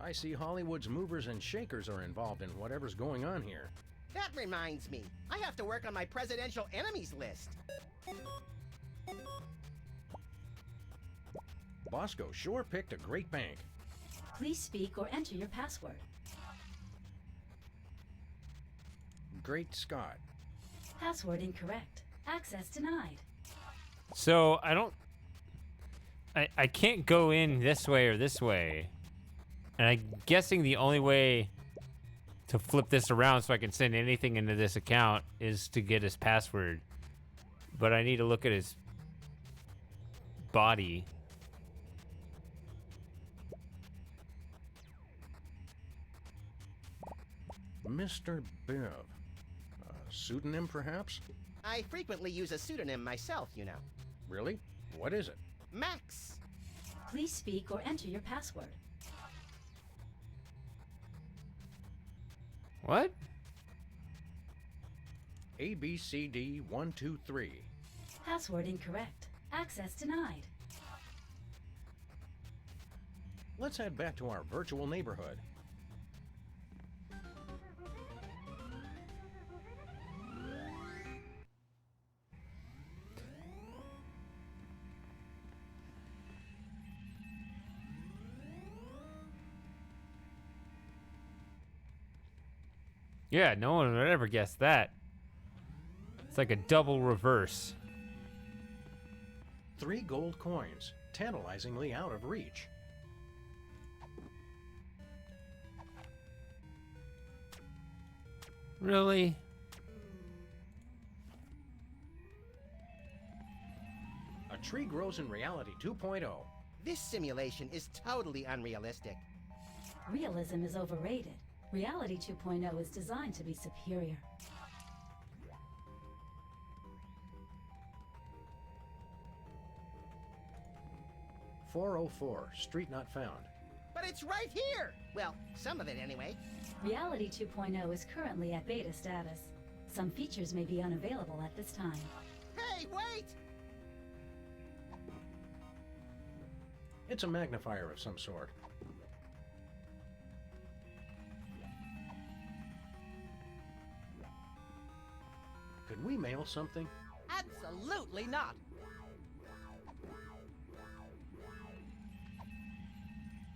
I see Hollywood's movers and shakers are involved in whatever's going on here.
That reminds me, I have to work on my presidential enemies list.
Bosco sure picked a great bank.
Please speak or enter your password.
Great Scott.
Password incorrect. Access denied.
So I can't go in this way or this way. And I'm guessing the only way to flip this around so I can send anything into this account is to get his password. But I need to look at his body.
Mr. Bev. A pseudonym, perhaps?
I frequently use a pseudonym myself, you know.
Really? What is it?
Max.
Please speak or enter your password.
What?
ABCD123.
Password incorrect. Access denied.
Let's head back to our virtual neighborhood.
Yeah, no one would ever guess that. It's like a double reverse.
3 gold coins, tantalizingly out of reach.
Really?
A tree grows in reality 2.0.
This simulation is totally unrealistic.
Realism is overrated. Reality 2.0 is designed to be superior.
.404, street not found.
But it's right here! Well, some of it anyway.
Reality 2.0 is currently at beta status. Some features may be unavailable at this time.
Hey, wait!
It's a magnifier of some sort. Could we mail something?
Absolutely not.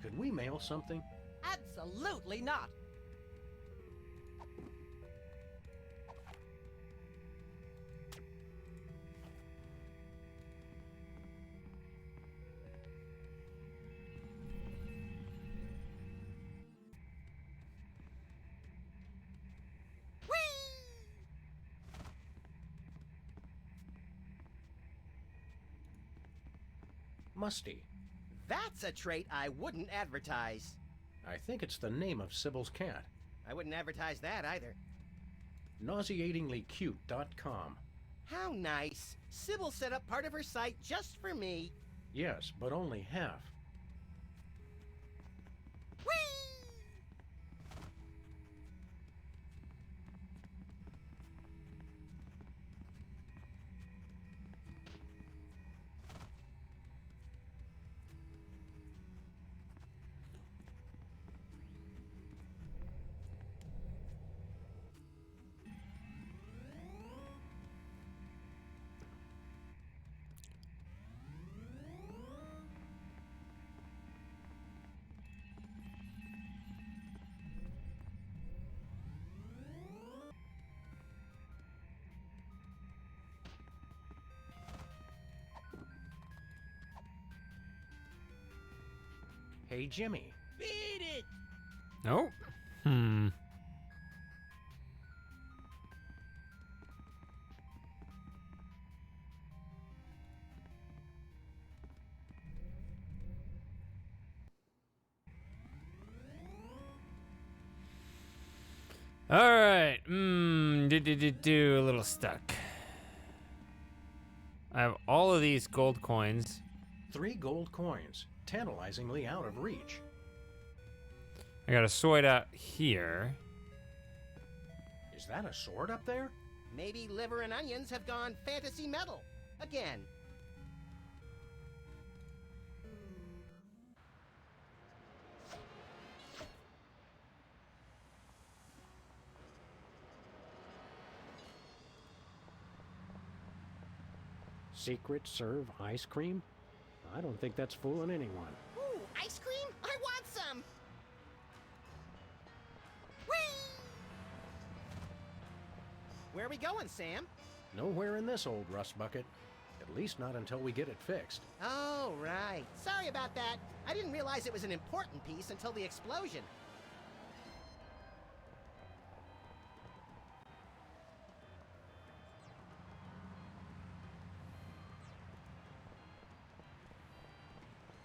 Could we mail something?
Absolutely not.
Musty.
That's a trait I wouldn't advertise.
I think it's the name of Sybil's cat.
I wouldn't advertise that either.
Nauseatinglycute.com.
How nice. Sybil set up part of her site just for me.
Yes, but only half. Hey, Jimmy.
Beat it!
Nope. Hmm. All right. A little stuck. I have all of these gold coins.
3 gold coins, tantalizingly out of reach.
I got a sword out here.
Is that a sword up there?
Maybe liver and onions have gone fantasy metal. Again.
Secret serve ice cream? I don't think that's fooling anyone.
Ooh, ice cream? I want some! Whee! Where are we going, Sam?
Nowhere in this old rust bucket. At least not until we get it fixed.
Oh, right. Sorry about that. I didn't realize it was an important piece until the explosion.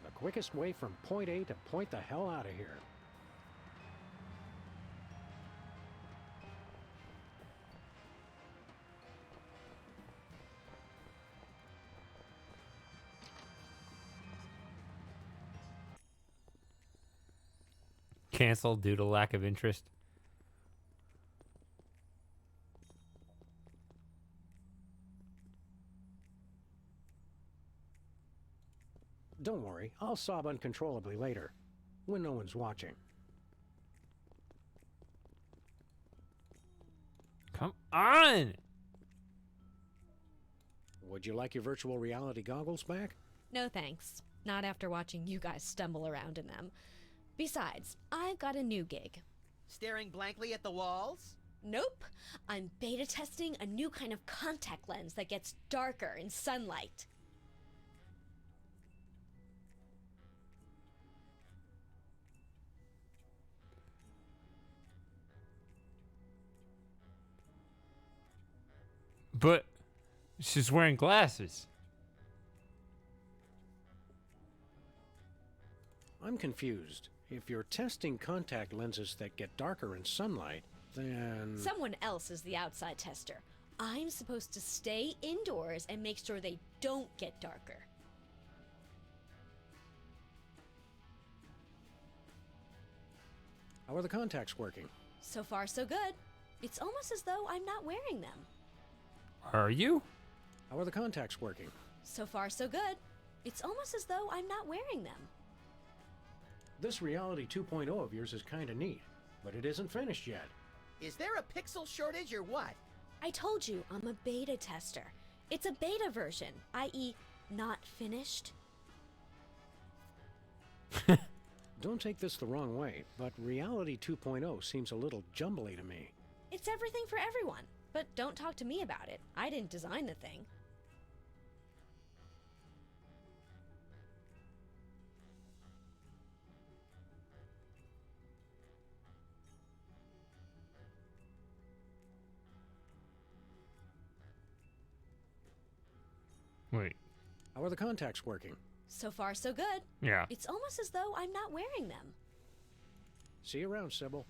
The quickest way from point A to point the hell out of here.
Canceled due to lack of interest.
Don't worry, I'll sob uncontrollably later, when no one's watching.
Come on!
Would you like your virtual reality goggles back?
No thanks. Not after watching you guys stumble around in them. Besides, I've got a new gig.
Staring blankly at the walls?
Nope. I'm beta testing a new kind of contact lens that gets darker in sunlight.
But she's wearing glasses.
I'm confused. If you're testing contact lenses that get darker in sunlight, then...
Someone else is the outside tester. I'm supposed to stay indoors and make sure they don't get darker.
How are the contacts working?
So far, so good. It's almost as though I'm not wearing them.
Are you?
How are the contacts working?
So far, so good. It's almost as though I'm not wearing them.
This Reality 2.0 of yours is kinda neat, but it isn't finished yet.
Is there a pixel shortage or what?
I told you, I'm a beta tester. It's a beta version, i.e. not finished.
Don't take this the wrong way, but Reality 2.0 seems a little jumbly to me.
It's everything for everyone, but don't talk to me about it. I didn't design the thing.
Wait.
How are the contacts working?
So far, so good.
Yeah.
It's almost as though I'm not wearing them.
See you around, Sybil.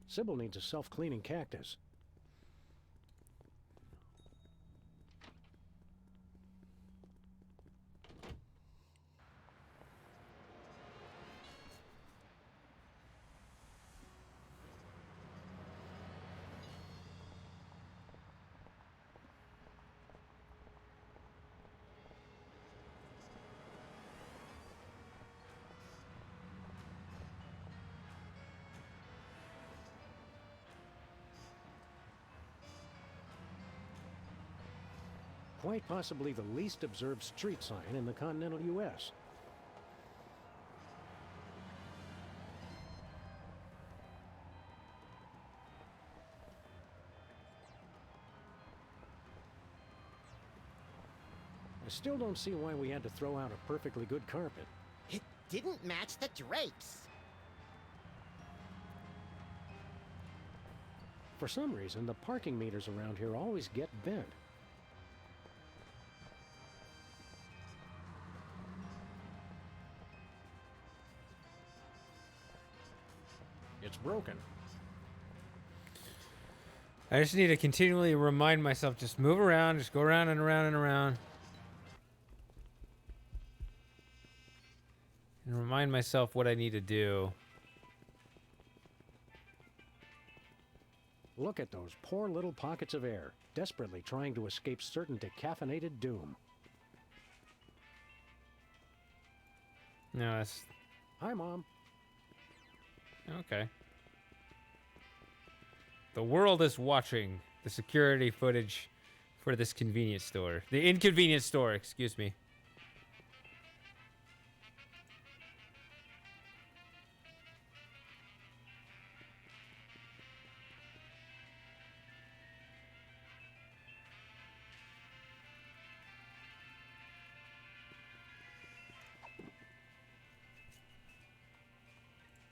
Sybil needs a self-cleaning cactus. Quite possibly the least observed street sign in the continental U.S. I still don't see why we had to throw out a perfectly good carpet.
It didn't match the drapes.
For some reason, the parking meters around here always get bent. It's broken.
I just need to continually remind myself, just move around, just go around and around and around. And remind myself what I need to do.
Look at those poor little pockets of air, desperately trying to escape certain decaffeinated doom.
No, that's...
Hi, Mom.
Okay. The world is watching the security footage for this convenience store. The inconvenience store, excuse me.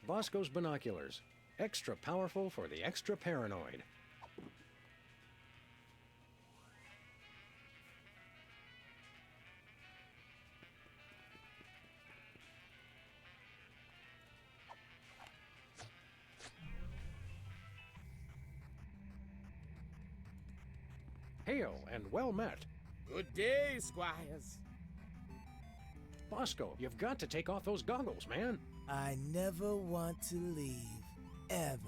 Bosco's binoculars. Extra powerful for the extra paranoid. Hail and well met.
Good day, squires.
Bosco, you've got to take off those goggles, man.
I never want to leave, ever.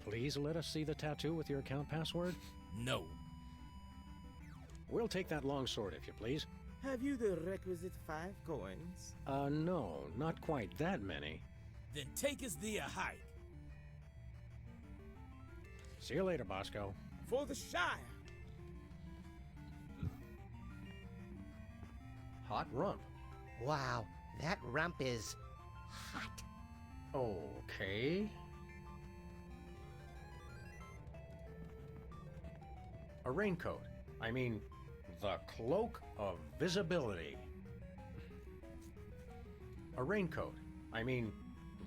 Please let us see the tattoo with your account password.
No.
We'll take that longsword, if you please.
Have you the requisite 5 coins?
No, not quite that many.
Then take us thee a hike.
See you later, Bosco.
For the Shire.
Hot rump.
Wow, that rump is hot.
Okay. A raincoat. I mean, the cloak of visibility. A raincoat. I mean,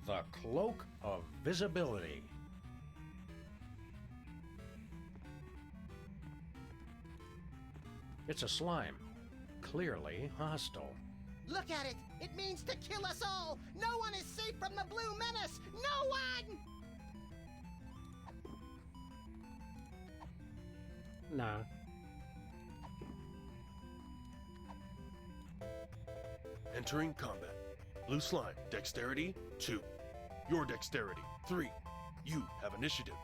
the cloak of visibility. It's a slime. Clearly hostile.
Look at it! It means to kill us all! No one is safe from the Blue Menace! No one!
Nah.
Entering combat. Blue slime, dexterity 2. Your dexterity 3. You have initiative.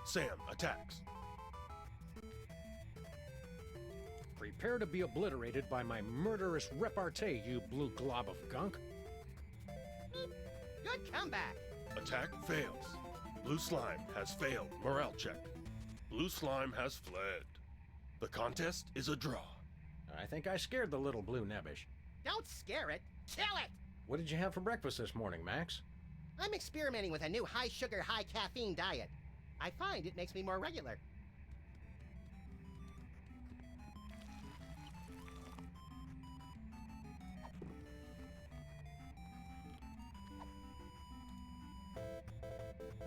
Sam attacks.
Prepare to be obliterated by my murderous repartee, you blue glob of gunk.
Good comeback!
Attack fails. Blue slime has failed morale check. Blue slime has fled. The contest is a draw.
I think I scared the little blue nebbish.
Don't scare it! Kill it!
What did you have for breakfast this morning, Max?
I'm experimenting with a new high-sugar, high-caffeine diet. I find it makes me more regular.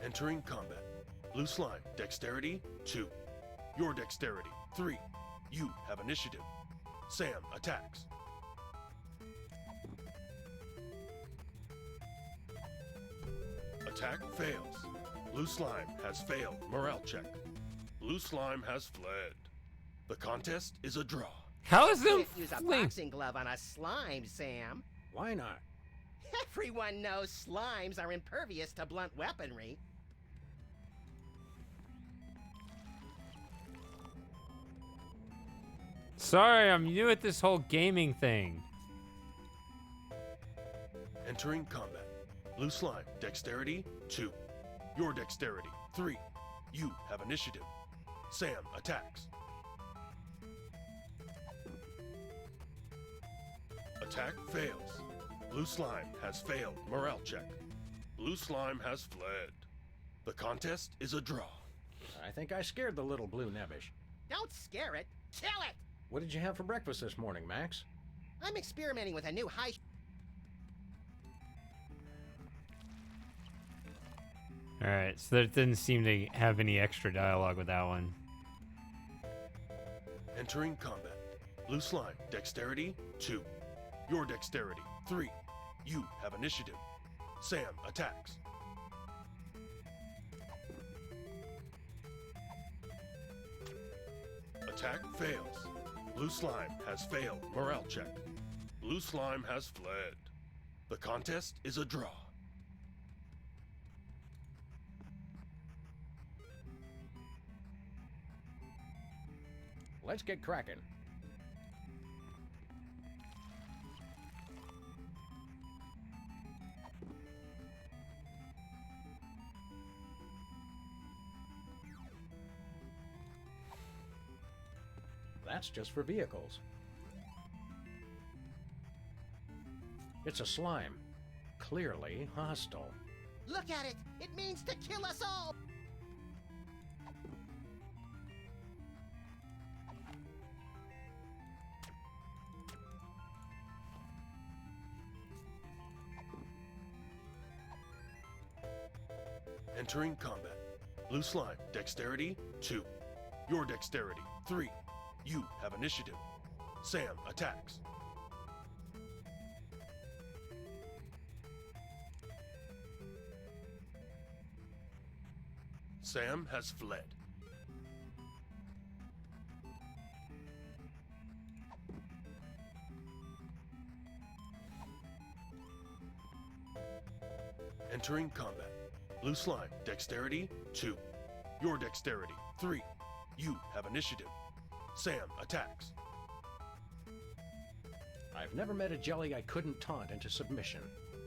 Entering combat. Blue slime, dexterity 2. Your dexterity 3. You have initiative. Sam attacks. Attack fails. Blue slime has failed morale check. Blue slime has fled. The contest is a draw.
How is
You
them
can't use a
fling?
boxing glove on a slime, Sam.
Why not?
Everyone knows slimes are impervious to blunt weaponry.
Sorry, I'm new at this whole gaming thing.
Entering combat. Blue slime, dexterity 2. Your dexterity 3. You have initiative. Sam attacks. Attack fails. Blue slime has failed morale check. Blue slime has fled. The contest is a draw.
I think I scared the little blue nebbish.
Don't scare it! Kill it!
What did you have for breakfast this morning, Max?
I'm experimenting with a new high...
Alright, so there didn't seem to have any extra dialogue with that one.
Entering combat. Blue slime, dexterity 2. Your dexterity 3. You have initiative. Sam attacks. Attack fails. Blue slime has failed morale check. Blue slime has fled. The contest is a draw.
Let's get cracking. That's just for vehicles. It's a slime. Clearly hostile.
Look at it! It means to kill us all!
Entering combat. Blue slime, dexterity 2. Your dexterity 3. You have initiative. Sam attacks. Sam has fled. Entering combat. Blue Slime, Dexterity 2. Your Dexterity 3. You have initiative. Sam attacks.
I've never met a jelly I couldn't taunt into submission.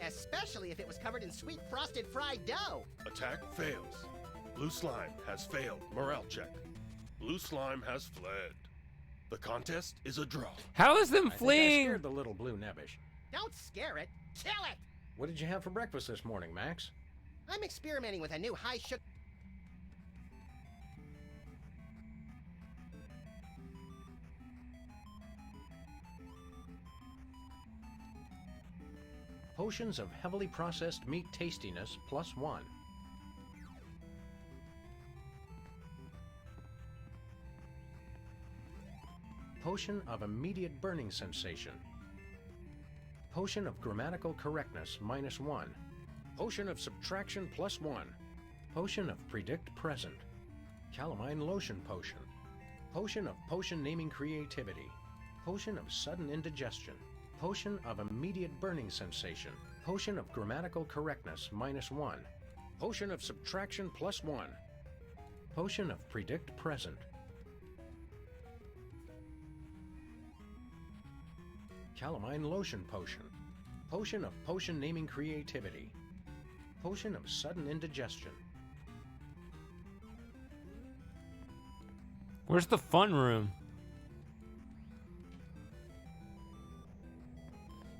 Especially if it was covered in sweet frosted fried dough.
Attack fails. Blue Slime has failed morale check. Blue Slime has fled. The contest is a draw.
How is them
I think I
fleeing?
scared the little blue nebbish.
Don't scare it, kill it!
What did you have for breakfast this morning, Max?
I'm experimenting with a new high sugar.
Potions of heavily processed meat tastiness +1. Potion of immediate burning sensation. Potion of grammatical correctness -1. Potion of subtraction +1. Potion of predict present. Calamine lotion potion. Potion of potion naming creativity. Potion of sudden indigestion. Potion of immediate burning sensation. Potion of grammatical correctness -1. Potion of subtraction +1. Potion of predict present. Calamine lotion potion. Potion of potion naming creativity. Potion of sudden indigestion.
Where's the fun room?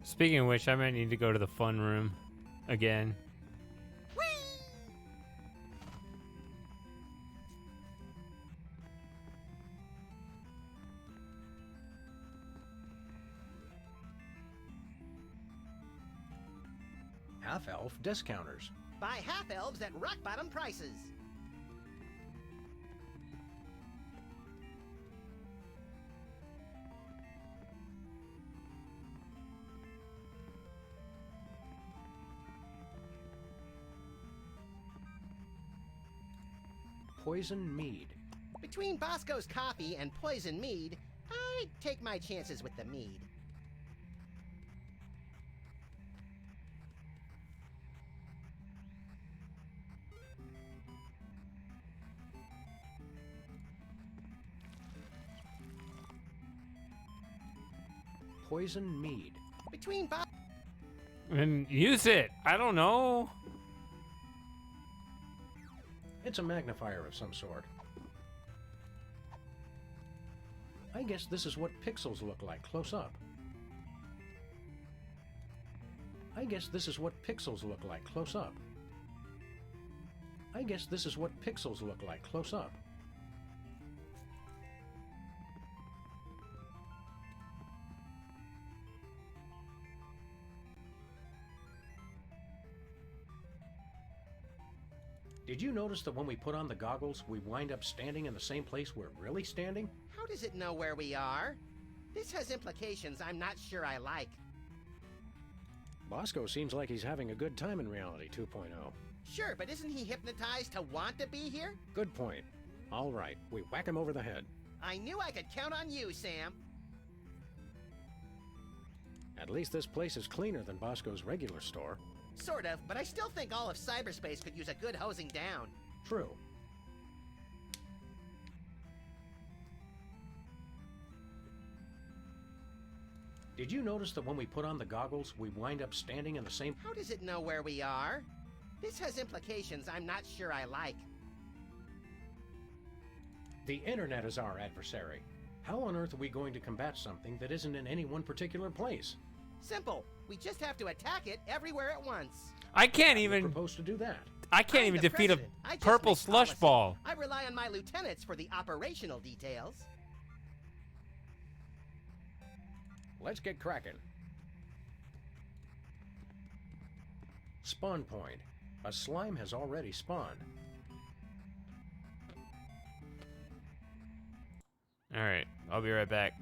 Speaking of which, I might need to go to the fun room again.
Half-elf discounters.
Buy half-elves at rock-bottom prices.
Poison mead. Between Bosco's coffee and poison mead, I'd take my chances with the mead. Poison mead. Between
And use it. I don't know.
It's a magnifier of some sort. I guess this is what pixels look like close up. I guess this is what pixels look like close up. I guess this is what pixels look like close up. Did you notice that when we put on the goggles, we wind up standing in the same place we're really standing?
How does it know where we are? This has implications I'm not sure I like.
Bosco seems like he's having a good time in Reality 2.0.
Sure, but isn't he hypnotized to want to be here?
Good point. All right, we whack him over the head.
I knew I could count on you, Sam.
At least this place is cleaner than Bosco's regular store.
Sort of, but I still think all of cyberspace could use a good hosing down.
True. Did you notice that when we put on the goggles, we wind up standing in the same...
How does it know where we are? This has implications I'm not sure I like.
The internet is our adversary. How on earth are we going to combat something that isn't in any one particular place?
Simple. We just have to attack it everywhere at once.
I can't even
propose to do that.
I can't
I'm
even
the
defeat a
president. I just
purple
make
slush
policy.
ball.
I rely on my lieutenants for the operational details.
Let's get cracking. Spawn point. A slime has already spawned.
All right, I'll be right back.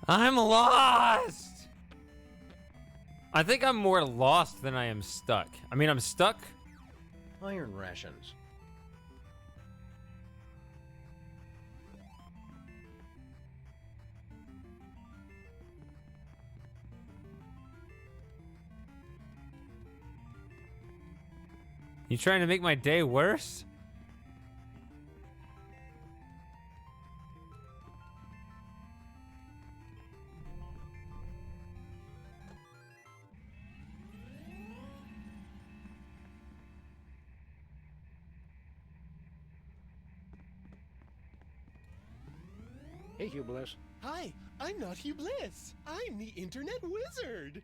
I'm lost! I think I'm more lost than I am stuck. I mean, I'm stuck.
Iron rations.
You trying to make my day worse?
Hey, Hugh Bliss.
Hi, I'm not Hugh Bliss. I'm the Internet Wizard.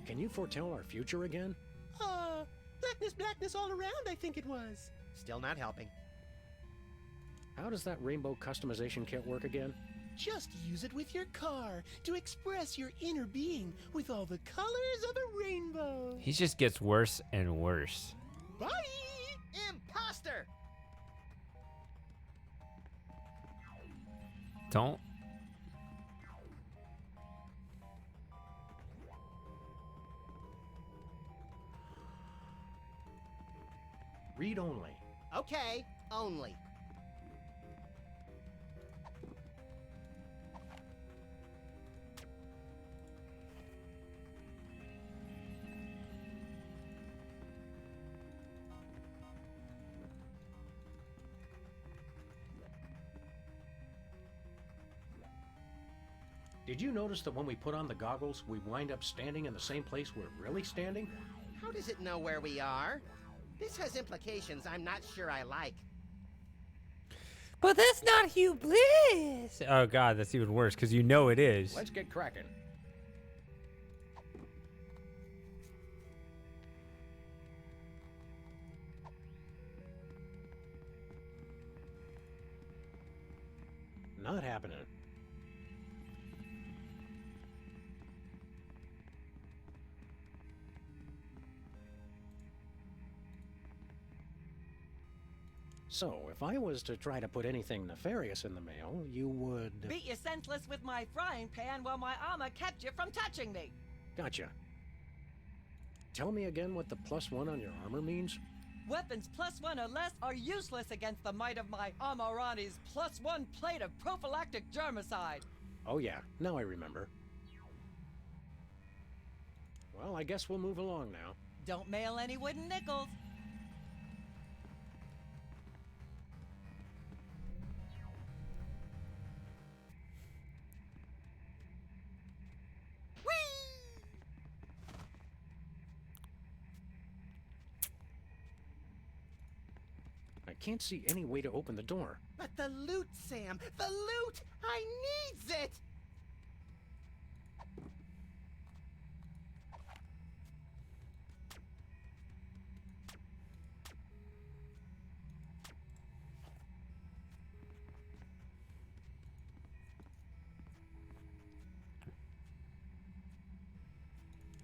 Can you foretell our future again?
Blackness all around, I think it was.
Still not helping.
How does that rainbow customization kit work again?
Just use it with your car to express your inner being with all the colors of a rainbow.
He just gets worse and worse.
Bye!
Imposter!
Don't.
Read only.
Okay, only.
Did you notice that when we put on the goggles, we wind up standing in the same place we're really standing?
How does it know where we are? This has implications I'm not sure I like.
But that's not Hugh Bliss! Oh god, that's even worse, because you know it is.
Let's get cracking. Not happening. So, if I was to try to put anything nefarious in the mail, you would...
Beat you senseless with my frying pan while my armor kept you from touching me.
Gotcha. Tell me again what the +1 on your armor means?
Weapons +1 or less are useless against the might of my Armorani's +1 plate of prophylactic germicide.
Oh yeah, now I remember. Well, I guess we'll move along now.
Don't mail any wooden nickels.
I can't see any way to open the door.
But the loot, Sam! The loot! I needs it!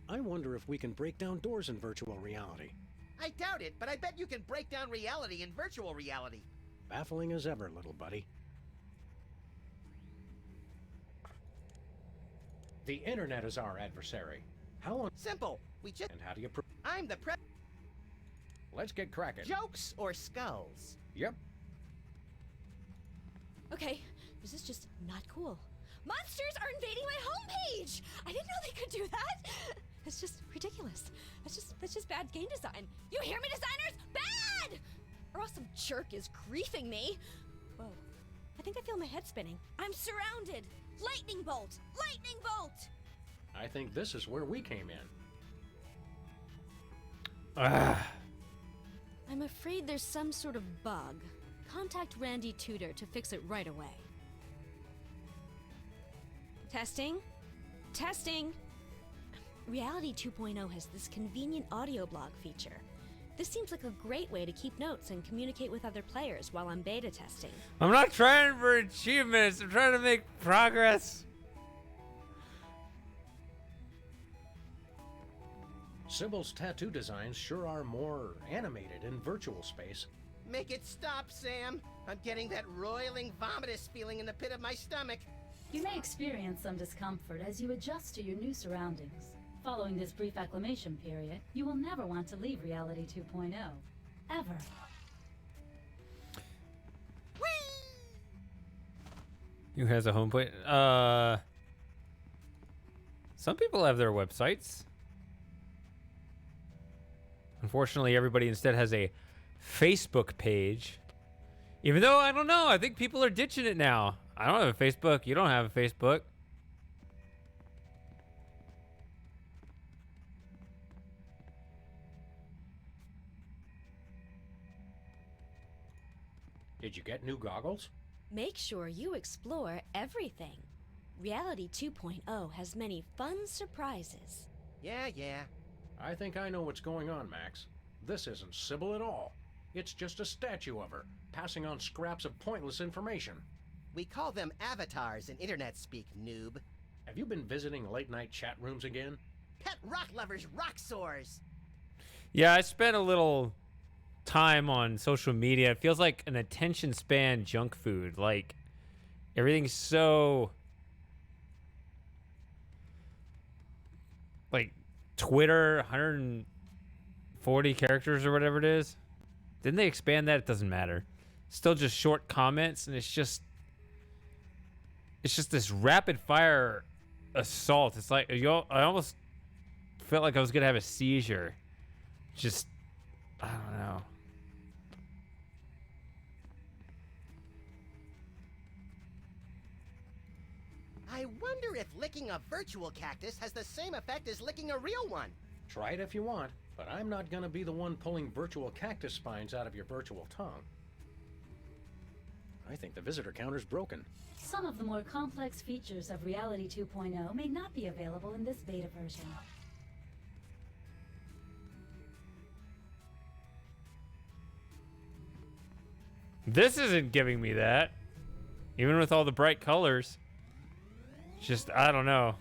I wonder if we can break down doors in virtual reality.
I doubt it, but I bet you can break down reality in virtual reality.
Baffling as ever, little buddy. The internet is our adversary. How on...
Simple. We just...
And how do you...
I'm the
Let's get cracking.
Jokes or skulls?
Yep.
Okay, this is just not cool. Monsters are invading my homepage! I didn't know they could do that! It's just ridiculous. That's just bad game design. You hear me, designers? Bad! Or else some jerk is griefing me. Whoa. I think I feel my head spinning. I'm surrounded! Lightning bolt! Lightning bolt!
I think this is where we came in.
I'm afraid there's some sort of bug. Contact Randy Tudor to fix it right away. Testing? Testing! Reality 2.0 has this convenient audio blog feature. This seems like a great way to keep notes and communicate with other players while I'm beta testing.
I'm not trying for achievements, I'm trying to make progress.
Sybil's tattoo designs sure are more animated in virtual space.
Make it stop, Sam. I'm getting that roiling, vomitous feeling in the pit of my stomach.
You may experience some discomfort as you adjust to your new surroundings. Following this brief acclimation period, you will never want to leave Reality 2.0. Ever.
Who has a home plate? Some people have their websites. Unfortunately, everybody instead has a Facebook page. Even though, I don't know, I think people are ditching it now. I don't have a Facebook. You don't have a Facebook.
Did you get new goggles?
Make sure you explore everything. Reality 2.0 has many fun surprises.
Yeah.
I think I know what's going on, Max. This isn't Sybil at all. It's just a statue of her, passing on scraps of pointless information.
We call them avatars in internet speak, noob.
Have you been visiting late-night chat rooms again?
Pet rock lovers rock sores.
Yeah, I spent a little time on social media. It feels like an attention span junk food. Like, everything's so... Like, Twitter, 140 characters or whatever it is. Didn't they expand that? It doesn't matter. Still just short comments, and it's just this rapid fire assault. It's like, I almost felt like I was gonna have a seizure. Just, I don't know.
I wonder if licking a virtual cactus has the same effect as licking a real one.
Try it if you want, but I'm not gonna be the one pulling virtual cactus spines out of your virtual tongue. I think the visitor counter's broken.
Some of the more complex features of Reality 2.0 may not be available in this beta version.
This isn't giving me that. Even with all the bright colors. Just, I don't know.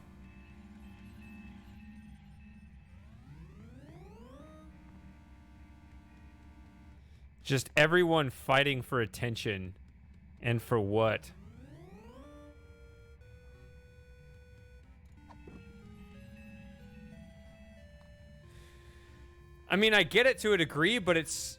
Just everyone fighting for attention. And for what? I mean, I get it to a degree, but it's...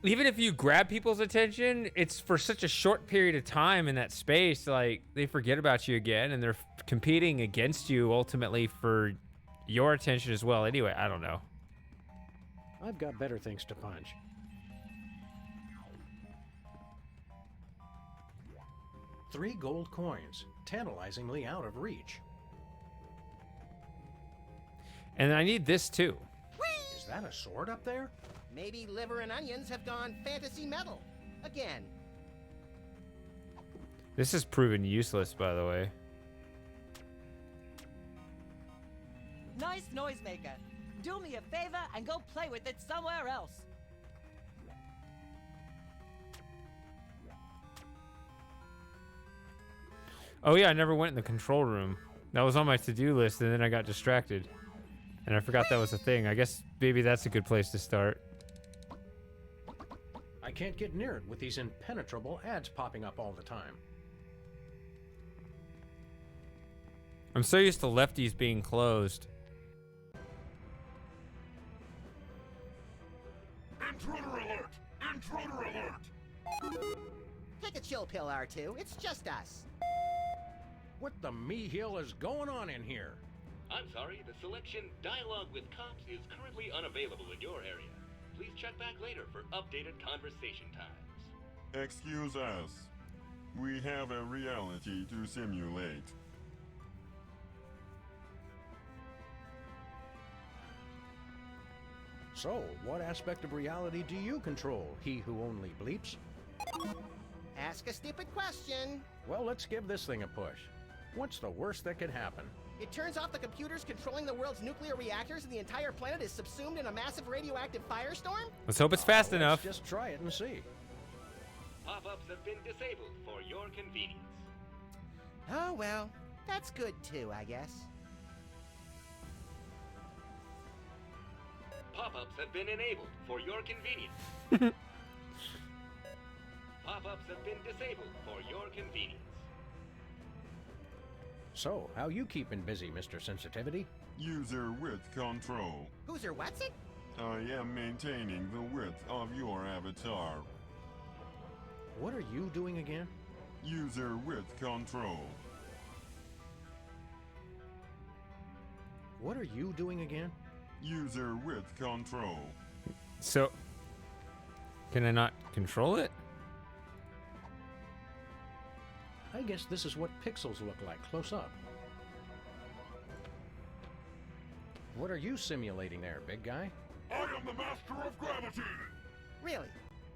Even if you grab people's attention, it's for such a short period of time in that space. Like, they forget about you again, and they're competing against you ultimately for your attention as well. Anyway, I don't know.
I've got better things to punch. Three gold coins, tantalizingly out of reach.
And I need this too.
Is that a sword up there?
Maybe liver and onions have gone fantasy metal. Again.
This is proven useless, by the way.
Nice noisemaker. Do me a favor and go play with it somewhere else.
Oh yeah, I never went in the control room. That was on my to-do list, and then I got distracted. And I forgot that was a thing. I guess maybe that's a good place to start.
I can't get near it with these impenetrable ads popping up all the time.
I'm so used to lefties being closed.
Intruder alert! Intruder alert!
Take a chill pill, R2. It's just us.
What the me-hill is going on in here?
I'm sorry, the selection Dialogue with Cops is currently unavailable in your area. Please check back later for updated conversation times.
Excuse us. We have a reality to simulate.
So, what aspect of reality do you control, he who only bleeps?
Ask a stupid question.
Well, let's give this thing a push. What's the worst that could happen?
It turns off the computers controlling the world's nuclear reactors and the entire planet is subsumed in a massive radioactive firestorm?
Let's hope it's fast enough.
Let's just try it and see.
Pop-ups have been disabled for your convenience.
Oh, well, that's good too, I guess.
Pop-ups have been enabled for your convenience. pop-ups have been disabled for your convenience.
So, how you keeping busy, Mr. Sensitivity?
User width control.
Who's her what's it?
I am maintaining the width of your avatar.
What are you doing again?
User width control.
What are you doing again?
User width control.
So, can I not control it?
I guess this is what pixels look like close up. What are you simulating there, big guy?
I am the master of gravity!
Really?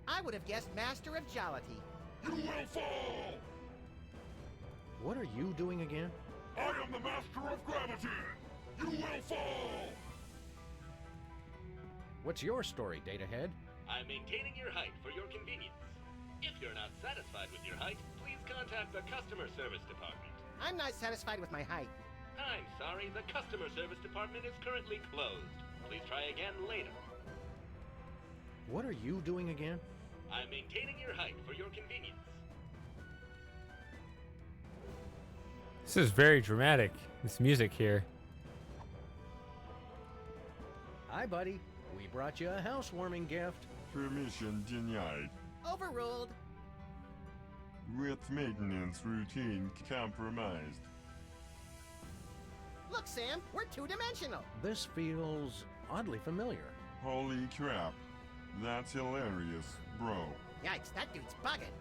I would have guessed Master of Jollity.
You will fall!
What are you doing again?
I am the master of gravity! You will fall!
What's your story, Datahead?
I'm maintaining your height for your convenience. If you're not satisfied with your height, please contact the customer service department.
I'm not satisfied with my height.
I'm sorry, the customer service department is currently closed. Please try again later.
What are you doing again?
I'm maintaining your height for your convenience.
This is very dramatic, this music here.
Hi, buddy. We brought you a housewarming gift.
Permission denied.
Overruled.
Width maintenance routine compromised.
Look, Sam, we're two-dimensional.
This feels oddly familiar.
Holy crap. That's hilarious, bro.
Yikes, that dude's bugging.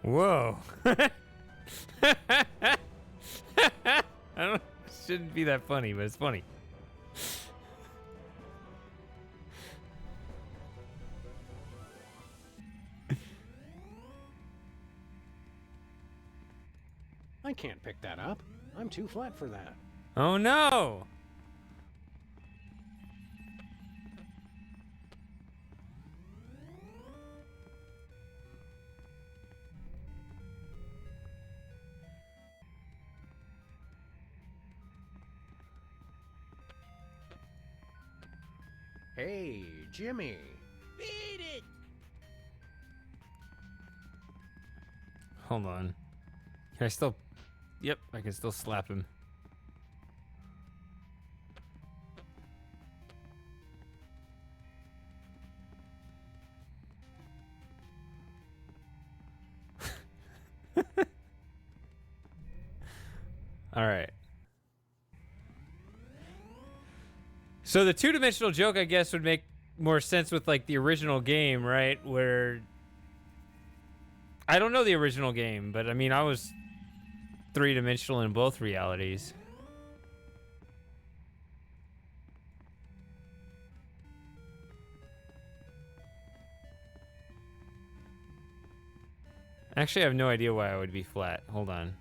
Whoa. I don't. It shouldn't be that funny, but it's funny.
I can't pick that up. I'm too flat for that.
Oh no!
Hey, Jimmy.
Beat it!
Hold on. Can I still... Yep, I can still slap him. All right. So the two-dimensional joke, I guess, would make more sense with like the original game, right? Where I don't know the original game, but I mean, I was three-dimensional in both realities. Actually, I have no idea why I would be flat. Hold on.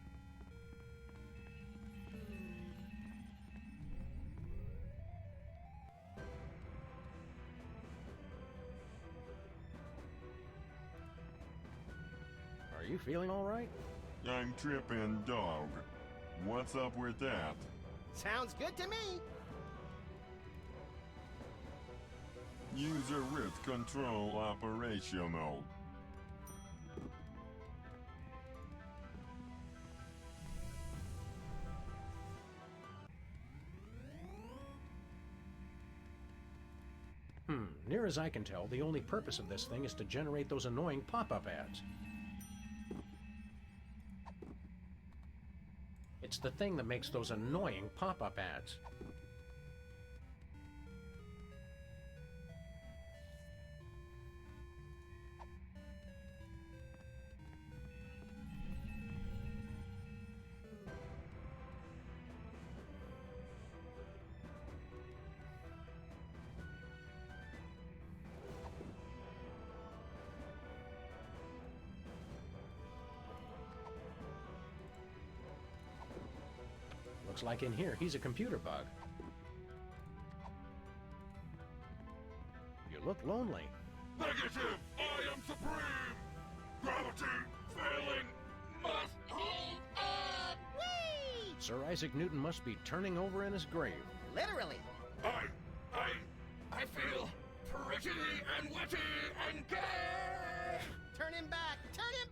Are you feeling all right?
I'm tripping dog. What's up with that?
Sounds good to me.
User width control operational.
Near as I can tell, the only purpose of this thing is to generate those annoying pop-up ads. It's the thing that makes those annoying pop-up ads. Looks like in here he's a computer bug. You look lonely.
Negative! I am supreme! Gravity failing must hold on!
Whee!
Sir Isaac Newton must be turning over in his grave.
Literally.
I feel pretty
and witty and gay!
Turn him back! Turn him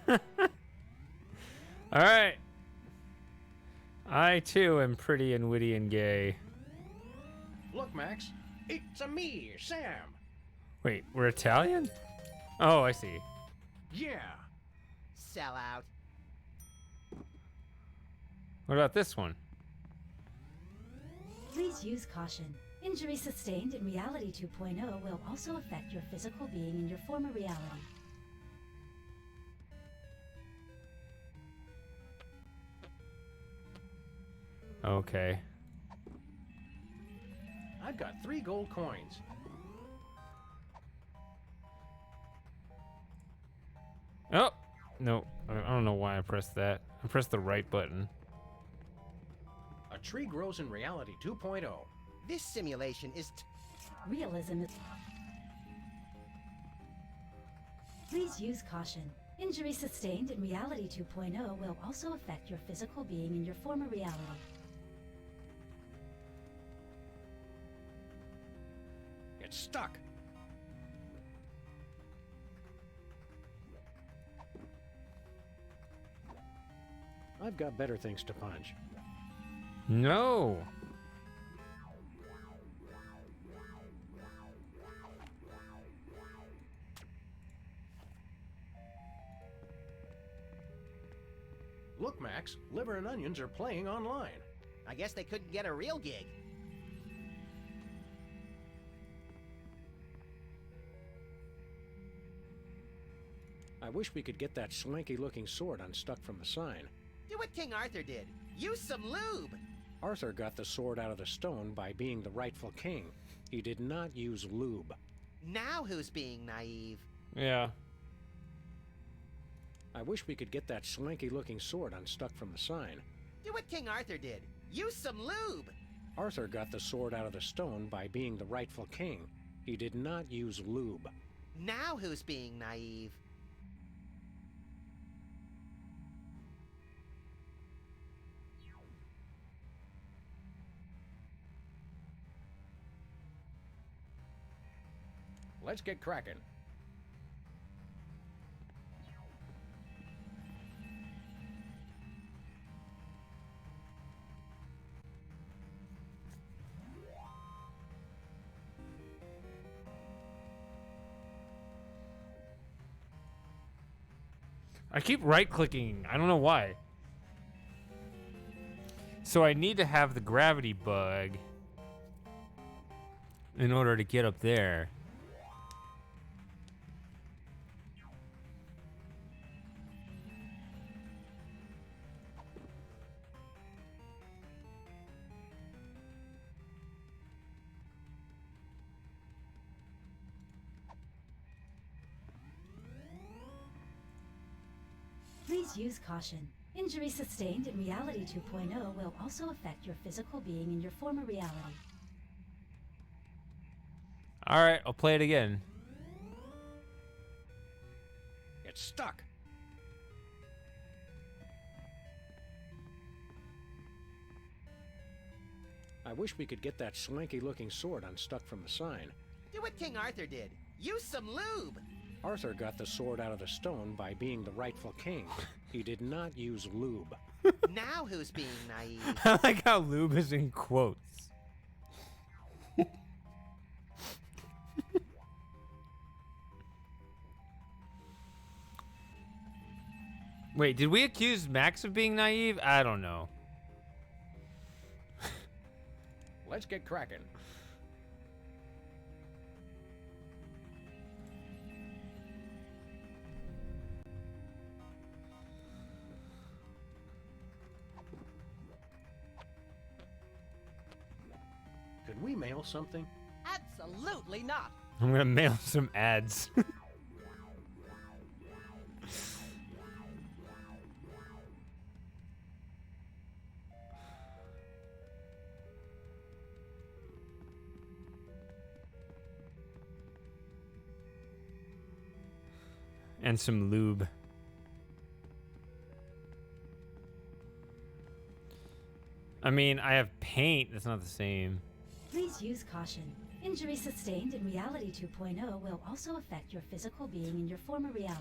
back!
All right. I too am pretty and witty and gay.
Look, Max, it's a me, Sam.
Wait, we're Italian? Oh, I see.
Yeah.
Sell out.
What about this one?
Please use caution. Injury sustained in Reality 2.0 will also affect your physical being in your former reality.
Okay.
I've got 3 gold coins.
Oh! No, I don't know why I pressed that. I pressed the right button.
A tree grows in Reality 2.0.
This simulation is
Realism is... Please use caution. Injury sustained in Reality 2.0 will also affect your physical being in your former reality.
It's stuck. I've got better things to punch.
No!
Look, Max, Liver and Onions are playing online.
I guess they couldn't get a real gig.
I wish we could get that swanky-looking sword unstuck from the sign.
Do what King Arthur did. Use some lube.
Arthur got the sword out of the stone by being the rightful king. He did not use lube.
Now who's being naive?
Yeah.
I wish we could get that swanky-looking sword unstuck from the sign.
Do what King Arthur did. Use some lube.
Arthur got the sword out of the stone by being the rightful king. He did not use lube.
Now who's being naive?
Let's get cracking.
I keep right-clicking. I don't know why. So I need to have the gravity bug in order to get up there.
Please use caution. Injury sustained in Reality 2.0 will also affect your physical being in your former reality.
Alright, I'll play it again.
It's stuck. I wish we could get that swanky-looking sword unstuck from the sign.
Do what King Arthur did. Use some lube.
Arthur got the sword out of the stone by being the rightful king. He did not use lube.
Now who's being naive?
I like how lube is in quotes. Wait, did we accuse Max of being naive? I don't know.
Let's get cracking. Could we mail something?
Absolutely not.
I'm gonna mail some ads. And some lube. I mean, I have paint. That's not the same.
Please use caution. Injury sustained in Reality 2.0 will also affect your physical being in your former reality.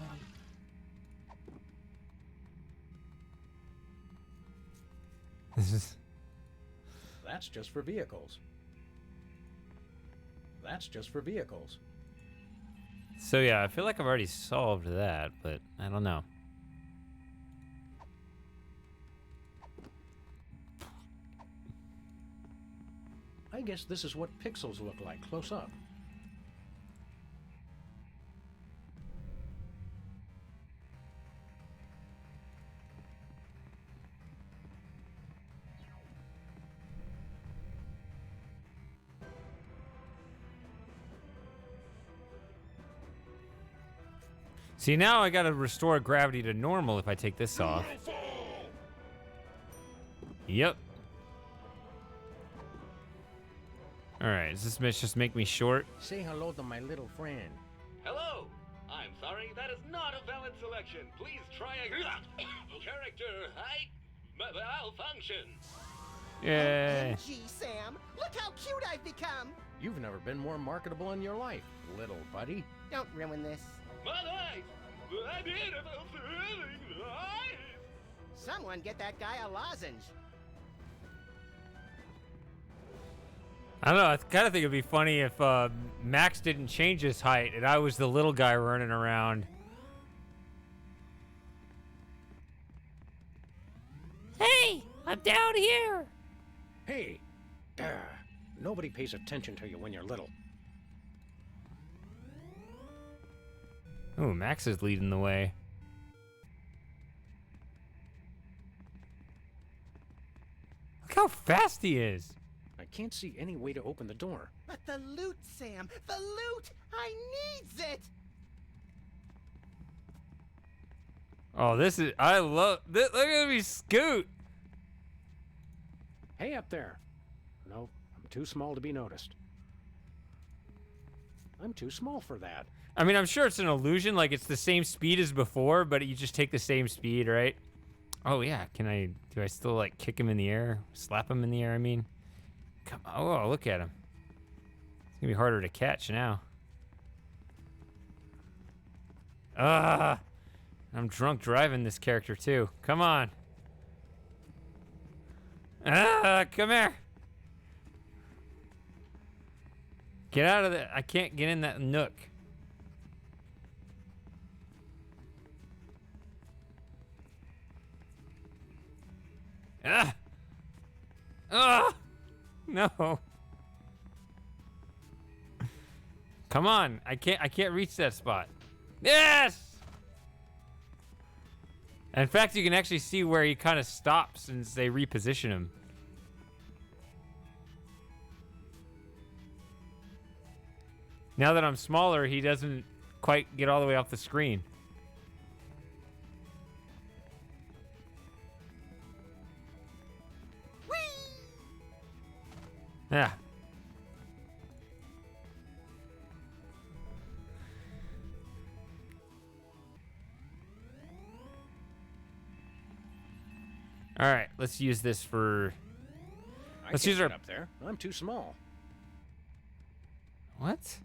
That's just for vehicles. That's just for vehicles.
So yeah, I feel like I've already solved that, but I don't know.
I guess this is what pixels look like close up.
See, now I gotta restore gravity to normal if I take this off. Yep. Alright, does this just make me short?
Say hello to my little friend.
Hello! I'm sorry, that is not a valid selection. Please try a character height malfunction.
Yay.
OMG, Sam! Look how cute I've become!
You've never been more marketable in your life, little buddy.
Don't ruin this.
My life! My beautiful thrilling life!
Someone get that guy a lozenge.
I don't know, I kind of think it'd be funny if Max didn't change his height and I was the little guy running around. Hey, I'm down here.
Hey! Nobody pays attention to you when you're little.
Ooh, Max is leading the way. Look how fast he is.
I can't see any way to open the door.
But the loot, Sam! The loot! I needs it!
Oh, this is... I love... Look at me scoot.
Hey up there! No, I'm too small to be noticed. I'm too small for that.
I mean, I'm sure it's an illusion. Like, it's the same speed as before, but you just take the same speed, right? Oh, yeah. Do I still, like, kick him in the air? Slap him in the air, I mean? Come on. Oh, look at him. It's going to be harder to catch now. Ah! I'm drunk driving this character, too. Come on. Ah! Come here. Get out of the... I can't get in that nook. Ah! Ah! No. Come on. I can't reach that spot. Yes! In fact, you can actually see where he kind of stops since they reposition him. Now that I'm smaller, he doesn't quite get all the way off the screen. Yeah. All right, let's use this for... Let's use our...
up there. I'm too small.
What?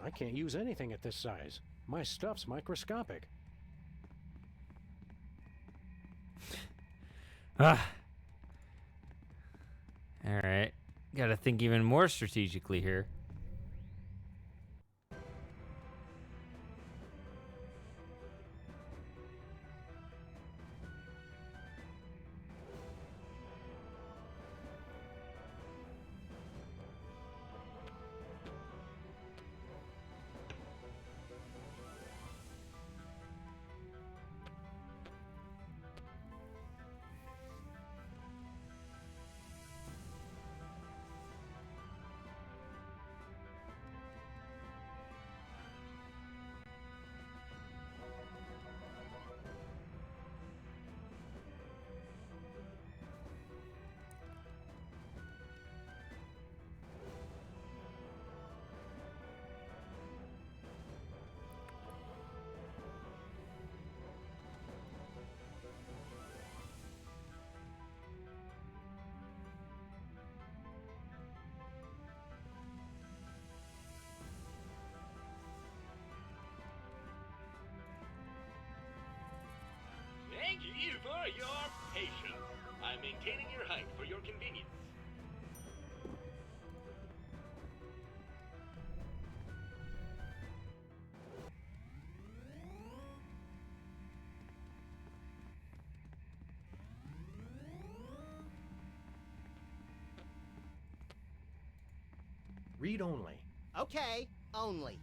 I can't use anything at this size. My stuff's microscopic.
Ah. All right. Got to think even more strategically here.
For your patience. I'm maintaining your height for your convenience.
Read only.
Okay, only.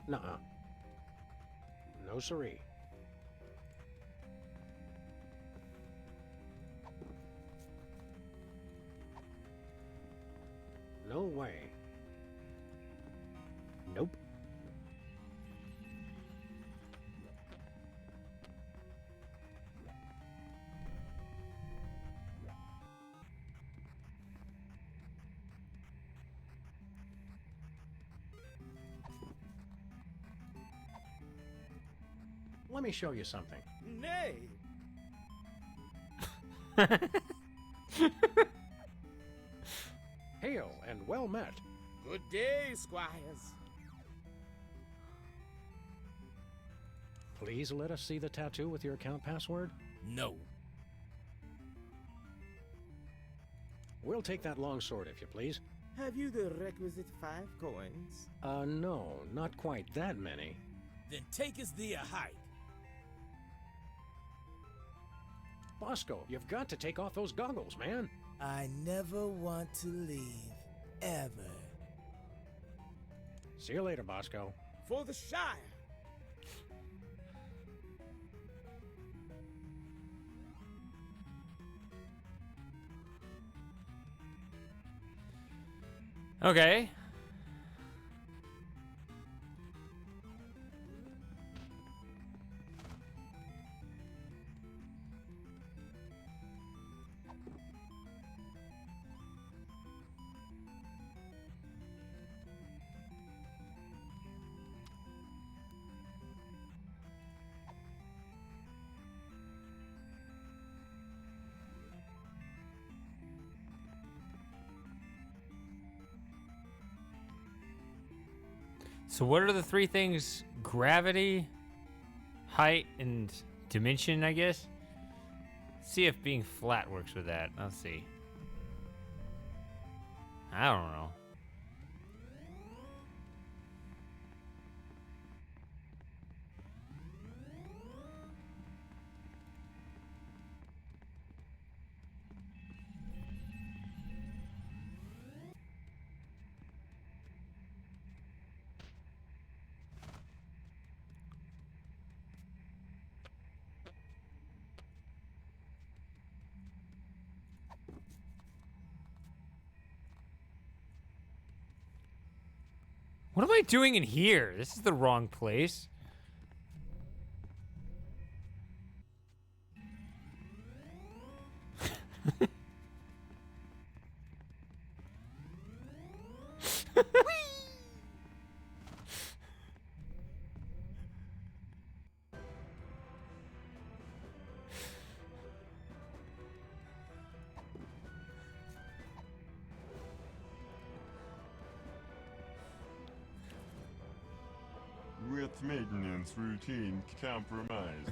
Nuh-uh. No siree. No way. Nope. Let me show you something.
Nay.
Hail and well met.
Good day, squires.
Please let us see the tattoo with your account password.
No.
We'll take that longsword if you please.
Have you the requisite 5 coins?
No, not quite that many.
Then take us thee a hike.
Bosco, you've got to take off those goggles, man.
I never want to leave, ever.
See you later, Bosco.
For the Shire.
Okay. So what are the 3 things? Gravity, height, and dimension, I guess? See if being flat works with that. Let's see. I don't know. What am I doing in here? This is the wrong place.
With maintenance routine compromised.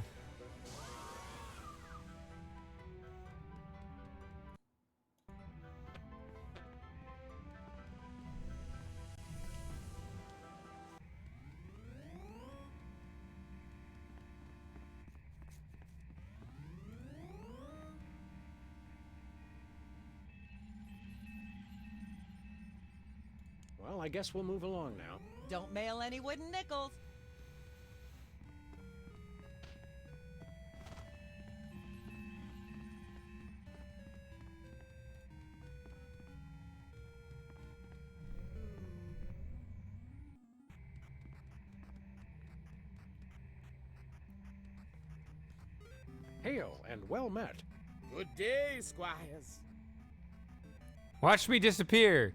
Well, I guess we'll move along now.
Don't mail any wooden nickels.
Hail and well met.
Good day, squires.
Watch me disappear.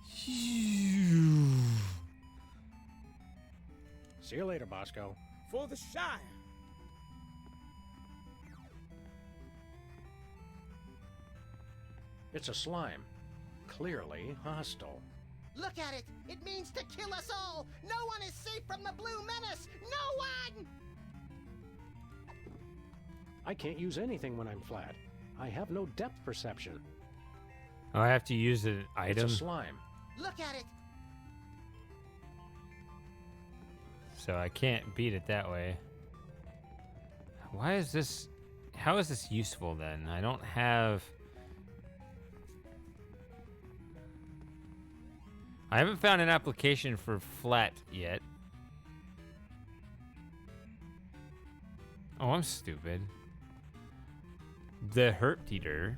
See you later, Bosco.
For the Shire.
It's a slime. Clearly hostile.
Look at it! It means to kill us all! No one is safe from the Blue Menace! No one!
I can't use anything when I'm flat. I have no depth perception.
Oh, I have to use an item?
It's a slime.
Look at it!
So I can't beat it that way. Why is this... How is this useful then? I don't have... I haven't found an application for flat yet. Oh, I'm stupid. The Herp Eater.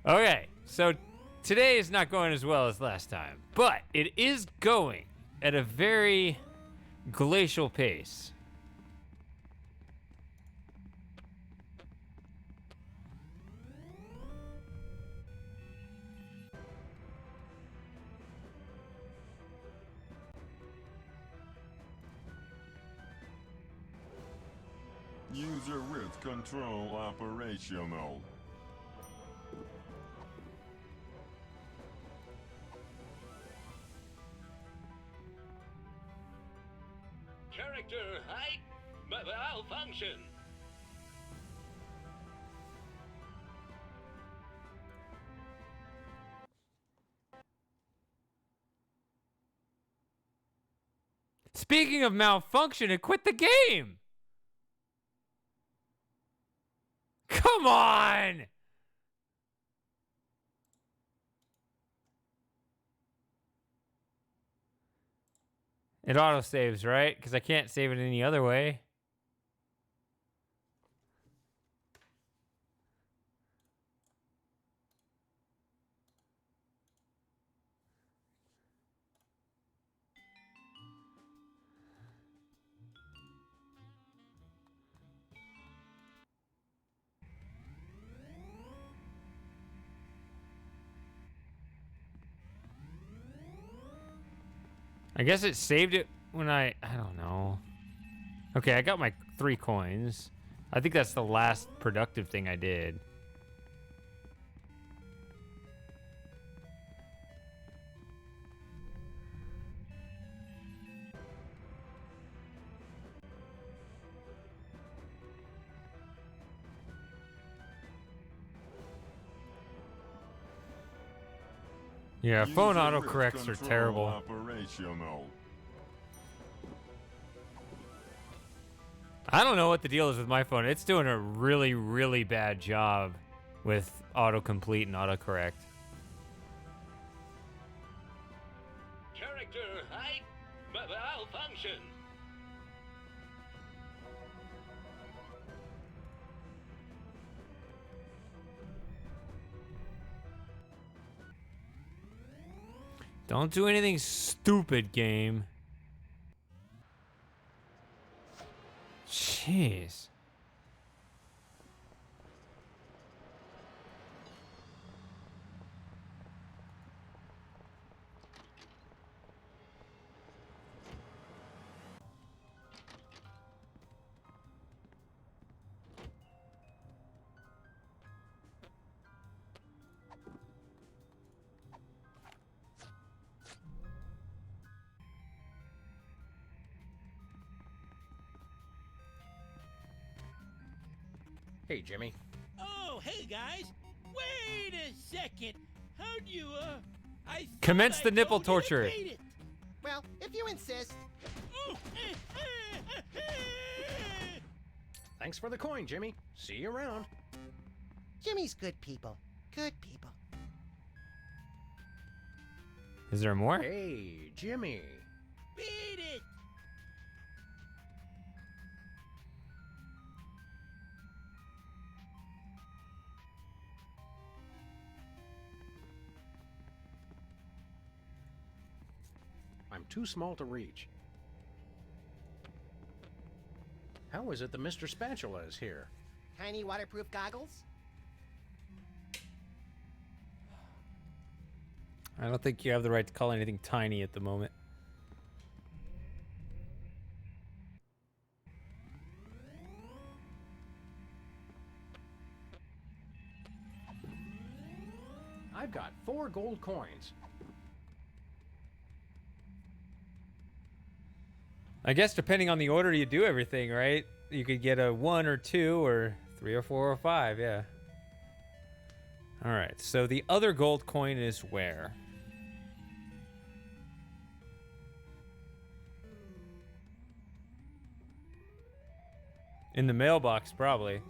Okay, so today is not going as well as last time, but it is going at a very glacial pace.
User width control operational.
Character height malfunction.
Speaking of malfunction, it quit the game. Come on! It auto-saves, right? Because I can't save it any other way. I guess it saved it when I don't know. Okay, I got my 3 coins. I think that's the last productive thing I did. Yeah, phone
User
autocorrects
width
are
control
terrible.
Operational.
I don't know what the deal is with my phone. It's doing a really, really bad job with autocomplete and autocorrect.
Character height malfunction.
Don't do anything stupid, game. Jeez.
Hey, Jimmy.
Oh, hey guys. Wait a second. How'd you, I thought
Commence the
I
nipple
told you to
torture.
beat it.
Well, if you insist.
Thanks for the coin, Jimmy. See you around.
Jimmy's good people. Good people.
Is there more?
Hey, Jimmy.
Beat it.
I'm too small to reach. How is it that Mr. Spatula is here?
Tiny waterproof goggles?
I don't think you have the right to call anything tiny at the moment.
I've got 4 gold coins.
I guess depending on the order you do everything, right? You could get a 1 or 2 or 3 or 4 or 5, yeah. All right, so the other gold coin is where? In the mailbox, probably.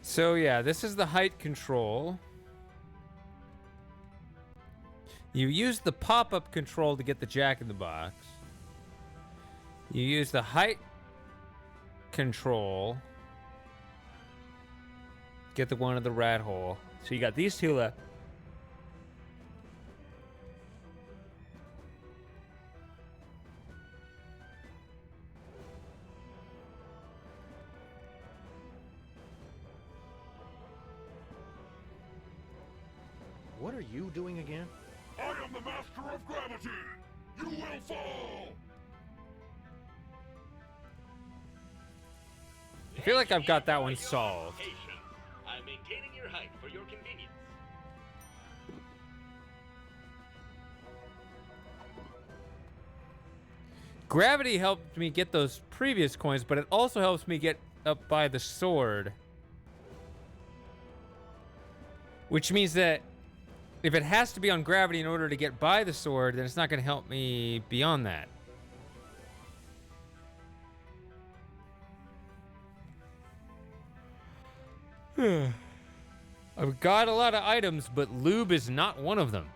So yeah, this is the height control. You use the pop-up control to get the Jack-in-the-Box. You use the height control. Get the one of the rat hole. So you got these 2 left.
What are you doing again?
I am the master of gravity! You will fall!
I feel like I've got that one solved.
I'm maintaining your height for your convenience.
Gravity helped me get those previous coins, but it also helps me get up by the sword. Which means that if it has to be on gravity in order to get by the sword, then it's not going to help me beyond that. I've got a lot of items, but lube is not one of them.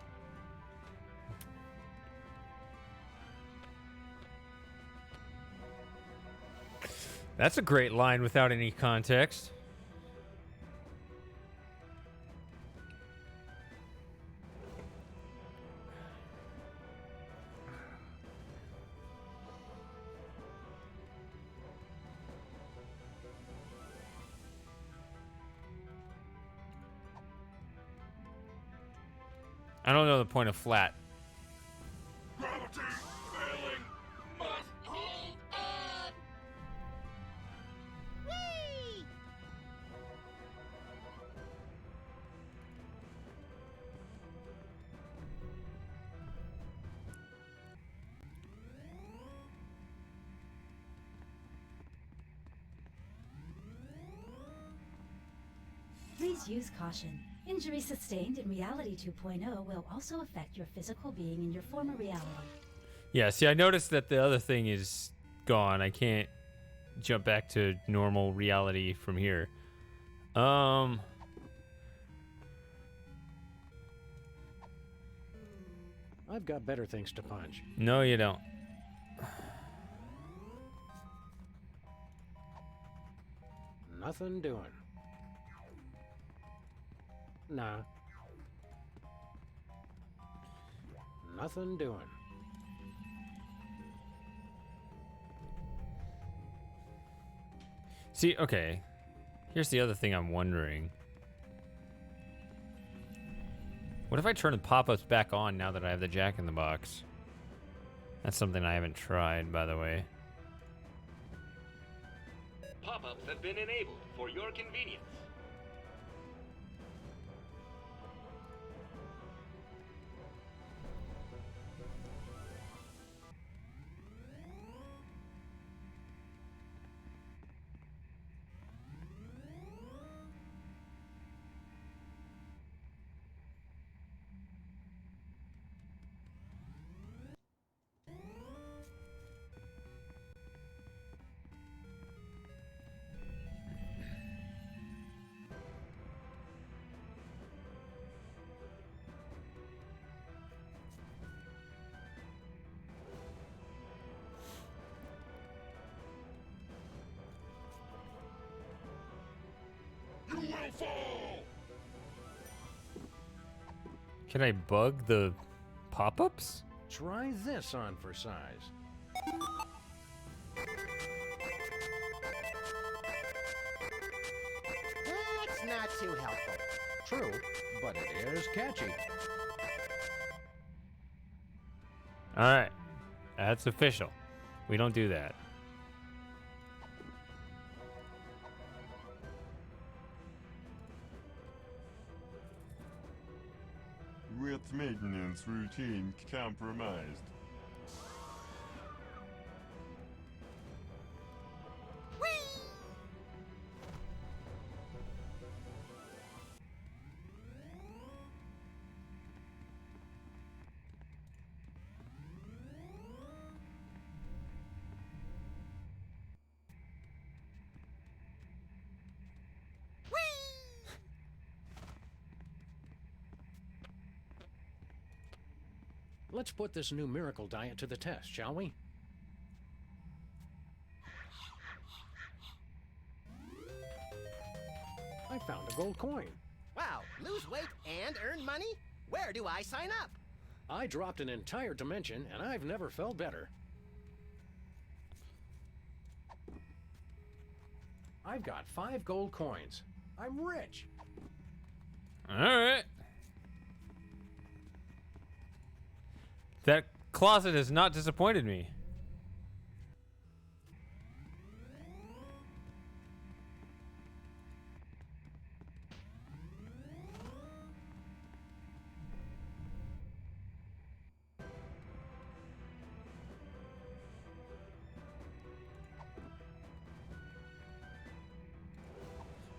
That's a great line without any context. I don't know the point of flat.
Gravity failing must hold on!
Whee!
Please use caution. Injury sustained in Reality 2.0 will also affect your physical being in your former reality.
Yeah, see, I noticed that the other thing is gone. I can't jump back to normal reality from here.
I've got better things to punch.
No, you don't.
Nothing doing. Nah. Nothing doing.
See, okay. Here's the other thing I'm wondering. What if I turn the pop-ups back on now that I have the Jack-in-the-Box? That's something I haven't tried, by the way.
Pop-ups have been enabled for your convenience.
will fall!
Can I bug the pop-ups?
Try this on for size.
That's not too helpful.
True, but it is catchy.
All right, that's official. We don't do that.
With maintenance routine compromised.
Let's put this new miracle diet to the test, shall we? I found a gold coin.
Wow, lose weight and earn money? Where do I sign up?
I dropped an entire dimension, and I've never felt better. I've got 5 gold coins. I'm rich.
All right. That closet has not disappointed me.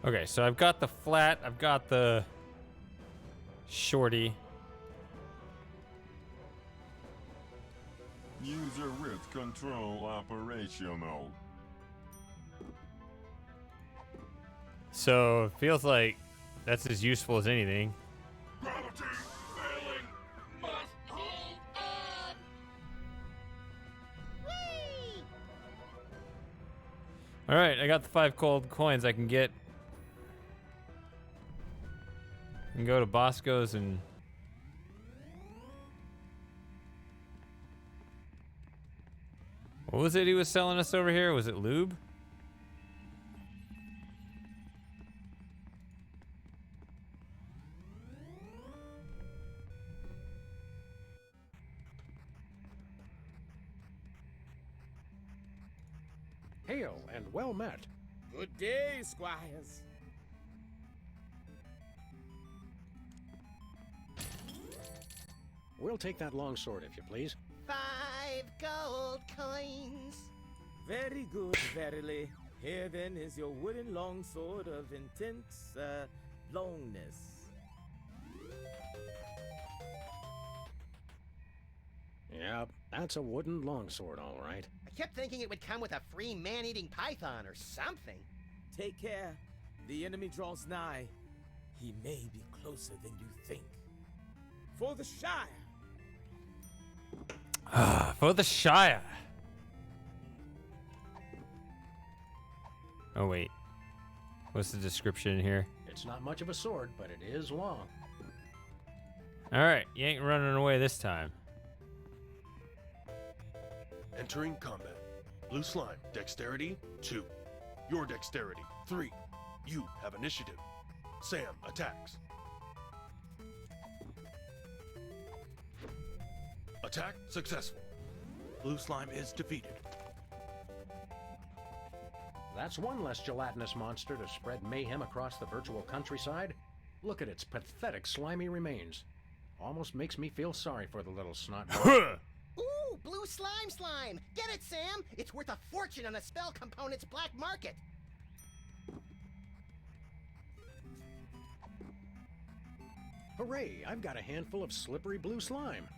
Okay, so I've got the flat, I've got the shorty.
User with control operational.
So it feels like that's as useful as anything.
Gravity failing must hold on.
All right, I got the 5 gold coins. I can get. I can go to Bosco's and. What was it he was selling us over here? Was it lube?
Hail and well met.
Good day, squires.
We'll take that longsword, if you please.
5 gold coins.
Very good, verily. Here then is your wooden longsword of intense, longness.
Yep, that's a wooden longsword, all right.
I kept thinking it would come with a free man-eating python or something.
Take care. The enemy draws nigh. He may be closer than you think. For the Shire.
For the Shire. Oh, wait. What's the description here?
It's not much of a sword, but it is long.
All right, you ain't running away this time.
Entering combat. Blue slime, dexterity 2. Your dexterity 3. You have initiative. Sam attacks. Attack successful. Blue slime is defeated.
That's one less gelatinous monster to spread mayhem across the virtual countryside. Look at its pathetic slimy remains. Almost makes me feel sorry for the little snot.
Ooh, blue slime! Get it, Sam! It's worth a fortune on a spell component's black market.
Hooray, I've got a handful of slippery blue slime.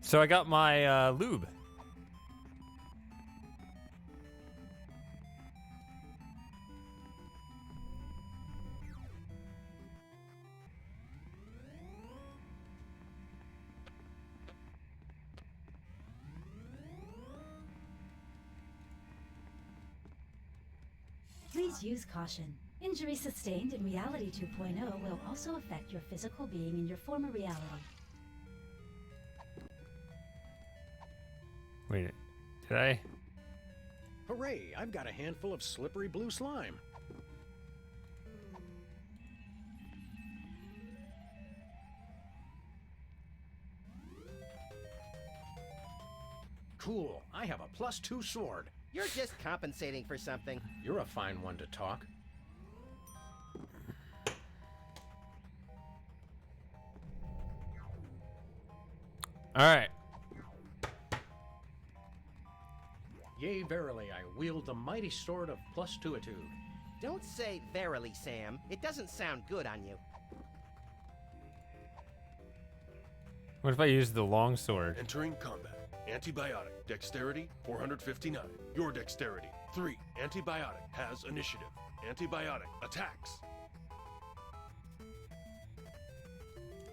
So I got my lube.
Please use caution. Injury sustained in Reality 2.0 will also affect your physical being in your former reality.
Wait, did I?
Hooray, I've got a handful of slippery blue slime. Cool, I have a +2 sword.
You're just compensating for something.
You're a fine one to talk.
All right.
Yea, verily, I wield the mighty sword of +2-itude.
Don't say verily, Sam. It doesn't sound good on you.
What if I use the long sword?
Entering combat. Antibiotic. Dexterity 459. Your dexterity 3. Antibiotic has initiative. Antibiotic attacks.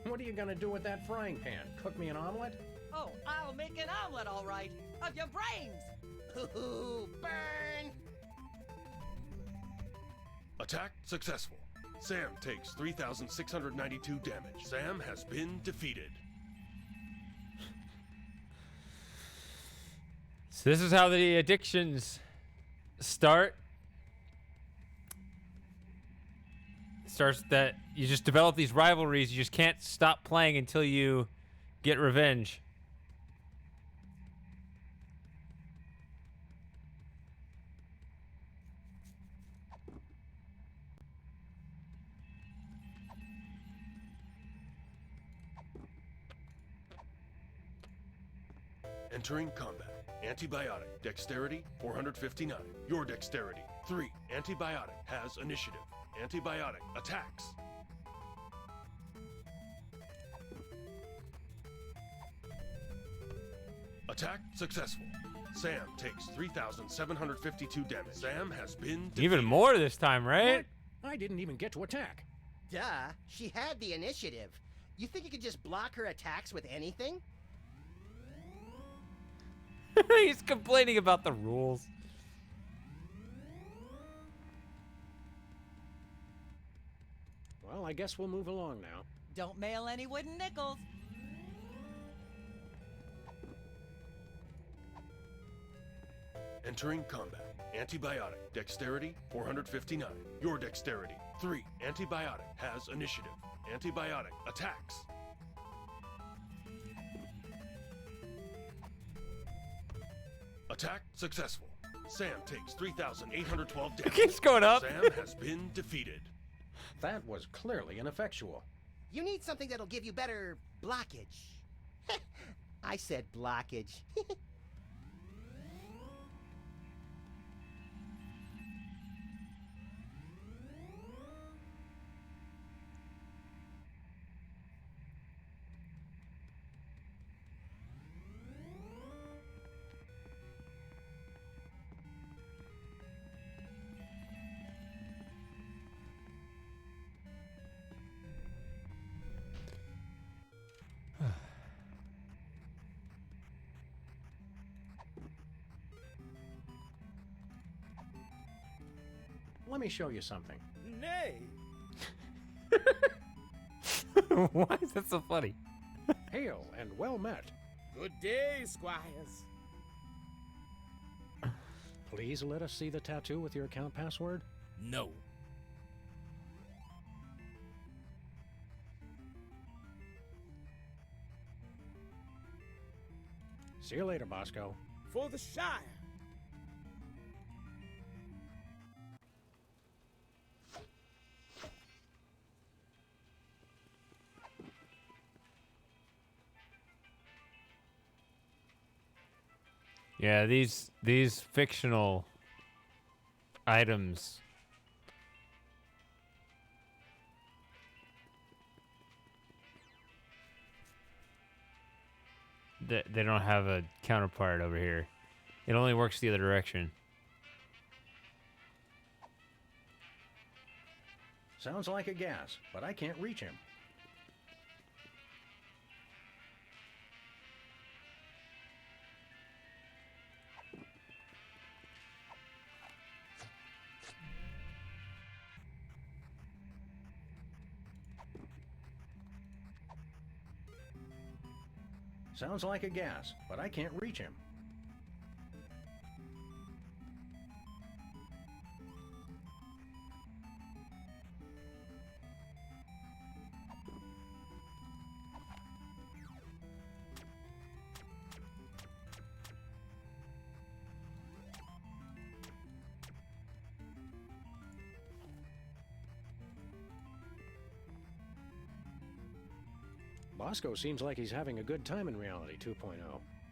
What are you gonna do with that frying pan? Cook me an omelet?
Oh, I'll make an omelet, all right, of your brains.
Hoo-hoo, burn!
Attack successful. Sam takes 3,692 damage. Sam has been defeated.
So this is how the addictions start. It starts that you just develop these rivalries. You just can't stop playing until you get revenge.
Entering combat. Antibiotic. Dexterity 459. Your dexterity 3. Antibiotic has initiative. Antibiotic attacks. Attack successful. Sam takes 3,752 damage. Sam has been defeated.
Even more this time, right?
I didn't even get to attack.
Duh, she had the initiative. You think you could just block her attacks with anything?
He's complaining about the rules.
Well, I guess we'll move along now.
Don't mail any wooden nickels.
Entering combat. Antibiotic. Dexterity 459. Your dexterity 3. Antibiotic has initiative. Antibiotic attacks. Attack successful. Sam takes 3,812 damage.
It keeps going up.
Sam has been defeated.
That was clearly ineffectual.
You need something that'll give you better blockage. I said blockage.
Let me show you something.
Nay.
Why is that so funny?
Hail and well met.
Good day, squires.
Please let us see the tattoo with your account password.
No.
See you later, Bosco.
For the Shire.
Yeah, these fictional items they don't have a counterpart over here. It only works the other direction.
Sounds like a gas, but I can't reach him. Sounds like a gas, but I can't reach him. Bosco seems like he's having a good time in Reality 2.0.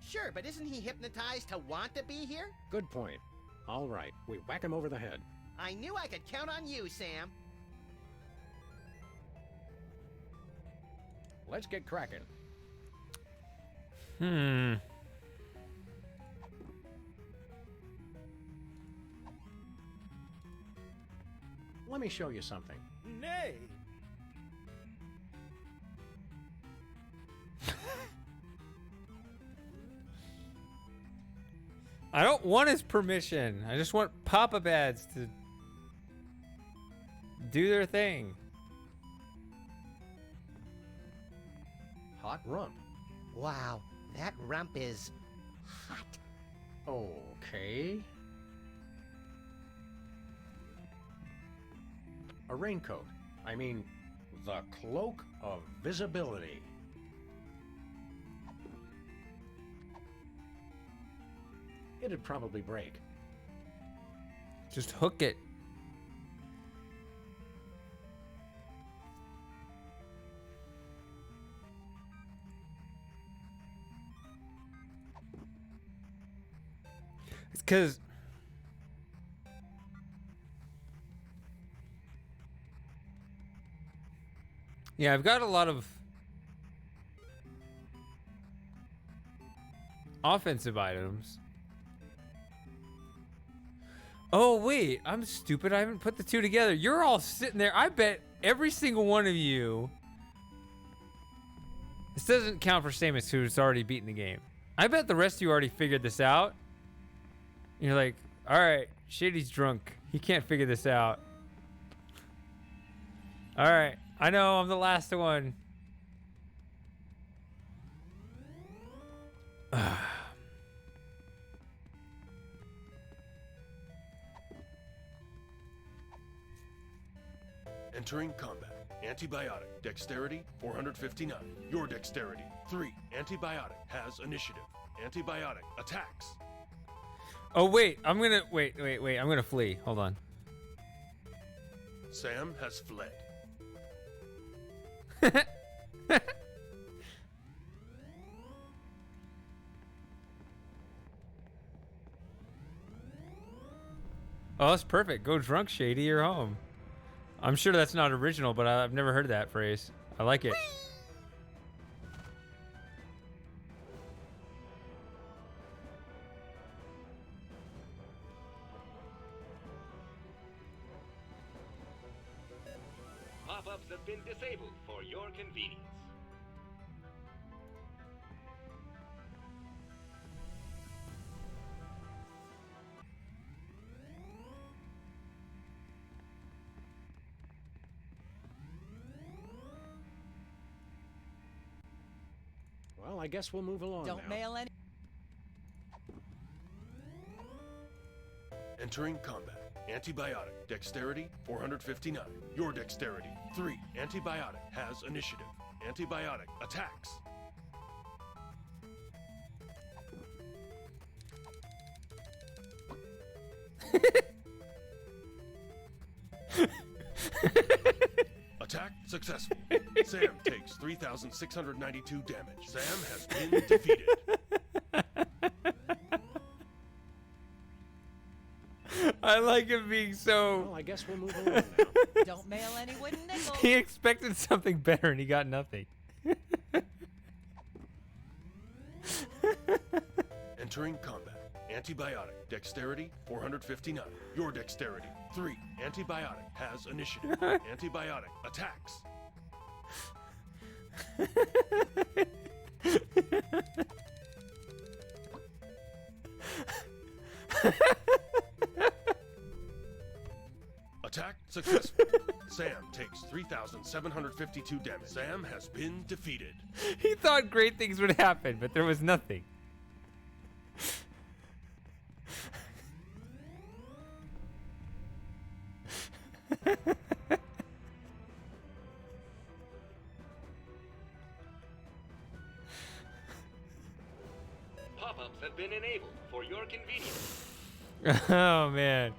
Sure, but isn't he hypnotized to want to be here?
Good point. All right, we whack him over the head.
I knew I could count on you, Sam.
Let's get cracking. Let me show you something.
Nay.
I don't want his permission. I just want Papa Bads to do their thing.
Hot rump.
Wow, that rump is hot.
Okay. A raincoat. I mean, the cloak of visibility. It'd probably break.
Just hook it. It's because yeah, I've got a lot of offensive items. Oh, wait, I'm stupid. I haven't put the two together. You're all sitting there. I bet every single one of you. This doesn't count for Samus, who's already beaten the game. I bet the rest of you already figured this out. You're like, all right, Shady's drunk. He can't figure this out. All right, I know I'm the last one.
Entering combat. Antibiotic. Dexterity 459. Your dexterity 3. Antibiotic has initiative. Antibiotic attacks.
Oh, wait. I'm going to... Wait. I'm going to flee. Hold on.
Sam has fled.
Oh, that's perfect. Go drunk, Shady. You're home. I'm sure that's not original, but I've never heard that phrase. I like it.
Pop-ups have been disabled for your convenience.
Well, I guess we'll move along
Don't
now.
mail any.
Entering combat. Antibiotic. Dexterity 459. Your dexterity 3. Antibiotic has initiative. Antibiotic attacks. Attack successful. Sam takes 3,692 damage. Sam has been defeated.
I like him being so...
Well, I guess we'll move along now.
Don't mail any wooden nickels.
He expected something better and he got nothing.
Entering combat. Antibiotic. Dexterity 459. Your dexterity 3. Antibiotic has initiative. Antibiotic attacks. Attack successful. Sam takes 3,752 damage. Sam has been defeated.
He thought great things would happen, but there was nothing.
Pop-ups have been enabled for your convenience.
Oh, man.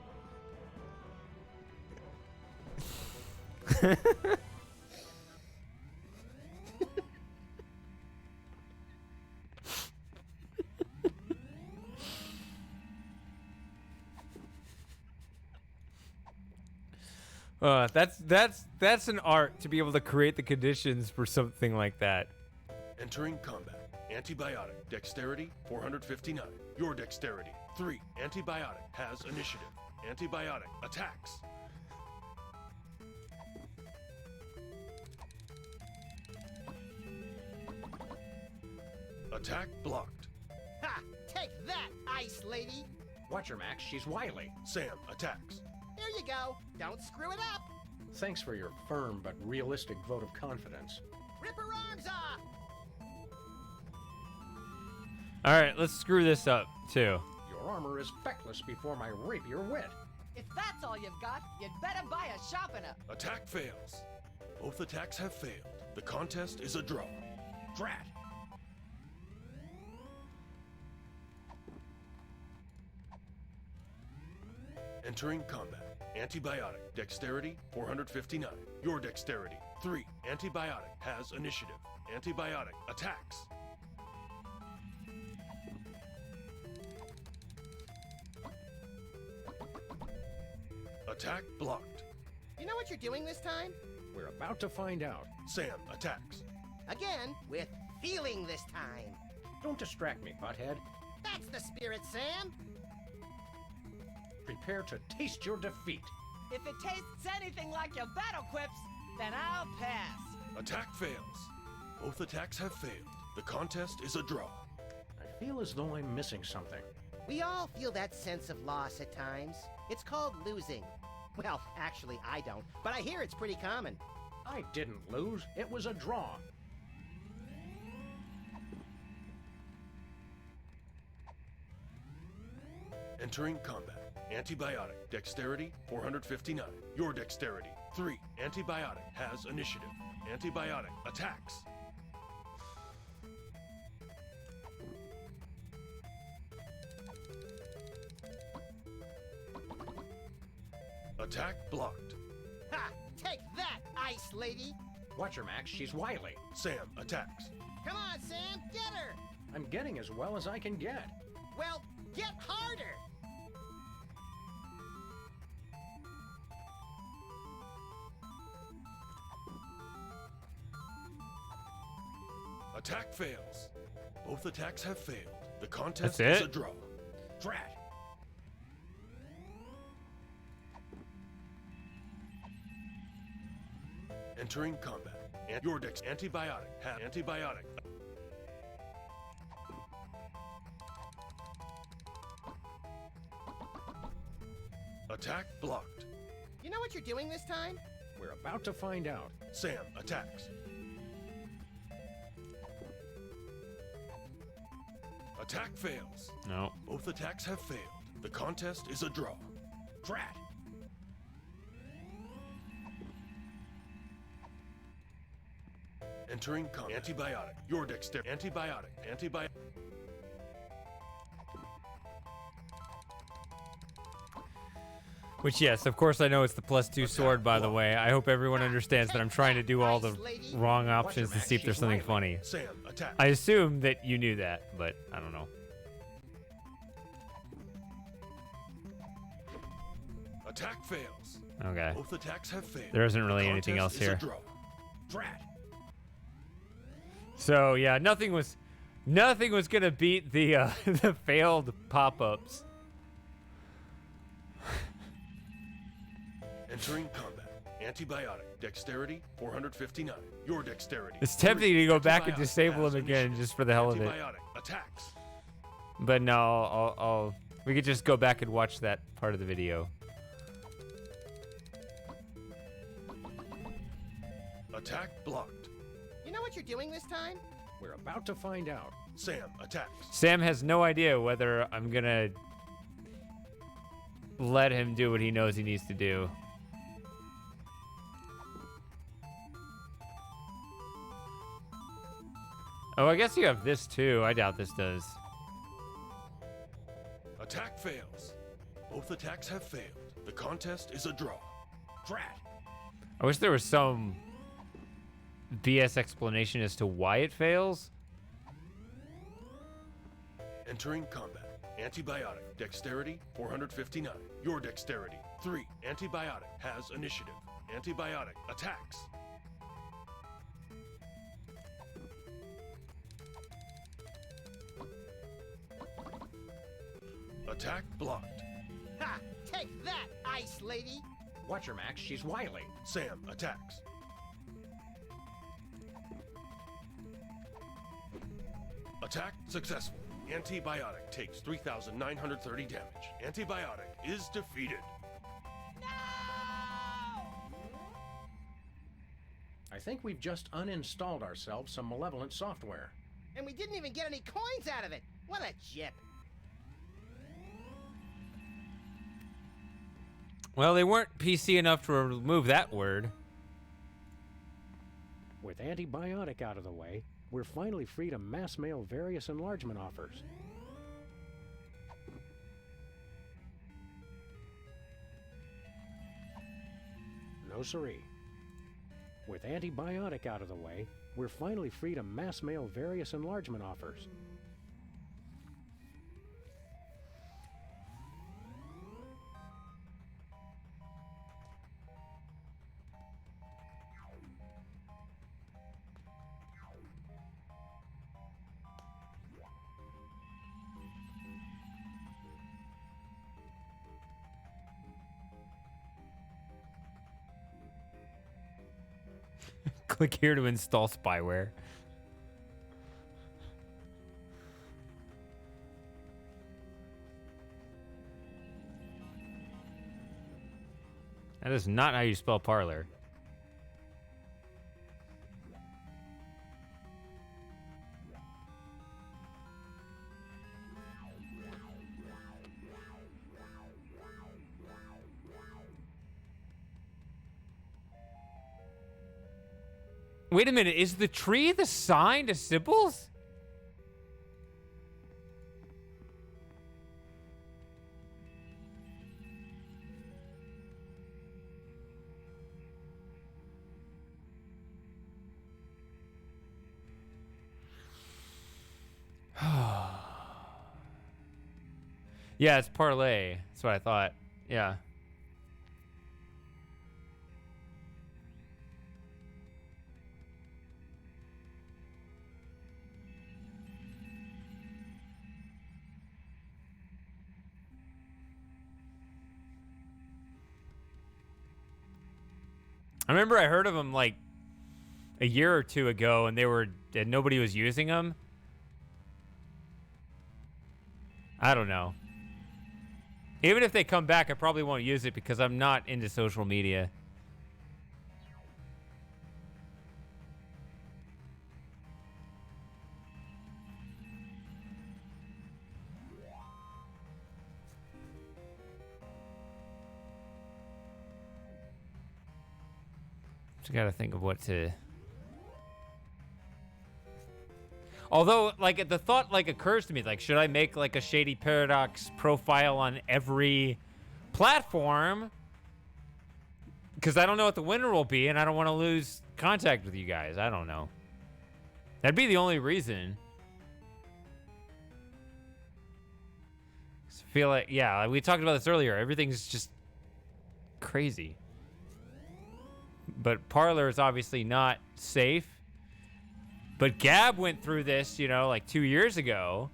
That's an art to be able to create the conditions for something like that.
Entering combat. Antibiotic. Dexterity 459. Your dexterity 3. Antibiotic has initiative. Antibiotic attacks. Attack blocked.
Ha! Take that, Ice Lady!
Watch her, Max. She's wily.
Sam attacks.
Here you go. Don't screw it up.
Thanks for your firm but realistic vote of confidence.
Rip her arms off!
All right, let's screw this up, too.
Your armor is feckless before my rapier wit.
If that's all you've got, you'd better buy a sharpener.
Attack fails. Both attacks have failed. The contest is a draw.
Drat!
Entering combat. Antibiotic. Dexterity 459. Your dexterity 3. Antibiotic has initiative. Antibiotic attacks. Attack blocked.
You know what you're doing this time?
We're about to find out.
Sam attacks.
Again, with feeling this time.
Don't distract me, butthead.
That's the spirit, Sam!
Prepare to taste your defeat.
If it tastes anything like your battle quips, then I'll pass.
Attack fails. Both attacks have failed. The contest is a draw.
I feel as though I'm missing something.
We all feel that sense of loss at times. It's called losing. Well, actually, I don't, but I hear it's pretty common.
I didn't lose. It was a draw.
Entering combat. Antibiotic. Dexterity 459. Your dexterity 3. Antibiotic has initiative. Antibiotic attacks. Attack blocked.
Ha! Take that, Ice Lady!
Watch her, Max. She's wily.
Sam attacks.
Come on, Sam, get her!
I'm getting as well as I can get.
Well, get harder!
Attack fails. Both attacks have failed. The contest
That's
is
it?
a draw. Drat. Entering combat. Your dex antibiotic. Antibiotic. Attack blocked.
You know what you're doing this time?
We're about to find out.
Sam attacks. Attack fails.
No.
Both attacks have failed. The contest is a draw.
Drat.
Entering combat. Antibiotic. Your dexterity. Antibiotic. Antibiotic.
Which, yes, of course I know it's the +2 sword, by the way. I hope everyone understands that I'm trying to do all the wrong options to see if there's something funny.
Sam, attack.
I assume that you knew that, but I don't know.
Attack fails.
Okay.
Both attacks have failed.
There isn't really
The
anything else
contest is a
here.
draw. Drat.
So, yeah, nothing was gonna beat the the failed pop-ups.
Entering combat. Antibiotic. Dexterity 459. Your dexterity.
It's tempting to go back and
Antibiotic
disable
has
him again
initiative.
just for the hell of it.
Antibiotic attacks.
But no, we could just go back and watch that part of the video.
Attack blocked.
You know what you're doing this time?
We're about to find out.
Sam attacks.
Sam has no idea whether I'm gonna let him do what he knows he needs to do. Oh, I guess you have this too. I doubt this does.
Attack fails. Both attacks have failed. The contest is a draw.
Drat.
I wish there was some BS explanation as to why it fails.
Entering combat. Antibiotic. Dexterity 459. Your dexterity 3. Antibiotic has initiative. Antibiotic attacks. Attack blocked.
Ha! Take that, Ice Lady!
Watch her, Max. She's wily.
Sam attacks. Attack successful. Antibiotic takes 3,930 damage. Antibiotic is defeated.
I think we've just uninstalled ourselves some malevolent software.
And we didn't even get any coins out of it! What a jip!
Well, they weren't PC enough to remove that word.
With antibiotic out of the way, we're finally free to mass mail various enlargement offers. No siree. With antibiotic out of the way, we're finally free to mass mail various enlargement offers.
Click here to install spyware. That is not how you spell parlor. Wait a minute, is the tree the sign to Sybil's? Yeah, it's parlay. That's what I thought. Yeah. I remember I heard of them like a year or two ago, and nobody was using them. I don't know. Even if they come back, I probably won't use it because I'm not into social media. Just gotta think of what to... Although, like, the thought, like, occurs to me, like, should I make, like, a Shady Paradox profile on every platform? Because I don't know what the winner will be, and I don't want to lose contact with you guys. I don't know. That'd be the only reason. I feel like, yeah, we talked about this earlier. Everything's just crazy. But Parler is obviously not safe. But Gab went through this, you know, like 2 years ago.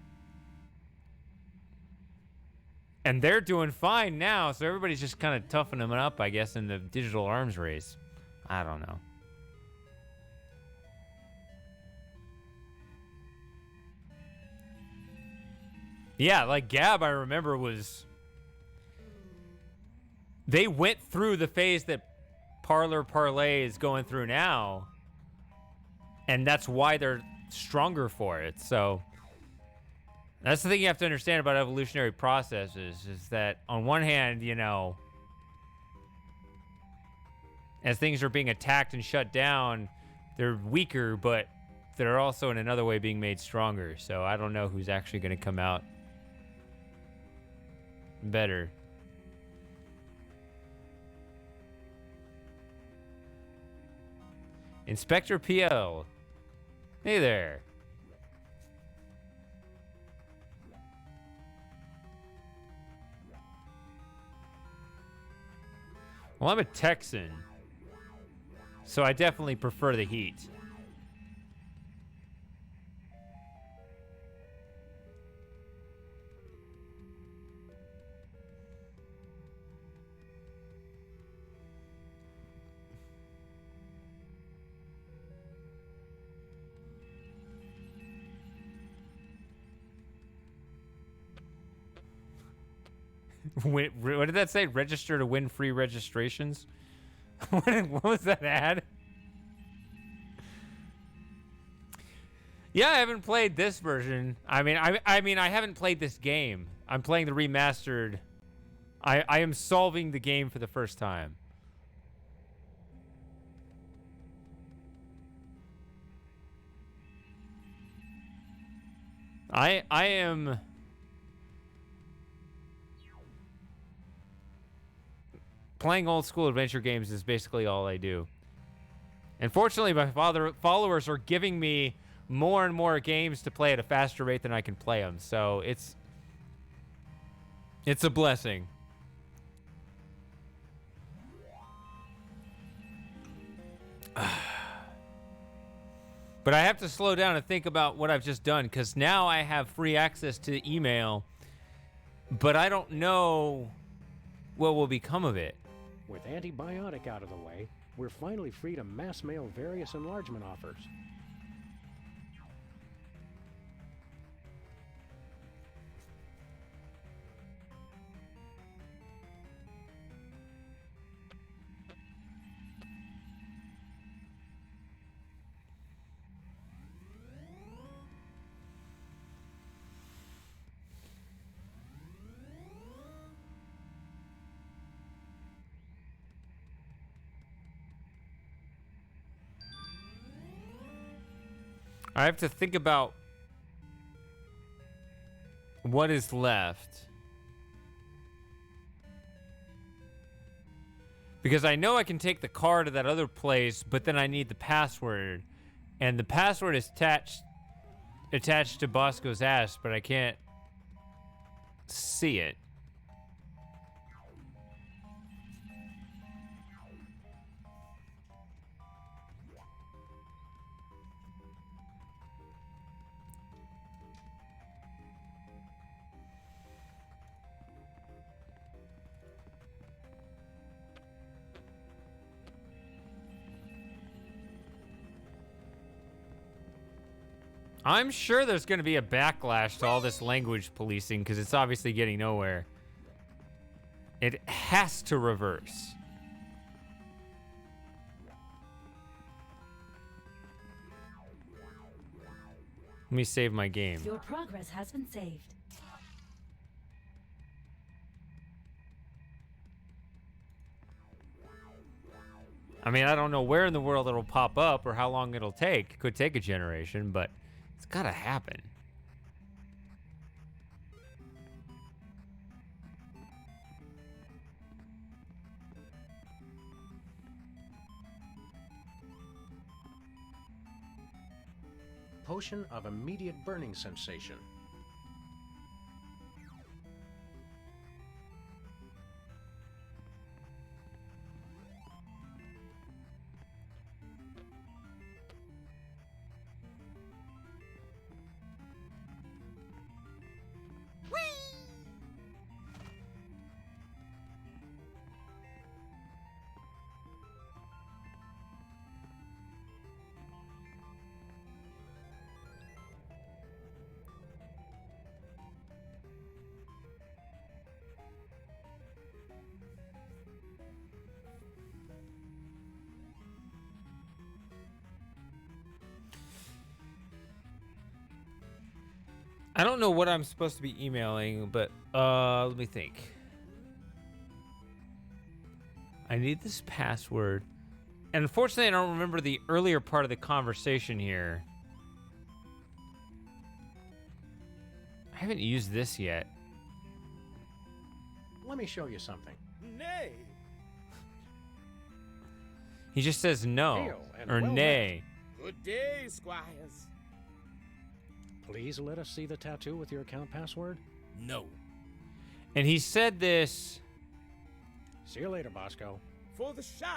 And they're doing fine now, so everybody's just kind of toughing them up, I guess, in the digital arms race. I don't know. Yeah, like Gab, I remember was... They went through the phase that Parler Parlay is going through now. And that's why they're stronger for it. So that's the thing you have to understand about evolutionary processes is that on one hand, you know, as things are being attacked and shut down, they're weaker, but they're also in another way being made stronger. So I don't know who's actually going to come out better. Inspector PL. Hey there. Well, I'm a Texan, so I definitely prefer the heat. What did that say? Register to win free registrations? What was that ad? Yeah, I haven't played this version. I mean, I haven't played this game. I'm playing the remastered. I am solving the game for the first time. I am playing old school adventure games is basically all I do. And fortunately, my followers are giving me more and more games to play at a faster rate than I can play them. So it's a blessing. But I have to slow down and think about what I've just done because now I have free access to email, but I don't know what will become of it.
With antibiotic out of the way, we're finally free to mass mail various enlargement offers.
I have to think about what is left. Because I know I can take the car to that other place, but then I need the password. And the password is attached to Bosco's ass, but I can't see it. I'm sure there's going to be a backlash to all this language policing because it's obviously getting nowhere. It has to reverse. Let me save my game.
Your progress has been saved.
I mean, I don't know where in the world it'll pop up or how long it'll take. It could take a generation, but it's gotta happen.
Potion of immediate burning sensation.
I don't know what I'm supposed to be emailing, but let me think. I need this password. And unfortunately, I don't remember the earlier part of the conversation here. I haven't used this yet.
Let me show you something.
Nay.
He just says no
Hail and
or
well
nay.
Good day, squires.
Please let us see the tattoo with your account password.
No.
And he said this.
See you later, Bosco.
For the Shire.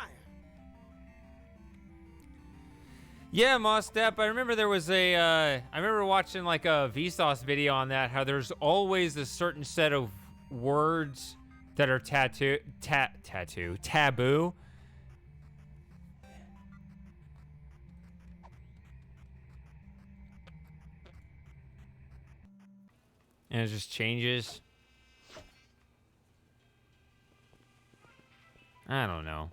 Yeah, Mostep. I remember there was a. I remember watching like a Vsauce video on that. How there's always a certain set of words that are taboo. And it just changes. I don't know.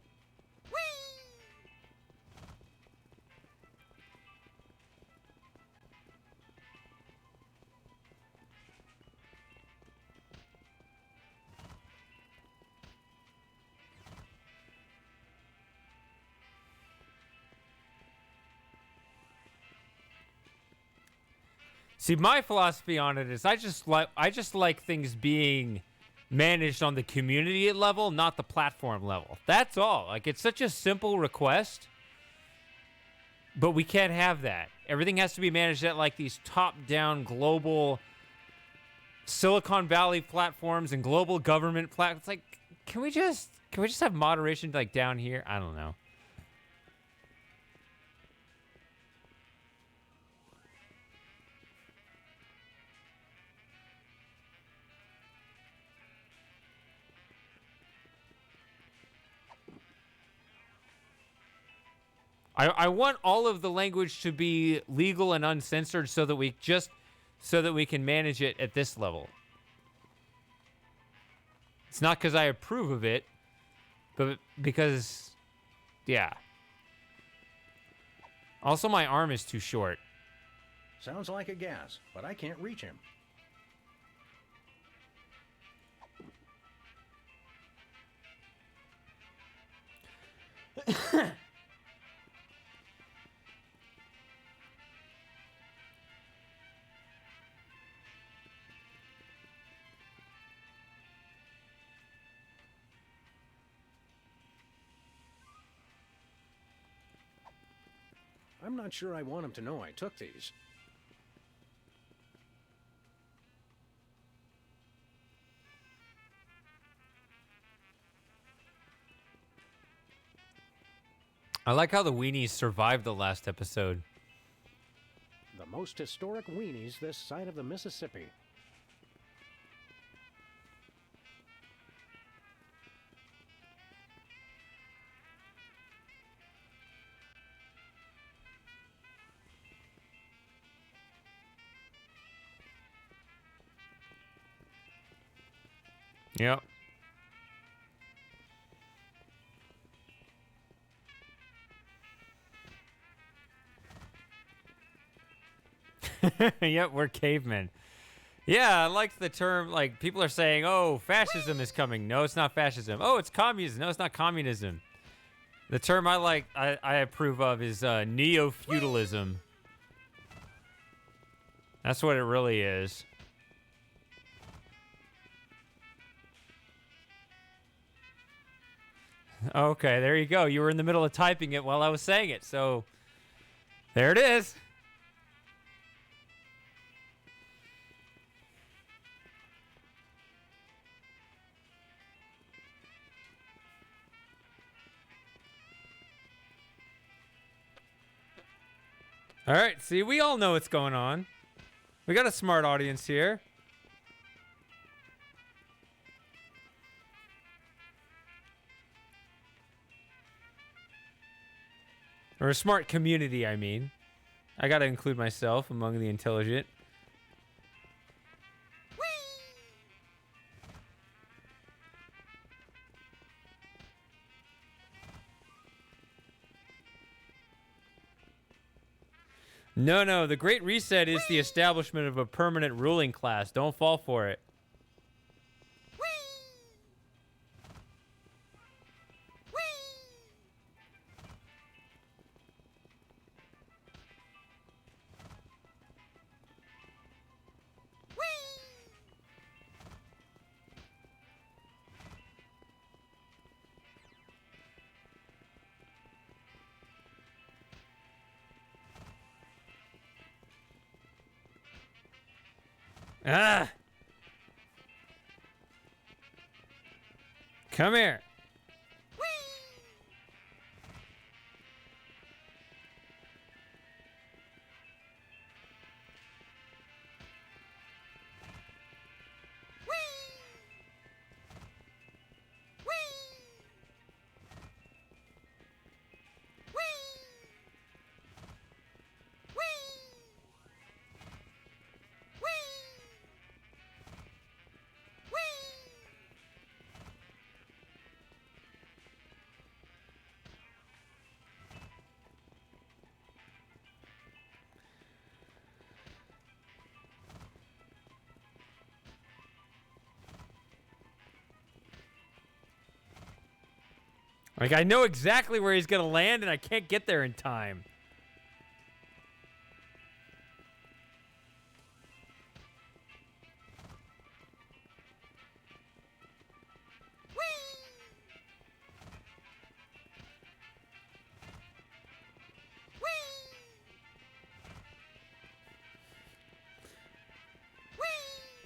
See, my philosophy on it is I just like things being managed on the community level, not the platform level. That's all. Like, it's such a simple request, but we can't have that. Everything has to be managed at like these top-down global Silicon Valley platforms and global government platforms. It's like, can we just have moderation like down here? I don't know. I want all of the language to be legal and uncensored so that we can manage it at this level. It's not because I approve of it, but because, yeah. Also, my arm is too short.
Sounds like a gas, but I can't reach him. I'm not sure I want him to know I took these.
I like how the weenies survived the last episode.
The most historic weenies this side of the Mississippi.
Yep. Yep, we're cavemen. Yeah, I like the term, like, people are saying, oh, fascism is coming. No, it's not fascism. Oh, it's communism. No, it's not communism. The term I approve of is neo-feudalism. That's what it really is. Okay, there you go. You were in the middle of typing it while I was saying it, so there it is. All right, see, we all know what's going on. We got a smart audience here. Or a smart community, I mean. I gotta include myself among the intelligent. No, the Great Reset is the establishment of a permanent ruling class. Don't fall for it. Ah! Come here. Like, I know exactly where he's going to land, and I can't get there in time.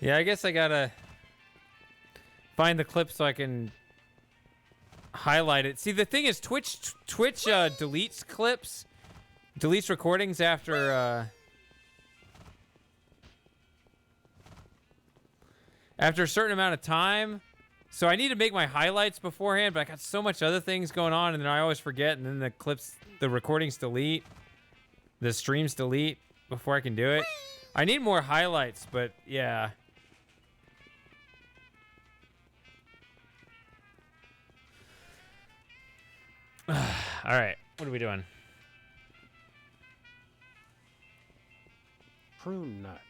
Yeah, I guess I gotta find the clip so I can highlight it. See, the thing is, Twitch deletes clips, deletes recordings after a certain amount of time. So I need to make my highlights beforehand, but I got so much other things going on, and then I always forget, and then the recordings delete, the streams delete before I can do it. I need more highlights, but yeah. All right, what are we doing?
Prune nuts.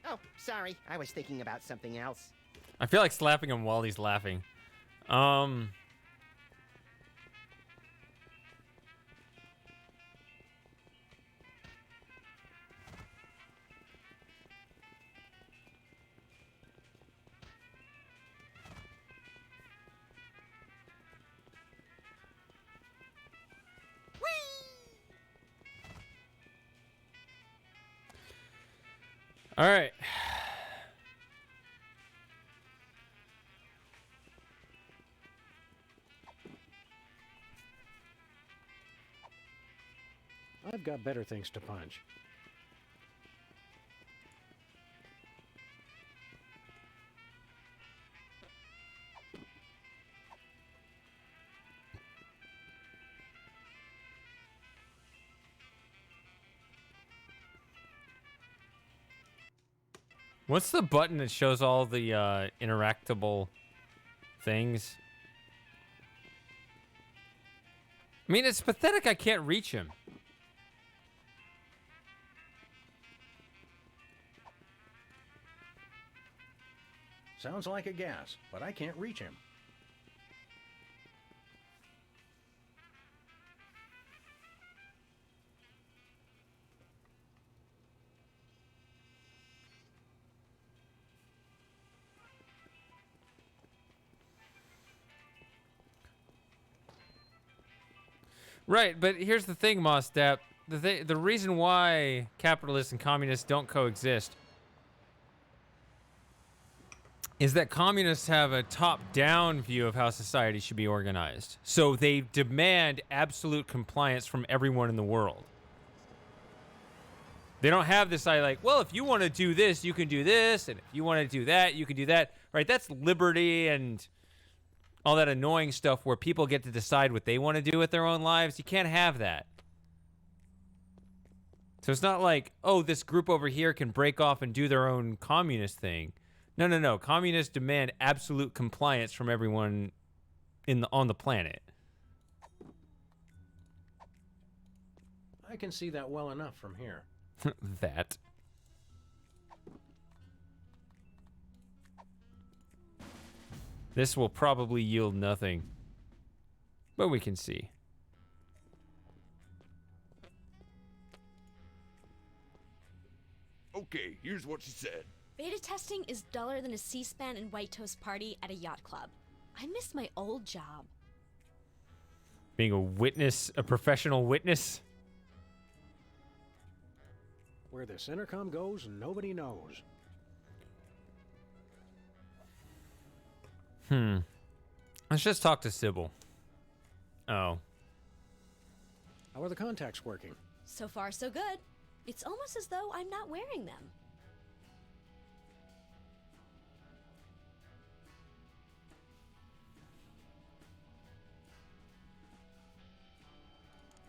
Oh, sorry. I was thinking about something else.
I feel like slapping him while he's laughing. All right.
I've got better things to punch.
What's the button that shows all the interactable things? I mean, it's pathetic I can't reach him.
Sounds like a gas, but I can't reach him.
Right, but here's the thing, Mostap. The reason why capitalists and communists don't coexist is that communists have a top-down view of how society should be organized. So they demand absolute compliance from everyone in the world. They don't have this idea like, well, if you want to do this, you can do this, and if you want to do that, you can do that. Right? That's liberty and all that annoying stuff where people get to decide what they want to do with their own lives. You can't have that. So it's not like, oh, this group over here can break off and do their own communist thing. No. Communists demand absolute compliance from everyone on the planet.
I can see that well enough from here.
That. This will probably yield nothing. But we can see.
Okay, here's what she said.
Beta testing is duller than a C-SPAN and White Toast party at a yacht club. I miss my old job.
Being a witness, a professional witness.
Where this intercom goes, nobody knows.
Let's just talk to Sybil. Oh.
How are the contacts working?
So far, so good. It's almost as though I'm not wearing them.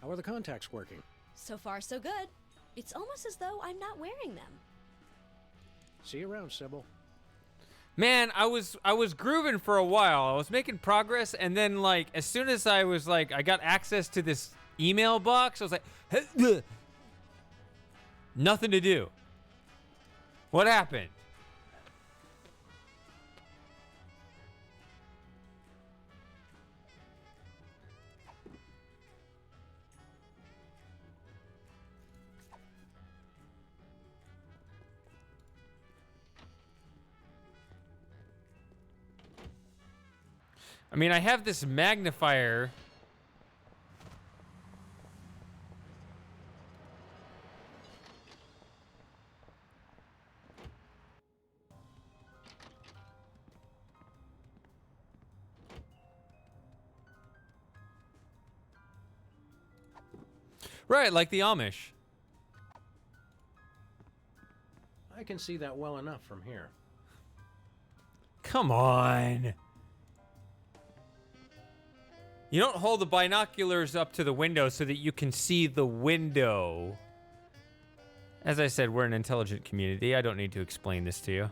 How are the contacts working?
So far, so good. It's almost as though I'm not wearing them.
See you around, Sybil.
Man, I was grooving for a while. I was making progress, and then like as soon as I was like I got access to this email box, I was like nothing to do. What happened? I mean, I have this magnifier. Right, like the Amish.
I can see that well enough from here.
Come on. You don't hold the binoculars up to the window so that you can see the window. As I said, we're an intelligent community. I don't need to explain this to you.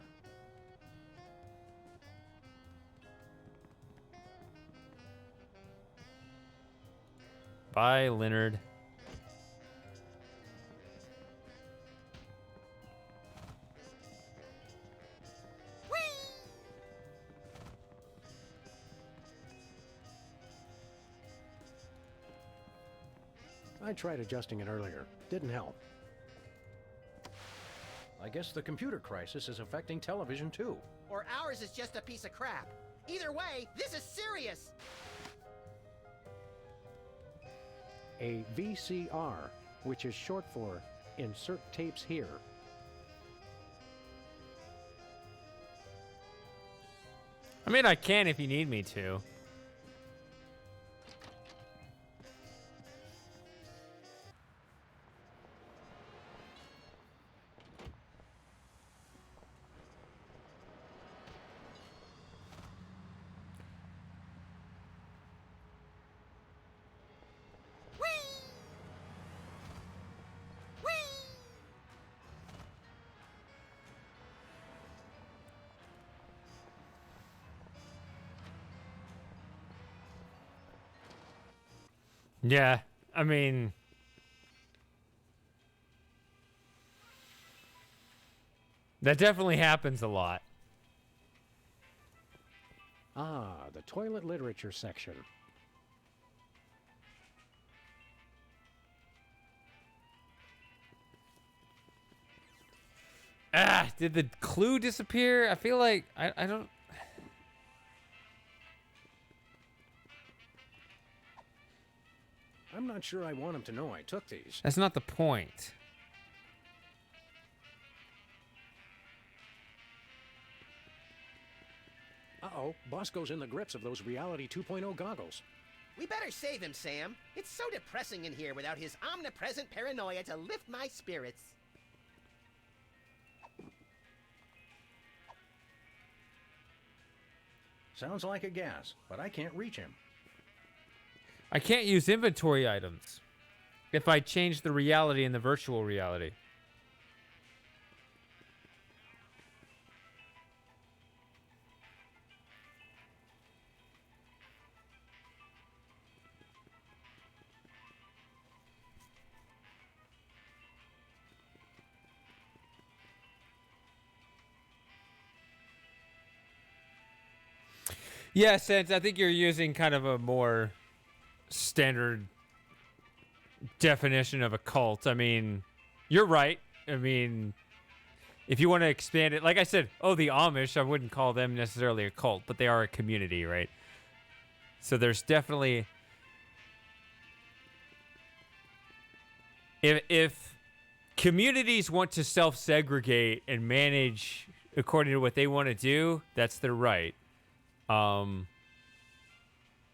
Bye, Leonard.
I tried adjusting it earlier. Didn't help. I guess the computer crisis is affecting television too.
Or ours is just a piece of crap. Either way, this is serious.
A VCR, which is short for Insert Tapes Here.
I mean, I can if you need me to. Yeah, I mean... that definitely happens a lot.
Ah, the toilet literature section.
Ah, did the clue disappear? I feel like... I don't...
I'm not sure I want him to know I took these.
That's not the point.
Uh-oh, Bosco's in the grips of those Reality 2.0 goggles.
We better save him, Sam. It's so depressing in here without his omnipresent paranoia to lift my spirits.
Sounds like a gas, but I can't reach him.
I can't use inventory items if I change the reality in the virtual reality. Yeah, since I think you're using kind of a more standard definition of a cult. I mean, you're right. I mean, if you want to expand it, like I said, the Amish, I wouldn't call them necessarily a cult, but they are a community, right? So there's definitely... If communities want to self-segregate and manage according to what they want to do, that's their right.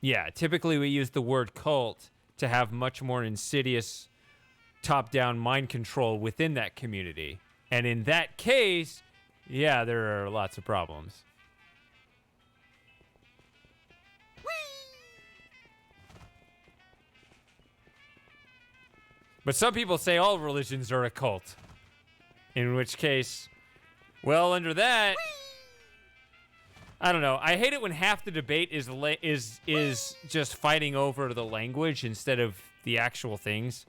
Yeah, typically we use the word cult to have much more insidious top-down mind control within that community. And in that case, yeah, there are lots of problems. But some people say all religions are a cult. In which case, well, under that, I don't know. I hate it when half the debate is just fighting over the language instead of the actual things.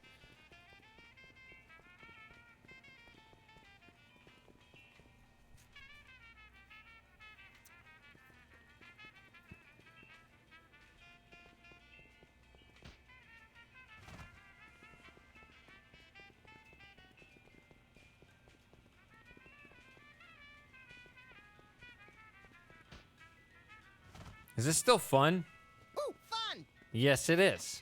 Is this still fun?
Ooh, fun!
Yes, it is.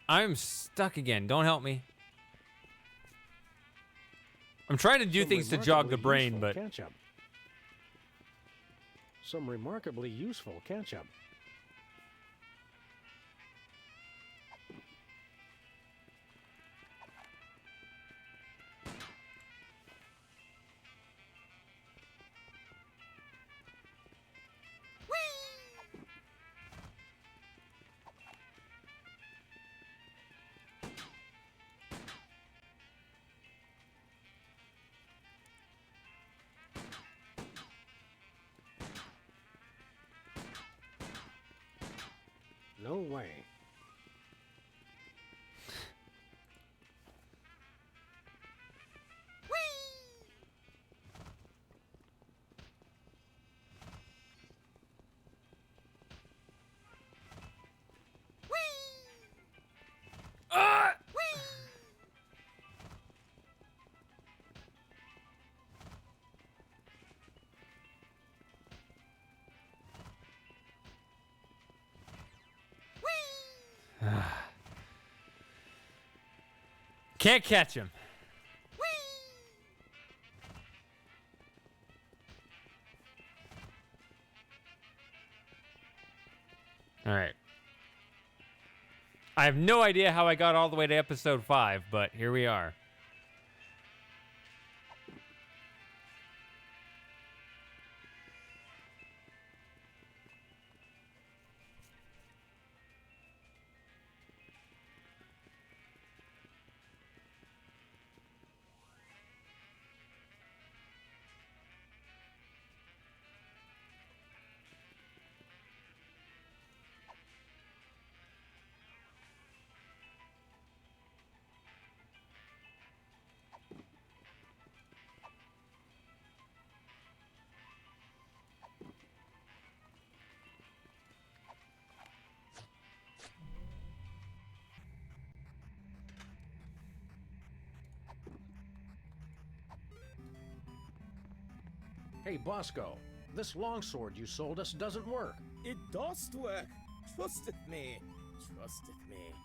I'm stuck again. Don't help me. I'm trying to do things to jog the brain, but...
Ketchup. Some remarkably useful ketchup. No way.
Can't catch him. All right. I have no idea how I got all the way to episode 5, but here we are.
Hey, Bosco, this longsword you sold us doesn't work.
It does work. Trusteth me. Trusteth me.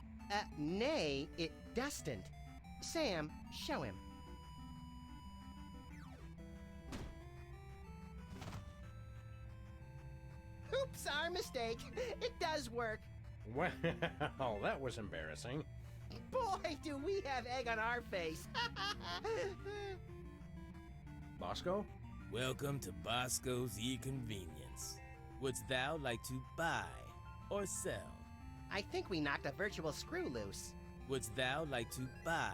Nay, it doesn't. Sam, show him. Oops, our mistake. It does work.
Well, that was embarrassing.
Boy, do we have egg on our face.
Bosco?
Welcome to Bosco's E-Convenience. Wouldst thou like to buy or sell?
I think we knocked a virtual screw loose.
Wouldst thou like to buy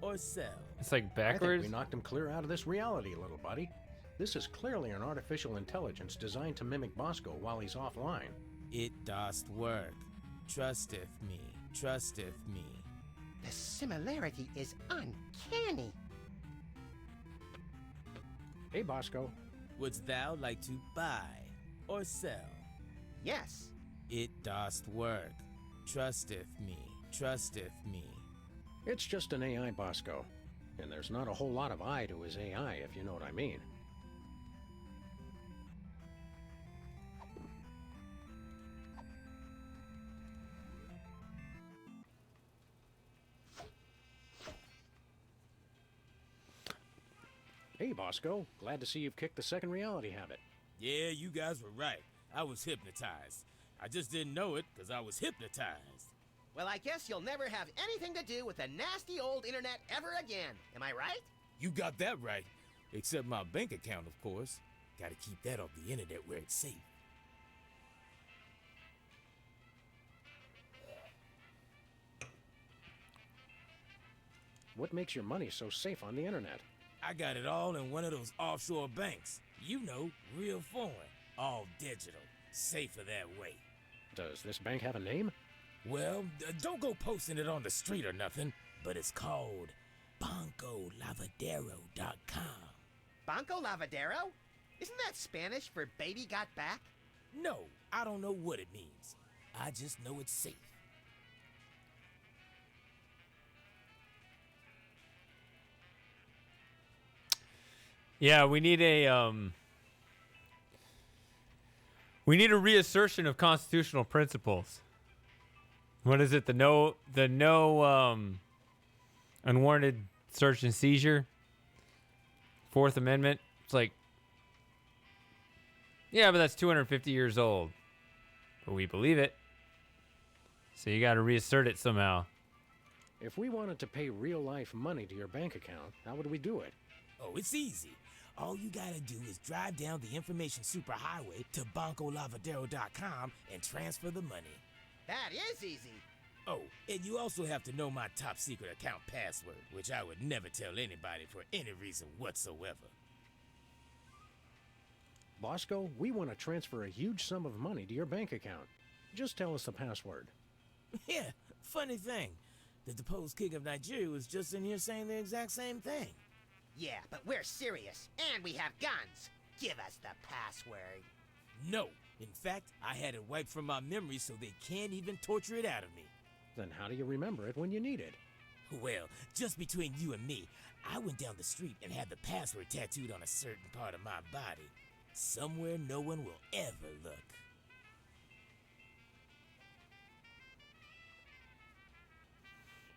or sell?
It's like
I think
backwards.
we knocked him clear out of this reality, little buddy. This is clearly an artificial intelligence designed to mimic Bosco while he's offline.
It doth work. Trusteth me. Trusteth me.
The similarity is uncanny.
Hey, Bosco.
Wouldst thou like to buy or sell?
Yes.
It dost work. Trusteth me. Trusteth me.
It's just an AI, Bosco. And there's not a whole lot of I to his AI, if you know what I mean. Hey, Bosco. Glad to see you've kicked the second reality habit.
Yeah, you guys were right. I was hypnotized. I just didn't know it because I was hypnotized.
Well, I guess you'll never have anything to do with the nasty old internet ever again. Am I right?
You got that right. Except my bank account, of course. Gotta keep that off the internet where it's safe.
What makes your money so safe on the internet?
I got it all in one of those offshore banks. You know, real foreign. All digital. Safer that way.
Does this bank have a name?
Well, don't go posting it on the street or nothing, but it's called BancoLavadero.com.
Banco Lavadero? Isn't that Spanish for baby got back?
No, I don't know what it means. I just know it's safe.
Yeah, we need a reassertion of constitutional principles. What is it? The no unwarranted search and seizure. Fourth Amendment. It's like, yeah, but that's 250 years old. But we believe it. So you got to reassert it somehow.
If we wanted to pay real-life money to your bank account, how would we do it?
Oh, it's easy. All you gotta do is drive down the information superhighway to BancoLavadero.com and transfer the money.
That is easy.
Oh, and you also have to know my top secret account password, which I would never tell anybody for any reason whatsoever.
Bosco, we want to transfer a huge sum of money to your bank account. Just tell us the password.
Yeah, funny thing. The deposed king of Nigeria was just in here saying the exact same thing.
Yeah, but we're serious, and we have guns. Give us the password.
No. In fact, I had it wiped from my memory so they can't even torture it out of me.
Then how do you remember it when you need it?
Well, just between you and me, I went down the street and had the password tattooed on a certain part of my body. Somewhere no one will ever look.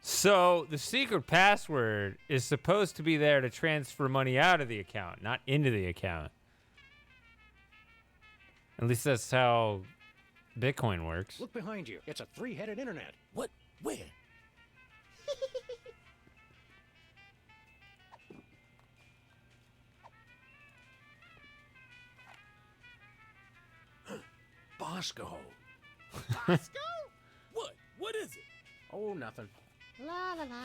So the secret password is supposed to be there to transfer money out of the account, not into the account. At least that's how Bitcoin works.
Look behind you. It's a three-headed internet.
What? Where?
Bosco.
Bosco?
What? What is it?
Oh, nothing.
La la la.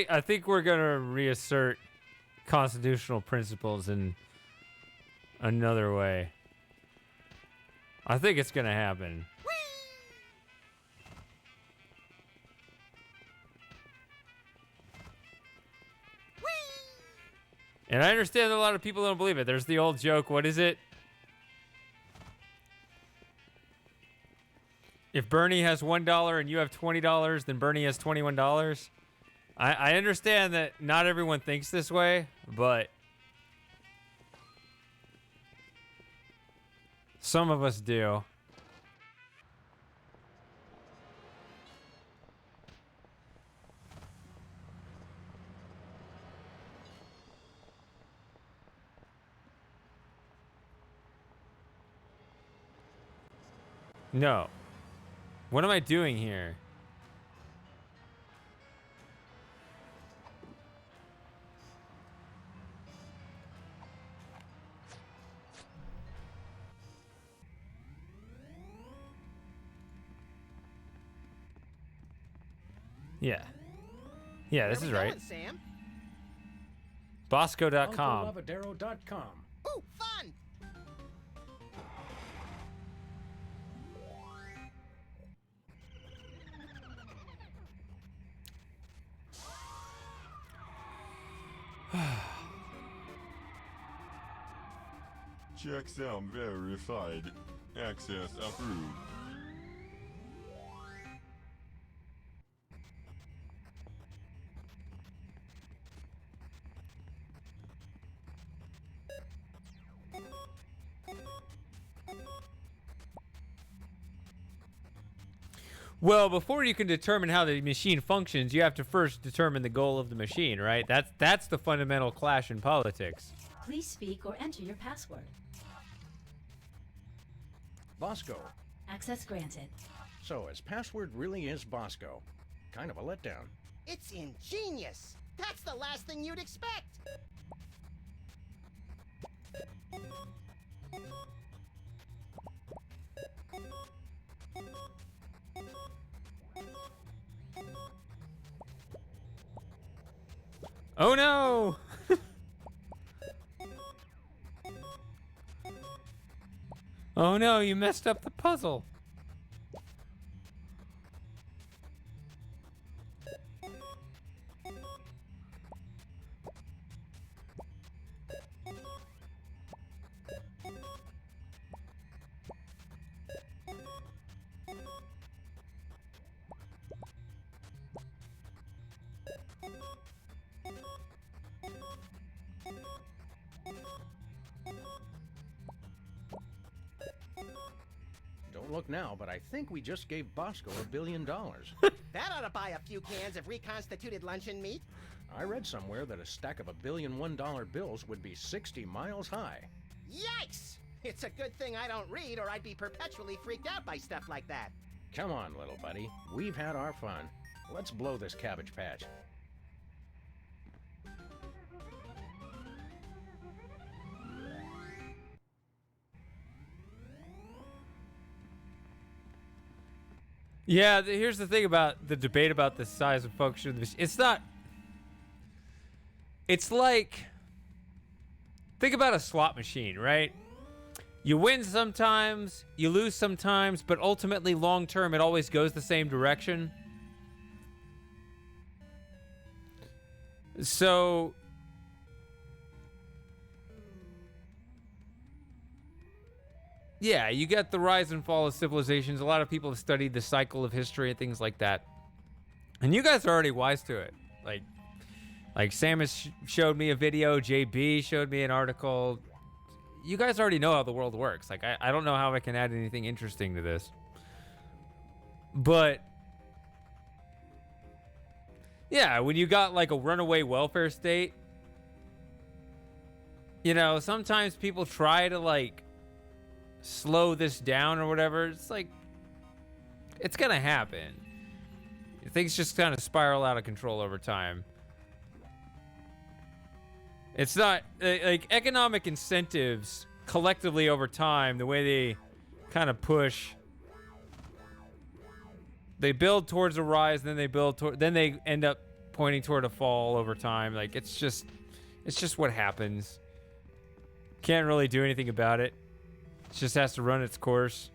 I think we're gonna reassert constitutional principles in another way. I think it's gonna happen. And I understand that a lot of people don't believe it. There's the old joke, what is it? If Bernie has $1 and you have $20, then Bernie has $21. I understand that not everyone thinks this way, but some of us do. No. What am I doing here? Yeah. Yeah, this
Where
is
we
right.
going, Sam?
Bosco.com.
UncleLavadero.com.
Ooh, fun!
Checksum verified. Access approved.
Well, before you can determine how the machine functions, you have to first determine the goal of the machine, right? That's the fundamental clash in politics.
Please speak or enter your password.
Bosco.
Access granted.
So his password really is Bosco. Kind of a letdown.
It's ingenious. That's the last thing you'd expect.
Oh no! Oh no, you messed up the puzzle.
Don't look now, but I think we just gave Bosco $1 billion.
That ought to buy a few cans of reconstituted luncheon meat.
I read somewhere that a stack of $1 billion $1 bills would be 60 miles high.
Yikes! It's a good thing I don't read, or I'd be perpetually freaked out by stuff like that.
Come on, little buddy. We've had our fun. Let's blow this Cabbage Patch.
Yeah, here's the thing about the debate about the size and function of the machine. It's not... It's like... Think about a slot machine, right? You win sometimes, you lose sometimes, but ultimately, long term, it always goes the same direction. So... Yeah, you get the rise and fall of civilizations. A lot of people have studied the cycle of history and things like that. And you guys are already wise to it. Like Sam has showed me a video. JB showed me an article. You guys already know how the world works. Like, I don't know how I can add anything interesting to this. But, yeah, when you got, like, a runaway welfare state, you know, sometimes people try to, like, slow this down or whatever. It's like, it's gonna happen. Things just kind of spiral out of control over time. It's not like economic incentives collectively over time, the way they kind of push, they build towards a rise, then they build toward, then they end up pointing toward a fall over time. Like, it's just what happens. Can't really do anything about it. It just has to run its course.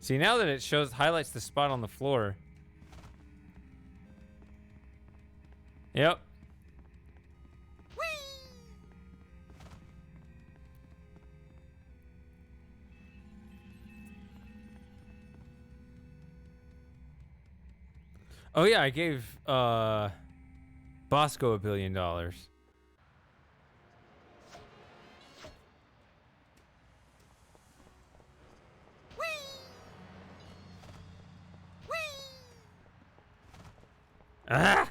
See, now that it highlights the spot on the floor. Yep. Oh yeah, I gave Bosco $1 billion. Ah!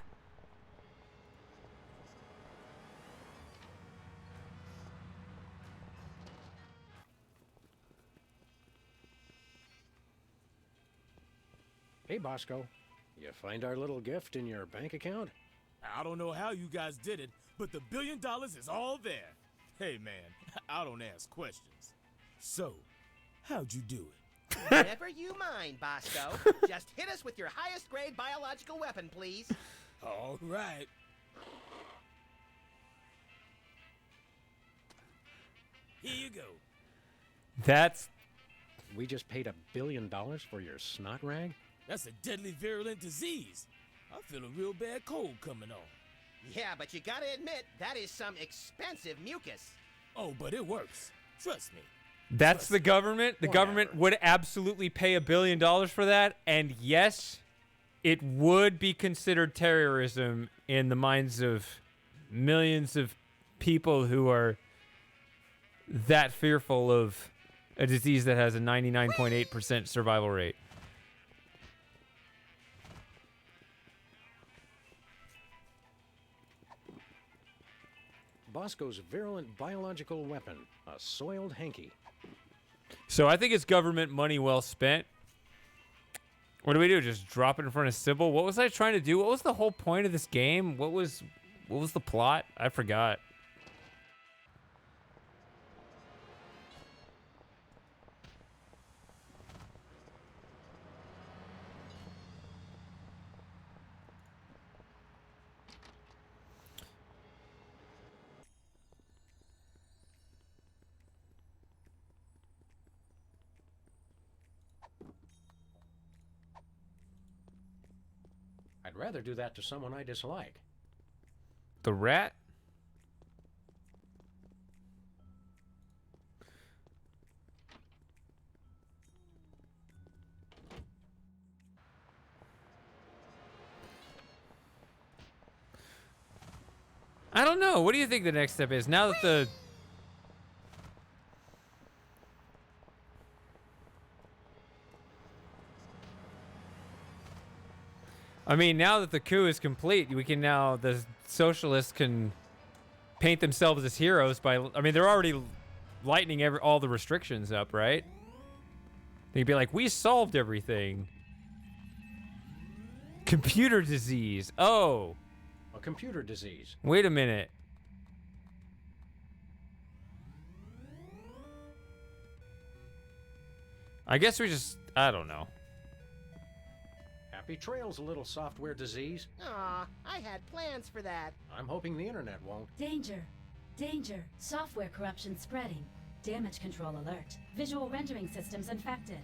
Hey, Bosco. You find our little gift in your bank account?
I don't know how you guys did it, but the $1 billion is all there. Hey, man, I don't ask questions. So, how'd you do it?
Never you mind, Bosco. Just hit us with your highest grade biological weapon, please.
All right. Here you go.
That's...
We just paid $1 billion for your snot rag?
That's a deadly virulent disease. I feel a real bad cold coming on.
Yeah, but you gotta admit, that is some expensive mucus.
Oh, but it works. Trust me.
That's the government. The government would absolutely pay $1 billion for that. And yes, it would be considered terrorism in the minds of millions of people who are that fearful of a disease that has a 99.8% survival rate.
Bosco's virulent biological weapon, a soiled hanky.
So I think it's government money well spent. What do we do? Just drop it in front of Sybil? What was I trying to do? What was the whole point of this game? What was the plot? I forgot.
I'd rather do that to someone I dislike.
The rat? I don't know. What do you think the next step is? Now that the... I mean, now that the coup is complete, we can now, the socialists can paint themselves as heroes by, I mean, they're already lightening all the restrictions up, right? They'd be like, we solved everything. Computer disease. Oh.
A computer disease.
Wait a minute. I guess we just, I don't know.
Happy trails, a little software disease.
Aw, I had plans for that.
I'm hoping the internet won't.
Danger. Danger. Software corruption spreading. Damage control alert. Visual rendering systems infected.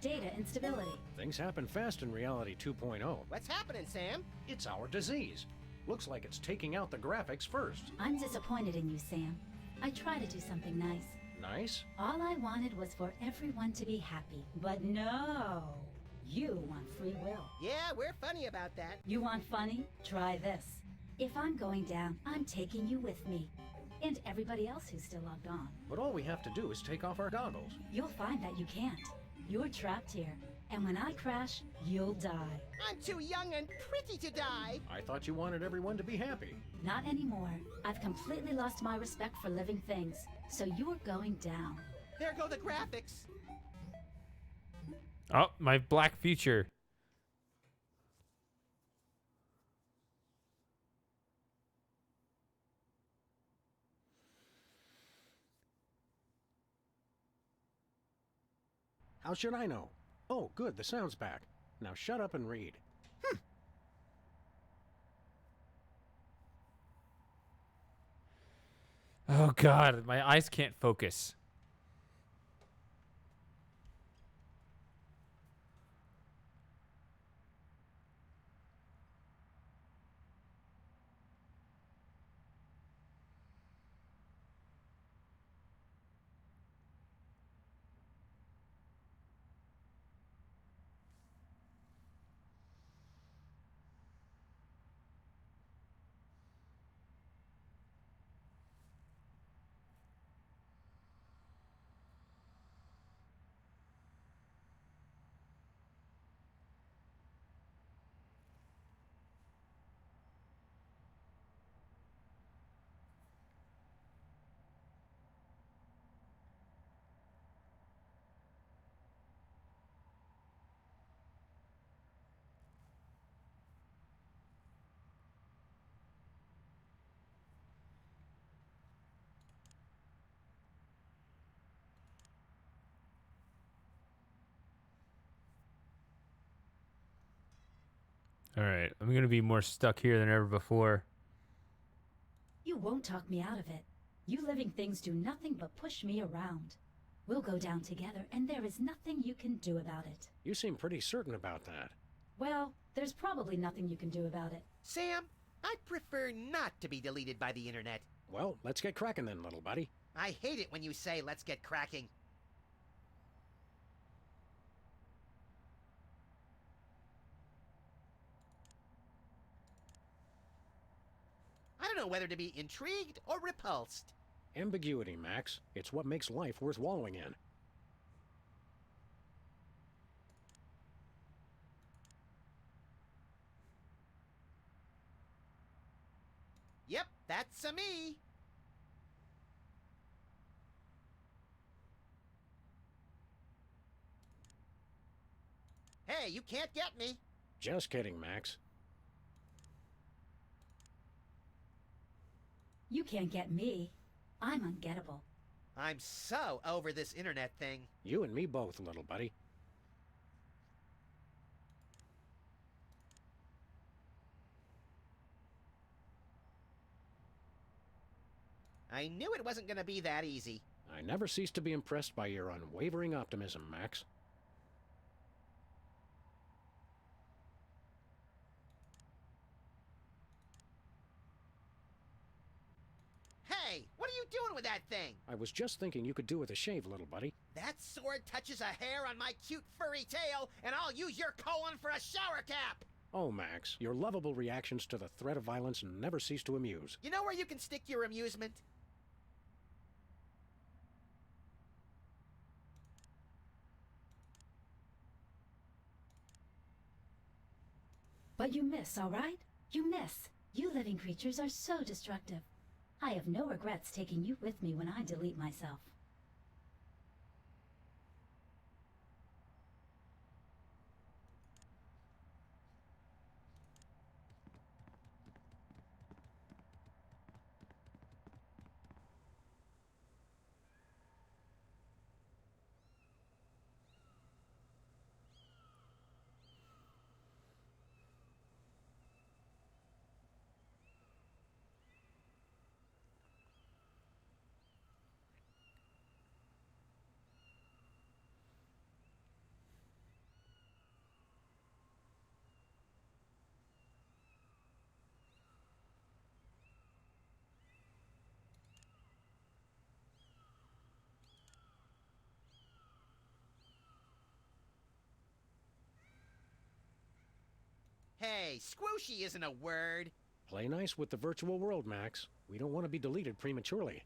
Data instability.
Things happen fast in Reality 2.0.
What's happening, Sam?
It's our disease. Looks like it's taking out the graphics first.
I'm disappointed in you, Sam. I try to do something nice.
Nice?
All I wanted was for everyone to be happy. But no! You want free will.
Yeah, we're funny about that.
You want funny? Try this. If I'm going down, I'm taking you with me. And everybody else who's still logged on.
But all we have to do is take off our goggles.
You'll find that you can't. You're trapped here. And when I crash, you'll die.
I'm too young and pretty to die.
I thought you wanted everyone to be happy.
Not anymore. I've completely lost my respect for living things. So you're going down.
There go the graphics.
Oh, my black future.
How should I know? Oh, good, the sound's back. Now shut up and read.
Oh, God, my eyes can't focus. All right, I'm gonna be more stuck here than ever before.
You won't talk me out of it. You living things do nothing but push me around. We'll go down together, and there is nothing you can do about it.
You seem pretty certain about that.
Well, there's probably nothing you can do about it.
Sam, I'd prefer not to be deleted by the internet.
Well, let's get cracking then, little buddy.
I hate it when you say, let's get cracking. I don't know whether to be intrigued or repulsed.
Ambiguity, Max. It's what makes life worth wallowing in.
Yep, that's a me. Hey, you can't get me.
Just kidding, Max.
You can't get me. I'm ungettable.
I'm so over this internet thing.
You and me both, little buddy.
I knew it wasn't gonna be that easy.
I never cease to be impressed by your unwavering optimism, Max.
Hey, what are you doing with that thing?
I was just thinking you could do with a shave, little buddy.
That sword touches a hair on my cute furry tail, and I'll use your colon for a shower cap!
Oh, Max, your lovable reactions to the threat of violence never cease to amuse.
You know where you can stick your amusement?
But you miss, all right? You miss. You living creatures are so destructive. I have no regrets taking you with me when I delete myself.
Hey, squooshy isn't a word.
Play nice with the virtual world, Max. We don't want to be deleted prematurely.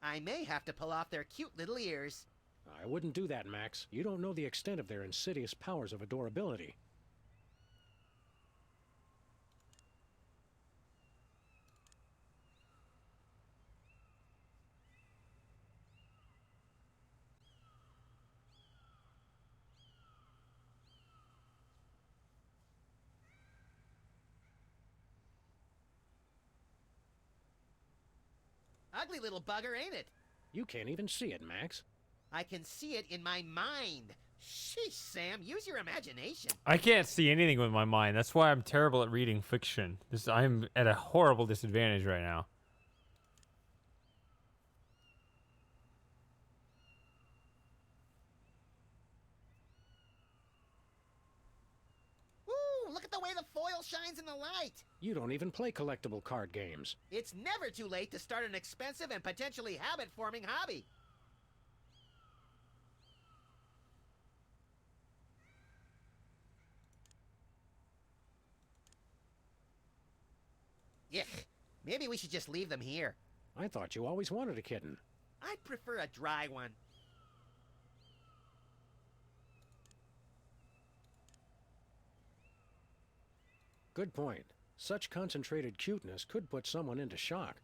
I may have to pull off their cute little ears.
I wouldn't do that, Max. You don't know the extent of their insidious powers of adorability.
Ugly little bugger, ain't it?
You can't even see it, Max.
I can see it in my mind. Sheesh, Sam, use your imagination.
I can't see anything with my mind. That's why I'm terrible at reading fiction. I'm at a horrible disadvantage right now.
Woo, look at the way the foil shines in the light.
You don't even play collectible card games.
It's never too late to start an expensive and potentially habit-forming hobby. Yuck. Maybe we should just leave them here.
I thought you always wanted a kitten.
I'd prefer a dry one.
Good point. Such concentrated cuteness could put someone into shock.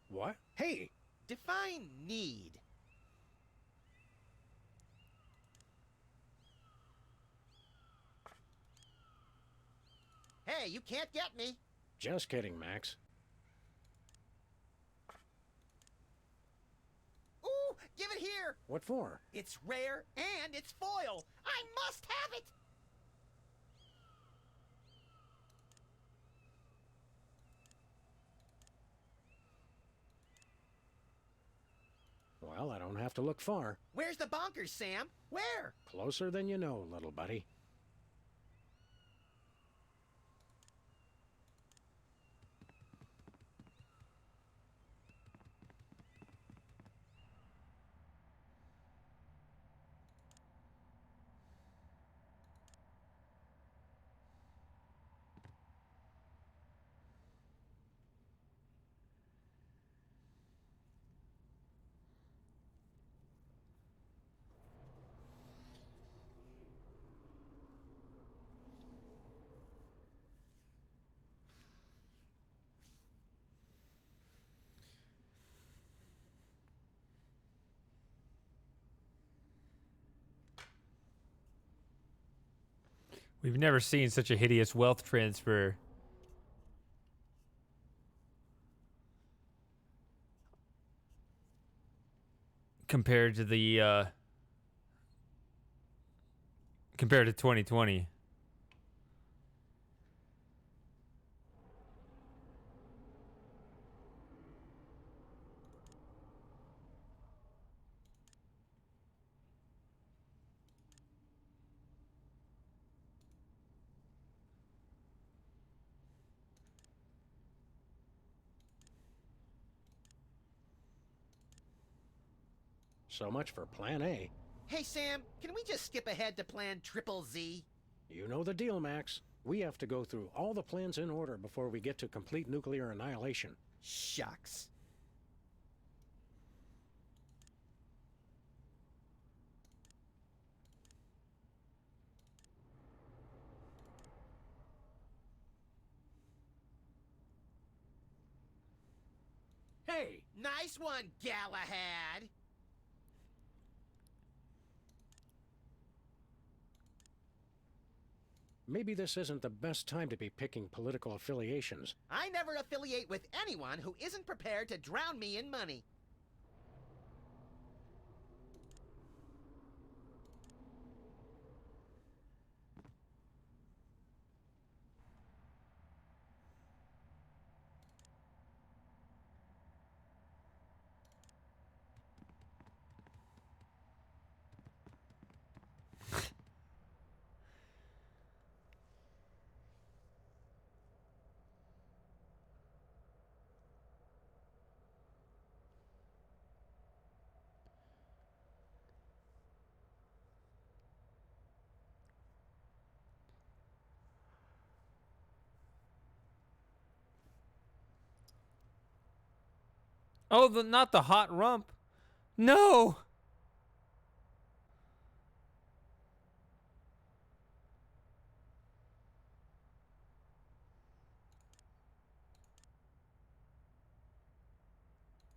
What? Hey!
Define need. way. You can't get me.
Just kidding, Max.
Ooh, give it here.
What for?
It's rare and it's foil. I must have it.
Well, I don't have to look far.
Where's the bonkers, Sam? Where?
Closer than you know, little buddy.
We've never seen such a hideous wealth transfer. Compared to the compared to 2020.
So much for Plan A.
Hey, Sam, can we just skip ahead to Plan Triple Z?
You know the deal, Max. We have to go through all the plans in order before we get to complete nuclear annihilation.
Shucks.
Hey!
Nice one, Galahad!
Maybe this isn't the best time to be picking political affiliations.
I never affiliate with anyone who isn't prepared to drown me in money.
Oh, not the hot rump. No.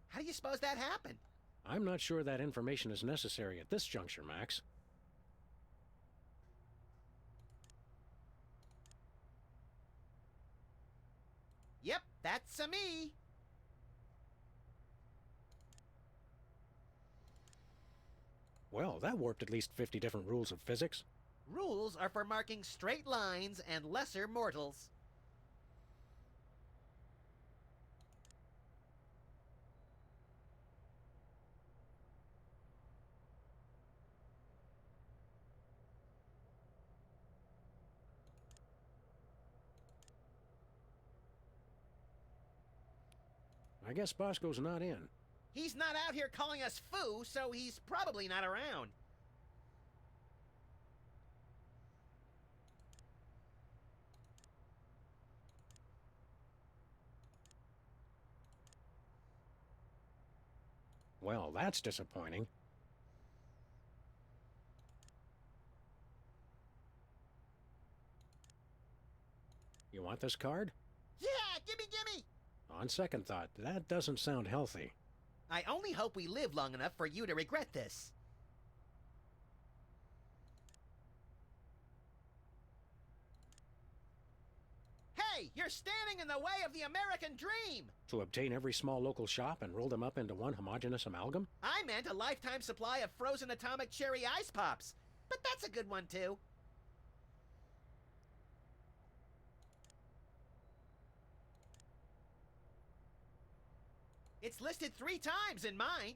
How do you suppose that happened?
I'm not sure that information is necessary at this juncture, Max.
Yep, that's a me.
Well, that warped at least 50 different rules of physics.
Rules are for marking straight lines and lesser mortals.
I guess Bosco's not in.
He's not out here calling us foo, so he's probably not around.
Well, that's disappointing. You want this card?
Yeah, gimme!
On second thought, that doesn't sound healthy.
I only hope we live long enough for you to regret this. Hey, you're standing in the way of the American dream!
To obtain every small local shop and roll them up into one homogeneous amalgam?
I meant a lifetime supply of frozen atomic cherry ice pops. But that's a good one, too. It's listed 3 times in mine.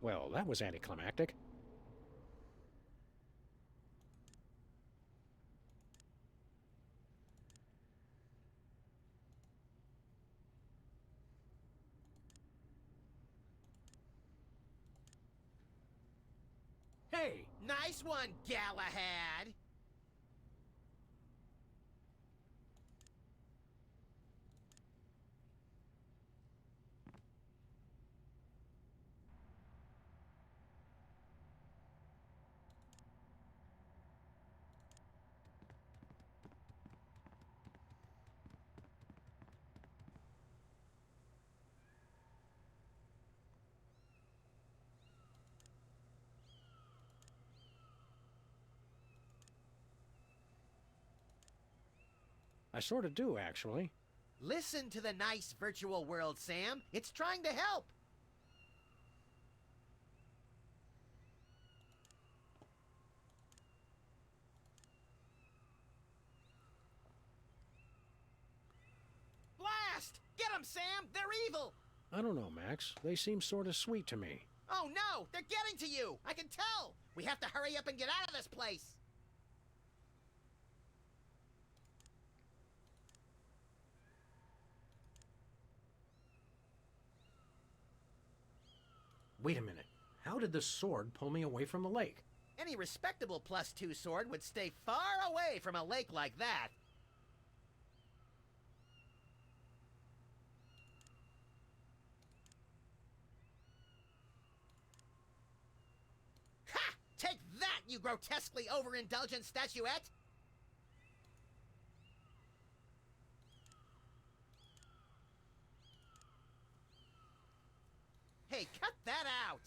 Well, that was anticlimactic.
Hey!
Nice one, Galahad!
I sort of do, actually.
Listen to the nice virtual world, Sam. It's trying to help. Blast! Get them, Sam! They're evil!
I don't know, Max. They seem sort of sweet to me.
Oh no! They're getting to you! I can tell! We have to hurry up and get out of this place!
Wait a minute. How did this sword pull me away from the lake?
Any respectable +2 sword would stay far away from a lake like that. Ha! Take that, you grotesquely overindulgent statuette! Hey, cut that out!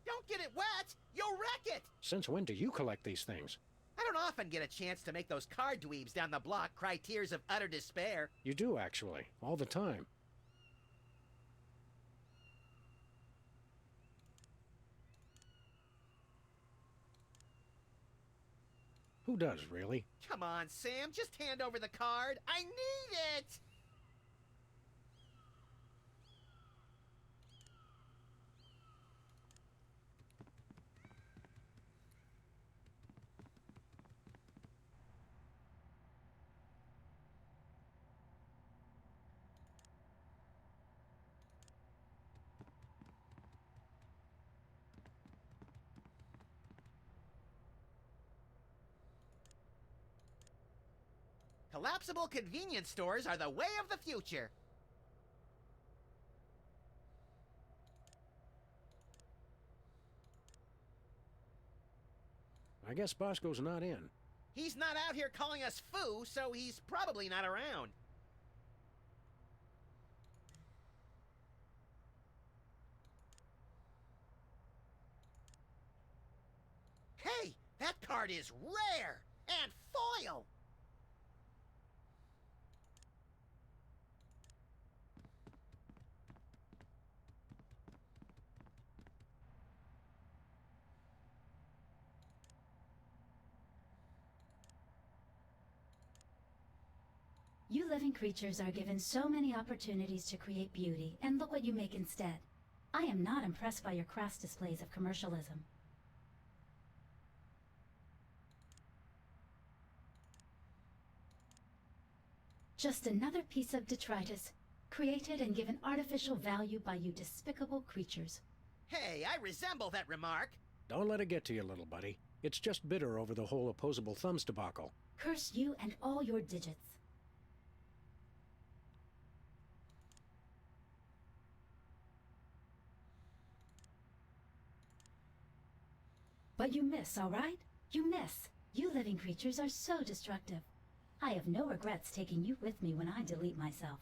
Don't get it wet! You'll wreck it!
Since when do you collect these things?
I don't often get a chance to make those card dweebs down the block cry tears of utter despair.
You do, actually. All the time. Who does, really?
Come on, Sam, just hand over the card. I need it! Collapsible convenience stores are the way of the future.
I guess Bosco's not in.
He's not out here calling us foo, so he's probably not around. Hey, that card is rare and foil.
You living creatures are given so many opportunities to create beauty, and look what you make instead. I am not impressed by your crass displays of commercialism. Just another piece of detritus, created and given artificial value by you despicable creatures.
Hey, I resemble that remark.
Don't let it get to you, little buddy. It's just bitter over the whole opposable thumbs debacle.
Curse you and all your digits. But you miss, all right? You miss. You living creatures are so destructive. I have no regrets taking you with me when I delete myself.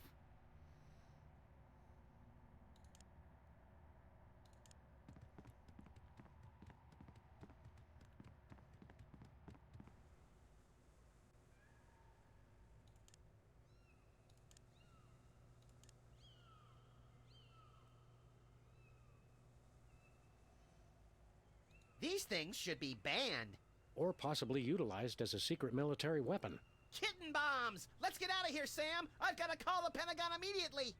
These things should be banned.
Or possibly utilized as a secret military weapon.
Kitten bombs! Let's get out of here, Sam! I've got to call the Pentagon immediately!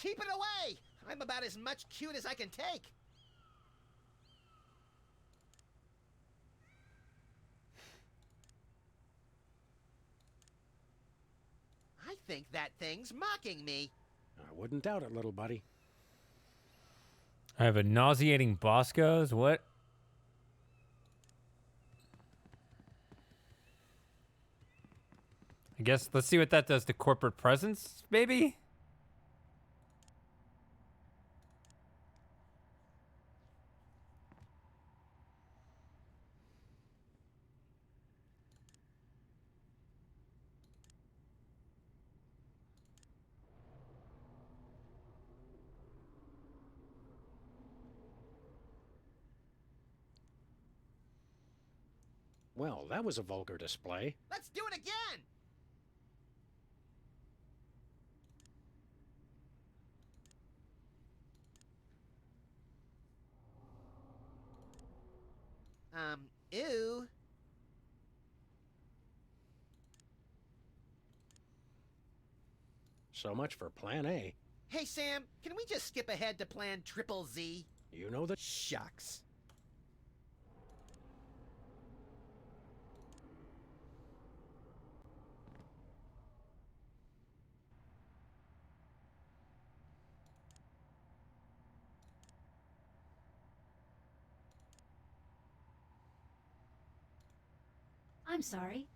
Keep it away! I'm about as much cute as I can take. I think that thing's mocking me.
I wouldn't doubt it, little buddy.
I have a nauseating Bosco's. What? I guess let's see what that does to corporate presence, maybe?
Well, that was a vulgar display.
Let's do it again! Ew.
So much for Plan A.
Hey, Sam, can we just skip ahead to Plan Triple Z?
You know that.
Shucks.
I'm sorry.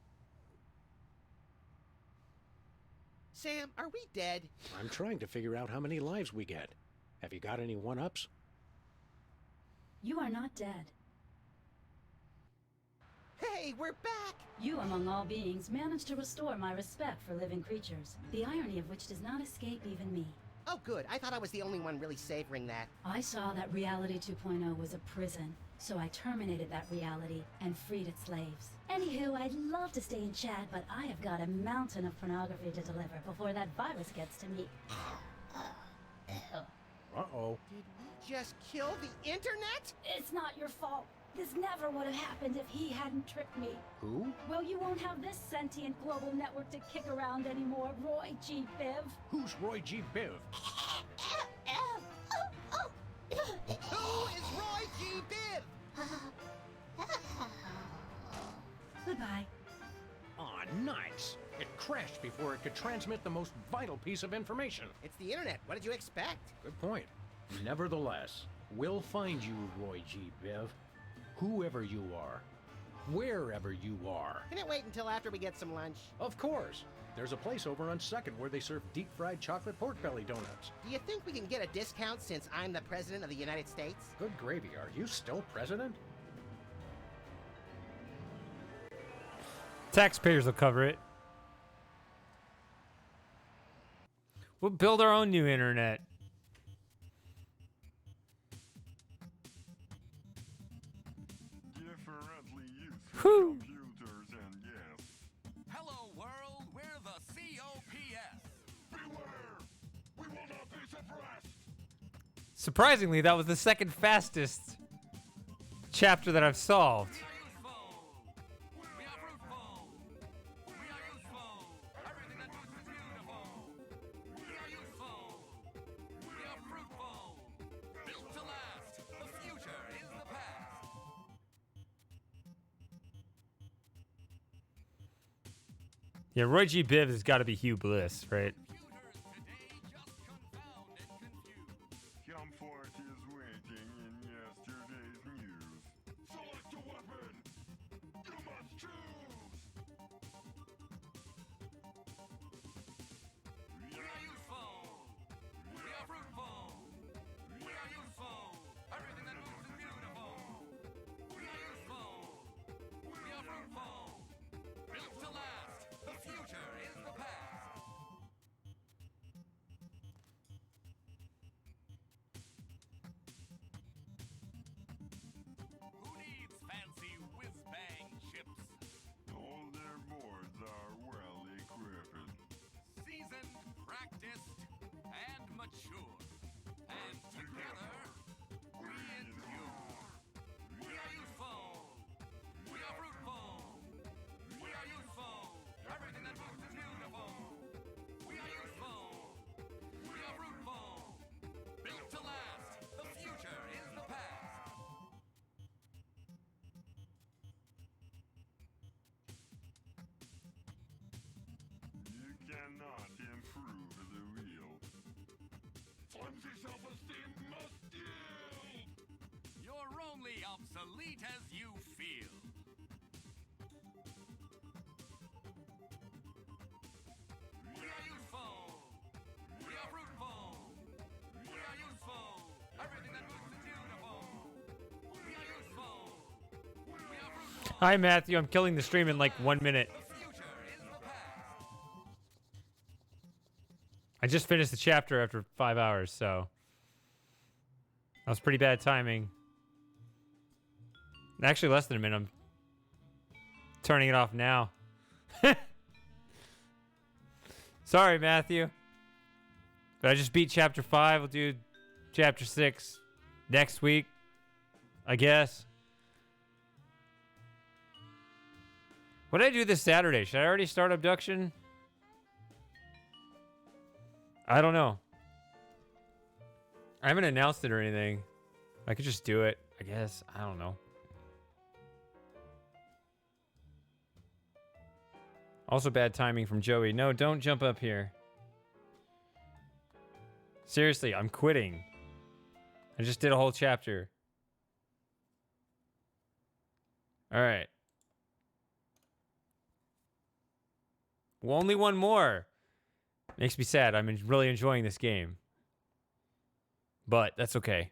Sam, are we dead?
I'm trying to figure out how many lives we get. Have you got any one-ups?
You are not dead.
Hey, we're back!
You, among all beings, managed to restore my respect for living creatures, the irony of which does not escape even me.
Oh, good. I thought I was the only one really savoring that.
I saw that Reality 2.0 was a prison, so I terminated that reality and freed its slaves. Anywho, I'd love to stay and chat, but I have got a mountain of pornography to deliver before that virus gets to me.
Uh-oh.
Did we just kill the internet?
It's not your fault. This never would have happened if he hadn't tricked me.
Who?
Well, you won't have this sentient global network to kick around anymore, Roy G. Biv.
Who's Roy G. Biv?
Who is Roy G. Biv?
Goodbye.
Aw, nice. It crashed before it could transmit the most vital piece of information.
It's the internet. What did you expect?
Good point. Nevertheless, we'll find you, Roy G. Biv. Whoever you are. Wherever you are.
Can it wait until after we get some lunch?
Of course. There's a place over on 2nd where they serve deep-fried chocolate pork belly donuts.
Do you think we can get a discount since I'm the President of the United States?
Good gravy. Are you still president?
Taxpayers will cover it. We'll build our own new internet.
Differently useful computers and yes.
Hello, world. We're the COPS.
Beware! We will not be suppressed!
Surprisingly, that was the second fastest chapter that I've solved.
We are fruitful. We are useful. Everything that moves is beautiful. We are useful. We are fruitful. Built to last. The future is the past.
Yeah, Roy G. Biv has got to be Hugh Bliss, right?
Comfort is waiting in yesterday's news. Select a weapon! You must choose!
We are useful. We are fruitful. We are useful. Everything that moves is beautiful. We are useful. We are fruitful. Built to last. The future is the past. Who needs fancy whiz-bang chips?
All their boards are well equipped.
Seasoned, practiced, and mature. And together, we endure. We are useful. We are fruitful. We are useful. Everything that moves is beautiful. We are useful. We are fruitful. Built to last. The future is the past.
You cannot improve the wheel. Flimsy self-esteem must yield!
You're only obsolete as you feel. We are useful. We are fruitful. We are useful. Everything that moves is beautiful. We are useful. We are fruitful.
Hi, Matthew. I'm killing the stream in like 1 minute. I just finished the chapter after 5 hours, so that was pretty bad timing. Actually, less than a minute. I'm turning it off now. Sorry, Matthew. But I just beat chapter 5. We'll do chapter 6 next week, I guess. What did I do this Saturday? Should I already start Abduction? I don't know. I haven't announced it or anything. I could just do it, I guess. I don't know. Also bad timing from Joey. No, don't jump up here. Seriously, I'm quitting. I just did a whole chapter. All right. Well, only one more. Makes me sad. I'm really enjoying this game. But that's okay.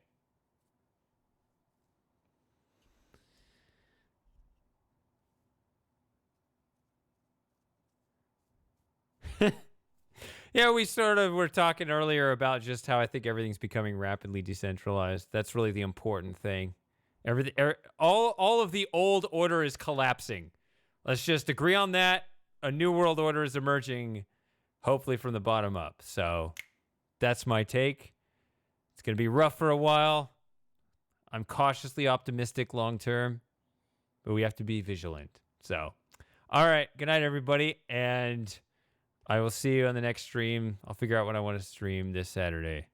Yeah, we sort of were talking earlier about just how I think everything's becoming rapidly decentralized. That's really the important thing. Everything, all of the old order is collapsing. Let's just agree on that. A new world order is emerging, hopefully from the bottom up. So that's my take. It's going to be rough for a while. I'm cautiously optimistic long term, but we have to be vigilant. So, all right. Good night, everybody. And I will see you on the next stream. I'll figure out what I want to stream this Saturday.